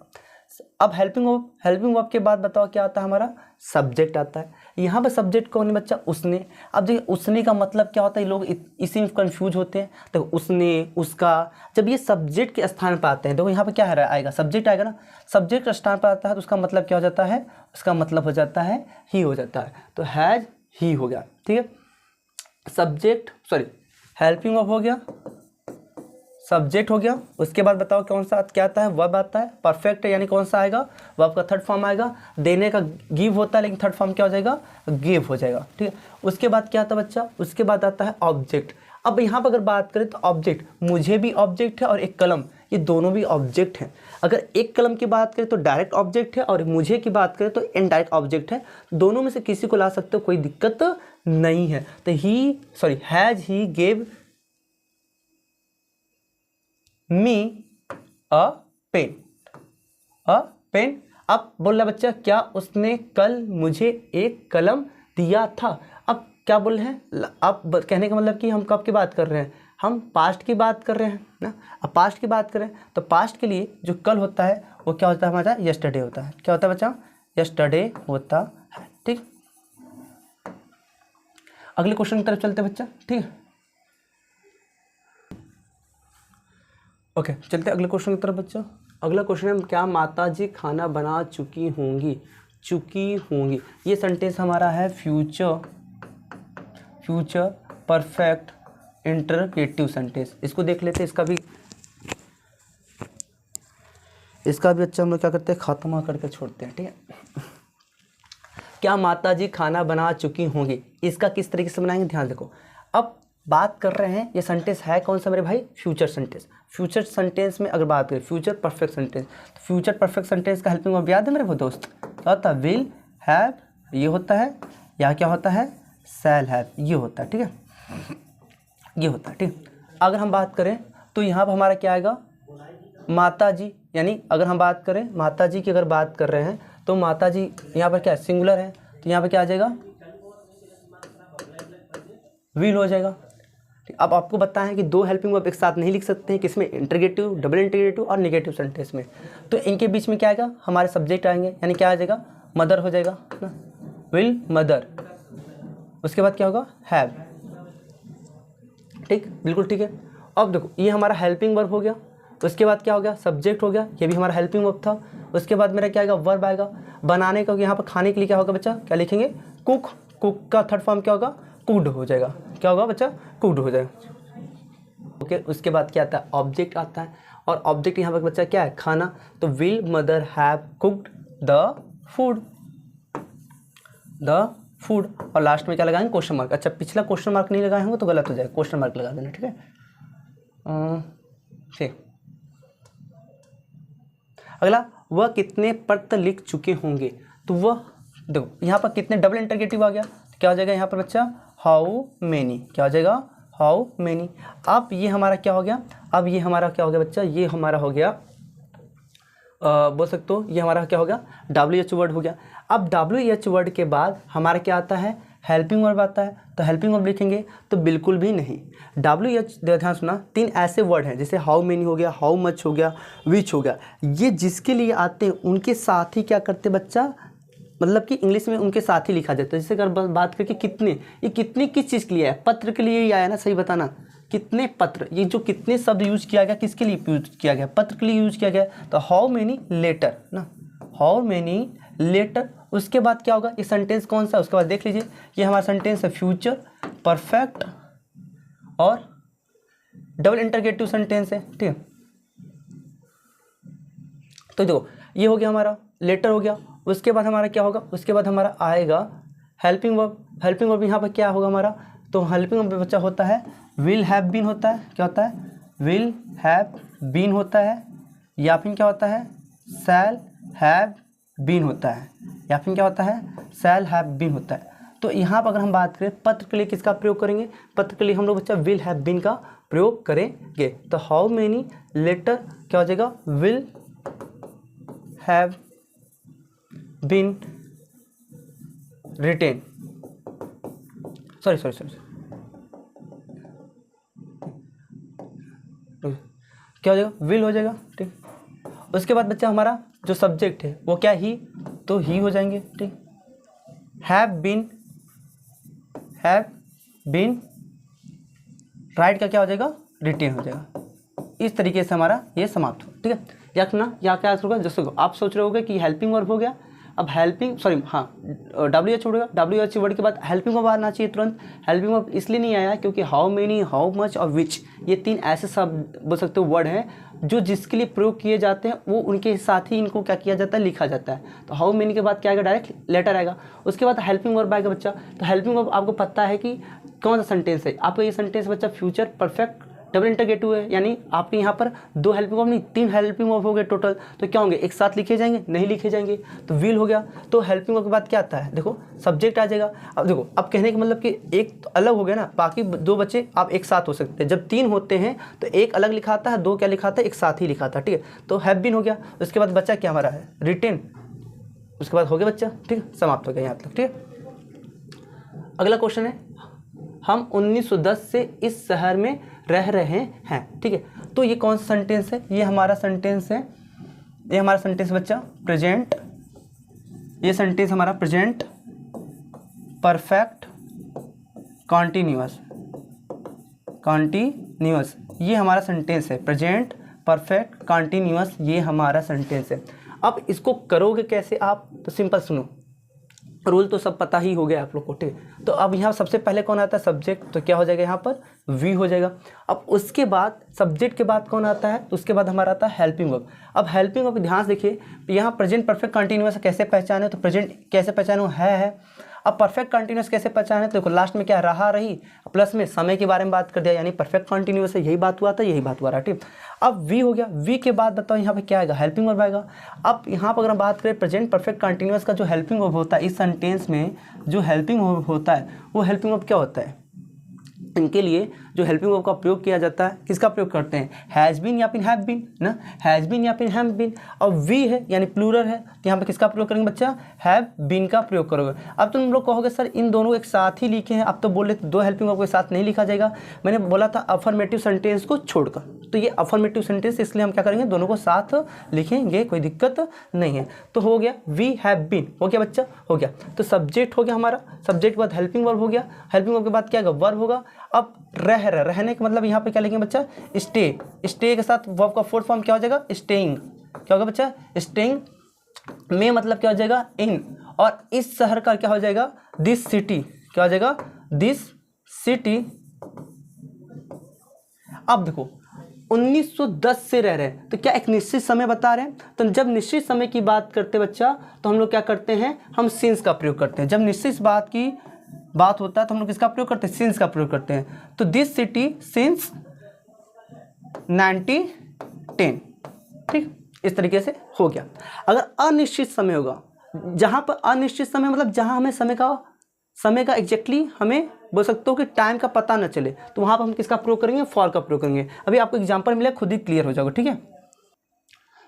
अब हेल्पिंग वर्ब के बाद बताओ क्या आता है हमारा, सब्जेक्ट आता है। यहाँ पे सब्जेक्ट कौन है बच्चा, उसने। अब देखिए उसने का मतलब क्या होता है, लोग इसी में कंफ्यूज होते हैं। तो उसने, उसका, जब ये सब्जेक्ट के स्थान पर आते हैं, देखो यहाँ पे क्या आएगा, सब्जेक्ट आएगा ना। सब्जेक्ट स्थान पर आता है तो उसका मतलब क्या हो जाता है, उसका मतलब हो जाता है ही हो जाता है। तो हैज ही हो गया। ठीक है, सब्जेक्ट सॉरी हेल्पिंग वर्ब हो गया, सब्जेक्ट हो गया। उसके बाद बताओ कौन सा क्या आता है, वर्ब आता है। परफेक्ट है यानी कौन सा आएगा, वर्ब का थर्ड फॉर्म आएगा। देने का गिव होता है लेकिन थर्ड फॉर्म क्या हो जाएगा, गिव हो जाएगा। ठीक है, उसके बाद क्या आता है बच्चा, उसके बाद आता है ऑब्जेक्ट। अब यहाँ पर अगर बात करें तो ऑब्जेक्ट, मुझे भी ऑब्जेक्ट है और एक कलम, ये दोनों भी ऑब्जेक्ट हैं। अगर एक कलम की बात करें तो डायरेक्ट ऑब्जेक्ट है, और मुझे की बात करें तो इनडायरेक्ट ऑब्जेक्ट है। दोनों में से किसी को ला सकते हो, कोई दिक्कत नहीं है। तो has he gave me a pen, अब बोल रहा बच्चा क्या उसने कल मुझे एक कलम दिया था। अब क्या बोल रहे हैं, अब कहने का मतलब कि हम कब की बात कर रहे हैं, हम पास्ट की बात कर रहे हैं ना। अब पास्ट की बात करें तो पास्ट के लिए जो कल होता है वो क्या होता है हमारा, यस्टरडे होता है। क्या होता है बच्चा, यस्टरडे होता है। ठीक, अगले क्वेश्चन की तरफ चलते हैं बच्चा। ठीक है, ओके चलते अगले क्वेश्चन की तरफ बच्चा। अगला क्वेश्चन है क्या माता जी खाना बना चुकी होंगी, ये सेंटेंस हमारा है फ्यूचर परफेक्ट इंटरगेटिव सेंटेंस। इसको देख लेते हैं, इसका भी अच्छा हम लोग क्या करते हैं, खात्मा करके छोड़ते हैं। ठीक है, क्या माता जी खाना बना चुकी होंगी, इसका किस तरीके से बनाएंगे ध्यान देखो। अब बात कर रहे हैं, ये सेंटेंस है कौन सा मेरे भाई, फ्यूचर सेंटेंस में अगर बात करें फ्यूचर परफेक्ट सेंटेंस, तो फ्यूचर परफेक्ट सेंटेंस का हेल्पिंग वर्ब याद है मेरे वो दोस्त, क्या होता है, विल हैव ये होता है, या क्या होता है, शैल हैव ये होता है। ठीक है, ये होता है। ठीक, अगर हम बात करें तो यहाँ पर हमारा क्या आएगा, माता जी, यानी अगर हम बात करें माता जी की अगर बात कर रहे हैं तो माता जी यहाँ पर क्या सिंगुलर है, तो यहाँ पर क्या आ जाएगा, विल हो जाएगा। अब आपको बताएं कि दो हेल्पिंग वर्ब एक साथ नहीं लिख सकते हैं, किसमें, इंटरगेटिव, डबल इंटरगेटिव और नेगेटिव सेंटेंस में। तो इनके बीच में क्या आएगा, हमारे सब्जेक्ट आएंगे, यानी क्या आ जाएगा, मदर हो जाएगा ना, विल मदर, उसके बाद क्या होगा, हैव। ठीक, बिल्कुल ठीक है। अब देखो ये हमारा हेल्पिंग वर्ब हो गया, उसके बाद क्या हो गया, सब्जेक्ट हो गया, ये भी हमारा हेल्पिंग वर्ब था। उसके बाद मेरा क्या आएगा, वर्ब आएगा, बनाने का, यहाँ पर खाने के लिए क्या होगा बच्चा, क्या लिखेंगे, कुक का थर्ड फॉर्म क्या होगा, कुक्ड हो जाएगा। क्या होगा बच्चा, कुक्ड हो जाएगा। ओके, उसके बाद क्या आता है, ऑब्जेक्ट आता है, और ऑब्जेक्ट यहाँ पर बच्चा क्या है, खाना, तो will mother have cooked the food, और लास्ट में क्या लगाएंगे, क्वेश्चन मार्क। अच्छा, पिछला क्वेश्चन मार्क नहीं लगाए होंगे तो गलत हो जाएगा, क्वेश्चन मार्क लगा देना। ठीक है, ठीक। अगला, वह कितने पत्र लिख चुके होंगे, तो वह देखो यहाँ पर कितने, डबल इंटरगेटिव आ गया, तो क्या हो जाएगा यहाँ पर बच्चा, हाउ मेनी, क्या हो जाएगा, हाउ मेनी। अब ये हमारा क्या हो गया, अब ये हमारा क्या हो गया बच्चा, ये हमारा हो गया बोल सकते हो, ये हमारा क्या हो गया, WH वर्ड हो गया। अब WH वर्ड के बाद हमारा क्या आता है, हेल्पिंग वर्ब आता है, तो हेल्पिंग वर्ब लिखेंगे तो बिल्कुल भी नहीं। WH ध्यान सुना, तीन ऐसे वर्ड हैं जैसे हाउ मेनी हो गया, हाउ मच हो गया, विच हो गया, ये जिसके लिए आते हैं उनके साथ ही क्या करते बच्चा, मतलब कि इंग्लिश में उनके साथ ही लिखा जाता है। जैसे अगर बात करके कितने, ये कितने किस चीज़ के लिए है, पत्र के लिए ही आया ना, सही बताना, कितने पत्र, ये जो कितने शब्द यूज किया गया किसके लिए यूज किया गया, पत्र के लिए यूज किया गया, तो हाउ मेनी लेटर ना, हाउ मेनी लेटर। उसके बाद क्या होगा, ये सेंटेंस कौन सा है, उसके बाद देख लीजिए, ये हमारा सेंटेंस है फ्यूचर परफेक्ट और डबल इंटरगेटिव सेंटेंस है। ठीक है, तो देखो ये हो गया हमारा लेटर हो गया। उसके बाद हमारा क्या होगा, उसके बाद हमारा आएगा हेल्पिंग वर्ब। हेल्पिंग वर्ब यहाँ पर क्या होगा हमारा, तो हेल्पिंग वर्ब बच्चा होता है विल हैव बीन होता है, क्या होता है, विल हैव बीन होता है, या फिर क्या होता है, शैल हैव बीन होता है, या फिर क्या होता है, शैल हैव बीन होता है। तो यहाँ पर अगर हम बात करें पत्र के लिए किसका प्रयोग करेंगे, पत्र के लिए हम लोग बच्चा विल हैव बीन का प्रयोग करेंगे। तो हाउ मेनी लेटर क्या हो जाएगा, will have been written, sorry क्या हो जाएगा, विल हो जाएगा। ठीक, उसके बाद बच्चा हमारा जो सब्जेक्ट है वो क्या, ही, तो ही हो जाएंगे। ठीक, हैव बीन राइट का क्या हो जाएगा, रिटेन हो जाएगा। इस तरीके से हमारा ये समाप्त हो। ठीक है, या ना या क्या होगा, जैसे आप सोच रहे होगे कि हेल्पिंग वर्ब हो गया, अब हेल्पिंग WH हो गया, WH वर्ड के बाद हेल्पिंग वर्ब आना चाहिए तुरंत। हेल्पिंग वर्ब इसलिए नहीं आया क्योंकि हाउ मेनी, हाउ मच और विच, ये तीन ऐसे शब्द बोल सकते हो वर्ड हैं जो जिसके लिए प्रयोग किए जाते हैं वो उनके साथ ही इनको क्या किया जाता है, लिखा जाता है। तो हाउ मेनी के बाद क्या आएगा, डायरेक्ट लेटर आएगा। उसके बाद हेल्पिंग वर्ब आएगा बच्चा। तो हेल्पिंग वर्ब आपको पता है कि कौन सा सेंटेंस है, आपका ये सेंटेंस बच्चा फ्यूचर परफेक्ट डबल इंटरगेटिव है, यानी आपके यहाँ पर 2 हेल्पिंग वर्ब नहीं 3 हेल्पिंग वर्ब हो गए टोटल, तो क्या होंगे, एक साथ लिखे जाएंगे, नहीं लिखे जाएंगे, तो विल हो गया। तो हेल्पिंग वर्ब के बाद क्या आता है, देखो सब्जेक्ट आ जाएगा। अब देखो, अब कहने का मतलब कि एक तो अलग हो गया ना, बाकी 2 बच्चे आप एक साथ हो सकते हैं। जब 3 होते हैं तो एक अलग लिखाता है, 2 क्या लिखाता है, एक साथ ही लिखाता है, ठीक है। तो हैव बीन हो गया, उसके बाद बच्चा क्या हमारा है, रिटेन, उसके बाद हो गया बच्चा, ठीक है, समाप्त हो गया यहाँ तक, ठीक है। अगला क्वेश्चन है, हम 1910 से इस शहर में रह रहे हैं, ठीक है। तो ये कौन सा सेंटेंस है, ये हमारा सेंटेंस है, ये हमारा सेंटेंस बच्चा प्रेजेंट, ये सेंटेंस हमारा प्रेजेंट परफेक्ट कॉन्टिन्यूअस, कॉन्टिन्यूअस ये हमारा सेंटेंस है, प्रेजेंट परफेक्ट कॉन्टिन्यूअस ये हमारा सेंटेंस है। अब इसको करोगे कैसे आप, तो सिंपल सुनो, रूल तो सब पता ही हो गया आप लोग को, ठीक है। तो अब यहाँ सबसे पहले कौन आता है, सब्जेक्ट, तो क्या हो जाएगा यहाँ पर वी हो जाएगा। अब उसके बाद सब्जेक्ट के बाद कौन आता है, तो उसके बाद हमारा आता है हेल्पिंग वर्ब। अब हेल्पिंग वर्ब ध्यान से देखिए, यहाँ प्रेजेंट परफेक्ट कंटिन्यूअस कैसे पहचाने, तो प्रेजेंट कैसे पहचाने, है। अब परफेक्ट कंटिन्यूअस कैसे पहचाने, तो देखो लास्ट में क्या रहा रही, प्लस में समय के बारे में बात कर दिया, यानी परफेक्ट कंटिन्यूअस है, यही बात हुआ था, यही बात हुआ रहा, ठीक। अब वी हो गया, वी के बाद बताओ यहाँ पे क्या आएगा, हेल्पिंग वर्ब आएगा। अब यहाँ पर अगर हम बात करें प्रेजेंट परफेक्ट कंटिन्यूअस का जो हेल्पिंग वर्ब होता है, इस सेंटेंस में जो हेल्पिंग वर्ब होता है वो हेल्पिंग वर्ब क्या होता है, इनके लिए जो हेल्पिंग वर्ब का प्रयोग किया जाता है, किसका प्रयोग करते हैं, हैज़ बीन या फिर हैव बीन ना, हैज़ बीन या फिर हैव बीन। और वी है यानी प्लूरल है, तो यहाँ पे किसका प्रयोग करेंगे बच्चा, हैव बीन का प्रयोग करोगे। अब तुम लोग कहोगे सर इन दोनों एक साथ ही लिखे हैं, अब तो बोले 2 हेल्पिंग वर्ब के साथ नहीं लिखा जाएगा, मैंने बोला था अफर्मेटिव सेंटेंस को छोड़कर, तो ये अफर्मेटिव सेंटेंस, इसलिए हम क्या करेंगे, दोनों को साथ लिखेंगे, कोई दिक्कत नहीं है। तो हो गया वी हैव बीन, हो गया बच्चा, हो गया। तो सब्जेक्ट हो गया हमारा, सब्जेक्ट के बाद हेल्पिंग वर्ब हो गया, हेल्पिंग वर्ब के बाद क्या होगा, वर्ब होगा। अब रहने का मतलब यहाँ पे क्या लिखेंगे बच्चा, स्टे, स्टे के साथ वर्ब का फोर्थ फॉर्म क्या हो जाएगा, स्टेइंग, क्या होगा बच्चा, स्टेइंग। में मतलब क्या हो जाएगा, इन, और इस शहर का क्या हो जाएगा, दिस सिटी, क्या हो जाएगा, दिस सिटी। अब देखो 1910 से रह रहे हैं, तो क्या एक निश्चित समय बता रहे हैं, तो जब निश्चित समय की बात करते बच्चा, तो हम लोग क्या करते हैं, हम सिंस का प्रयोग करते हैं। जब निश्चित बात की बात होता है तो हम लोग किसका प्रयोग करते हैं, सिंस का प्रयोग करते हैं। तो दिस सिटी सिंस 1910, ठीक, इस तरीके से हो गया। अगर अनिश्चित समय होगा, जहाँ पर अनिश्चित समय मतलब जहाँ हमें समय का एग्जैक्टली हमें बोल सकते हो कि टाइम का पता न चले, तो वहाँ पर हम किसका प्रयोग करेंगे, फॉर का प्रयोग करेंगे। अभी आपको एग्जाम्पल मिला, खुद ही क्लियर हो जाएगा, ठीक है।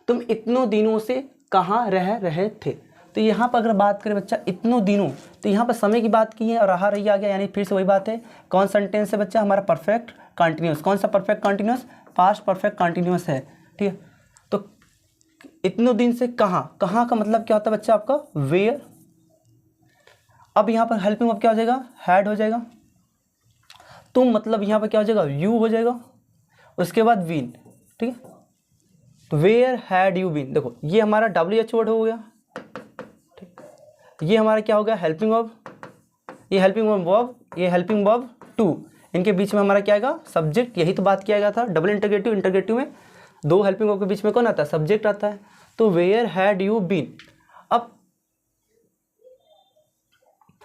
तुम इतनों दिनों से कहाँ रह रहे थे, तो यहाँ पर अगर बात करें बच्चा इतनों दिनों, तो यहाँ पर समय की बात की है और रहा रही आ गया, यानी फिर से वही बात है, कौन सेंटेंस है बच्चा, हमारा परफेक्ट कंटिन्यूअस। कौन सा perfect continuous, past perfect continuous है, ठीक है। तो इतनों दिन से कहाँ, कहाँ का मतलब क्या होता है बच्चा आपका, वेयर। अब यहाँ पर हेल्पिंग वर्ब क्या हो जाएगा, हैड हो जाएगा। तुम मतलब यहाँ पर क्या हो जाएगा, यू हो जाएगा। उसके बाद बीन, ठीक है, तो वेयर हैड यू बीन। देखो ये हमारा WH वर्ड हो गया, ये हमारा क्या हो गया, हेल्पिंग वर्ब, ये हेल्पिंग वर्ब, ये हेल्पिंग वर्ब 2, इनके बीच में हमारा क्या आएगा, सब्जेक्ट। यही तो बात किया गया था, डबल इंटरगेटिव, इंटरगेटिव में 2 हेल्पिंग वर्ब के बीच में कौन आता है, सब्जेक्ट आता है। तो वेयर हैड यू बीन। अब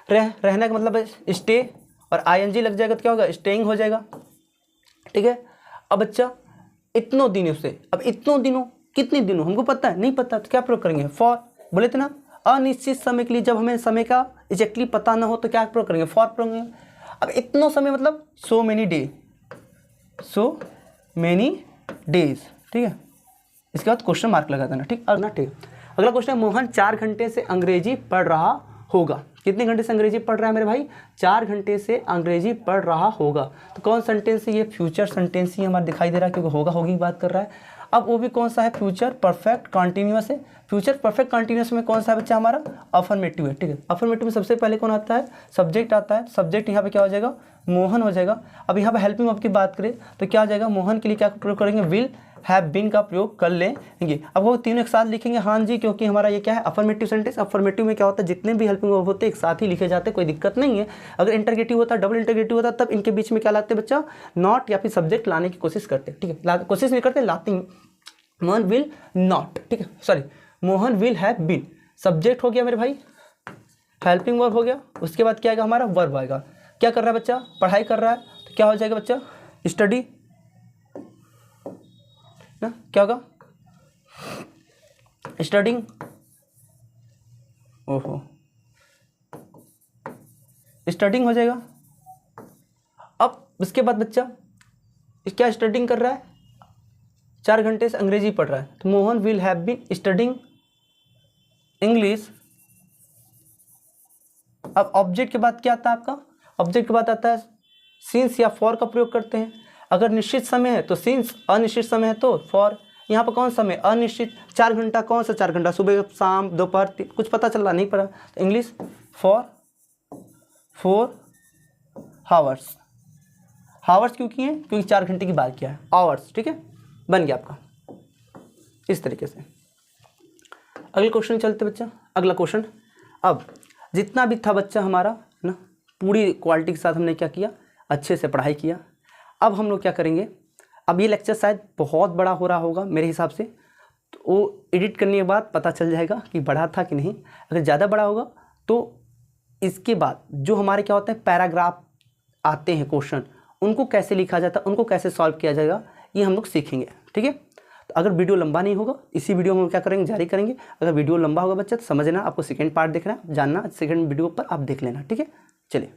रहने का मतलब है स्टे, और ING लग जाएगा तो क्या होगा, स्टेइंग हो जाएगा, ठीक है। अब बच्चा इतनों दिनों से, अब इतनों दिनों कितने दिनों हमको पता है, नहीं पता, तो क्या प्रयोग करेंगे, फॉर। बोले थे ना अनिश्चित समय के लिए, जब हमें समय का एग्जैक्टली पता ना हो तो क्या प्रयोग करेंगे, फॉर प्रयोग करेंगे। अब इतनों समय मतलब so many day, so many days, ठीक है। इसके बाद क्वेश्चन मार्क लगा देना, ठीक है। ठीक। अगला क्वेश्चन है, मोहन 4 घंटे से अंग्रेजी पढ़ रहा होगा। कितने घंटे से अंग्रेजी पढ़ रहा है मेरे भाई, 4 घंटे से अंग्रेजी पढ़ रहा होगा। तो कौन सेंटेंस है ये, फ्यूचर सेंटेंस ही हमारा दिखाई दे रहा है, क्योंकि होगा होगी की बात कर रहा है। अब वो भी कौन सा है, फ्यूचर परफेक्ट कंटिन्यूअस है। फ्यूचर परफेक्ट कंटिन्यूअस में कौन सा बच्चा हमारा, अफर्मेटिव है, ठीक है। अफर्मेटिव में सबसे पहले कौन आता है, सब्जेक्ट आता है। सब्जेक्ट यहाँ पे क्या हो जाएगा, मोहन हो जाएगा। अब यहाँ पे हेल्पिंग वर्ब की बात करें तो क्या हो जाएगा, मोहन के लिए क्या प्रयोग करेंगे, विल हैव बीन का प्रयोग कर लेंगे। अब वो तीनों एक साथ लिखेंगे, हाँ जी, क्योंकि हमारा ये क्या है, अफर्मेटिव सेंटेंस। अफर्मेटिव में क्या होता है, जितने भी हेल्पिंग वर्ब होते हैं एक साथ ही लिखे जाते हैं, कोई दिक्कत नहीं है। अगर इंटरगेटिव होता है, डबल इंटरगेटिव होता है, तब इनके बीच में क्या लाते हैं बच्चा, नॉट या फिर सब्जेक्ट लाने की कोशिश करते हैं, ठीक है। कोशिश नहीं करते, लाते हैं। मोहन विल नॉट, ठीक है, sorry, Mohan will have been. Subject हो गया मेरे भाई, हेल्पिंग वर्ब हो गया, उसके बाद क्या आएगा हमारा, वर्ब आएगा। क्या कर रहा है बच्चा, पढ़ाई कर रहा है, तो क्या हो जाएगा बच्चा, स्टडी, ना, क्या होगा, स्टडिंग, ओहो स्टडिंग हो जाएगा। अब इसके बाद बच्चा क्या स्टडिंग कर रहा है, 4 घंटे से अंग्रेजी पढ़ रहा है, तो Mohan will have been studying English. अब ऑब्जेक्ट के बाद क्या आता है आपका, ऑब्जेक्ट के बाद आता है सिंस या फॉर का प्रयोग करते हैं। अगर निश्चित समय है तो सिंस, अनिश्चित समय है तो फॉर। यहाँ पर कौन समय, अनिश्चित। 4 घंटा, कौन सा 4 घंटा, सुबह शाम दोपहर, कुछ पता चल रहा नहीं पड़ा, तो इंग्लिश फॉर 4 हावर्स। हावर्स क्यों किए, क्योंकि 4 घंटे की बात किया है, आवर्स, ठीक है, बन गया आपका इस तरीके से। अगले क्वेश्चन चलते बच्चा, अगला क्वेश्चन। अब जितना भी था बच्चा हमारा ना, पूरी क्वालिटी के साथ हमने क्या किया, अच्छे से पढ़ाई किया। अब हम लोग क्या करेंगे, अब ये लेक्चर शायद बहुत बड़ा हो रहा होगा मेरे हिसाब से, तो वो एडिट करने के बाद पता चल जाएगा कि बड़ा था कि नहीं। अगर ज़्यादा बड़ा होगा तो इसके बाद जो हमारे क्या होते हैं पैराग्राफ आते हैं क्वेश्चन, उनको कैसे लिखा जाता है, उनको कैसे सॉल्व किया जाएगा, ये हम लोग सीखेंगे, ठीक है। तो अगर वीडियो लंबा नहीं होगा, इसी वीडियो में हम क्या करेंगे, जारी करेंगे। अगर वीडियो लंबा होगा बच्चा तो समझना, आपको सेकंड पार्ट देखना है, जानना, सेकंड वीडियो पर आप देख लेना, ठीक है। चलिए।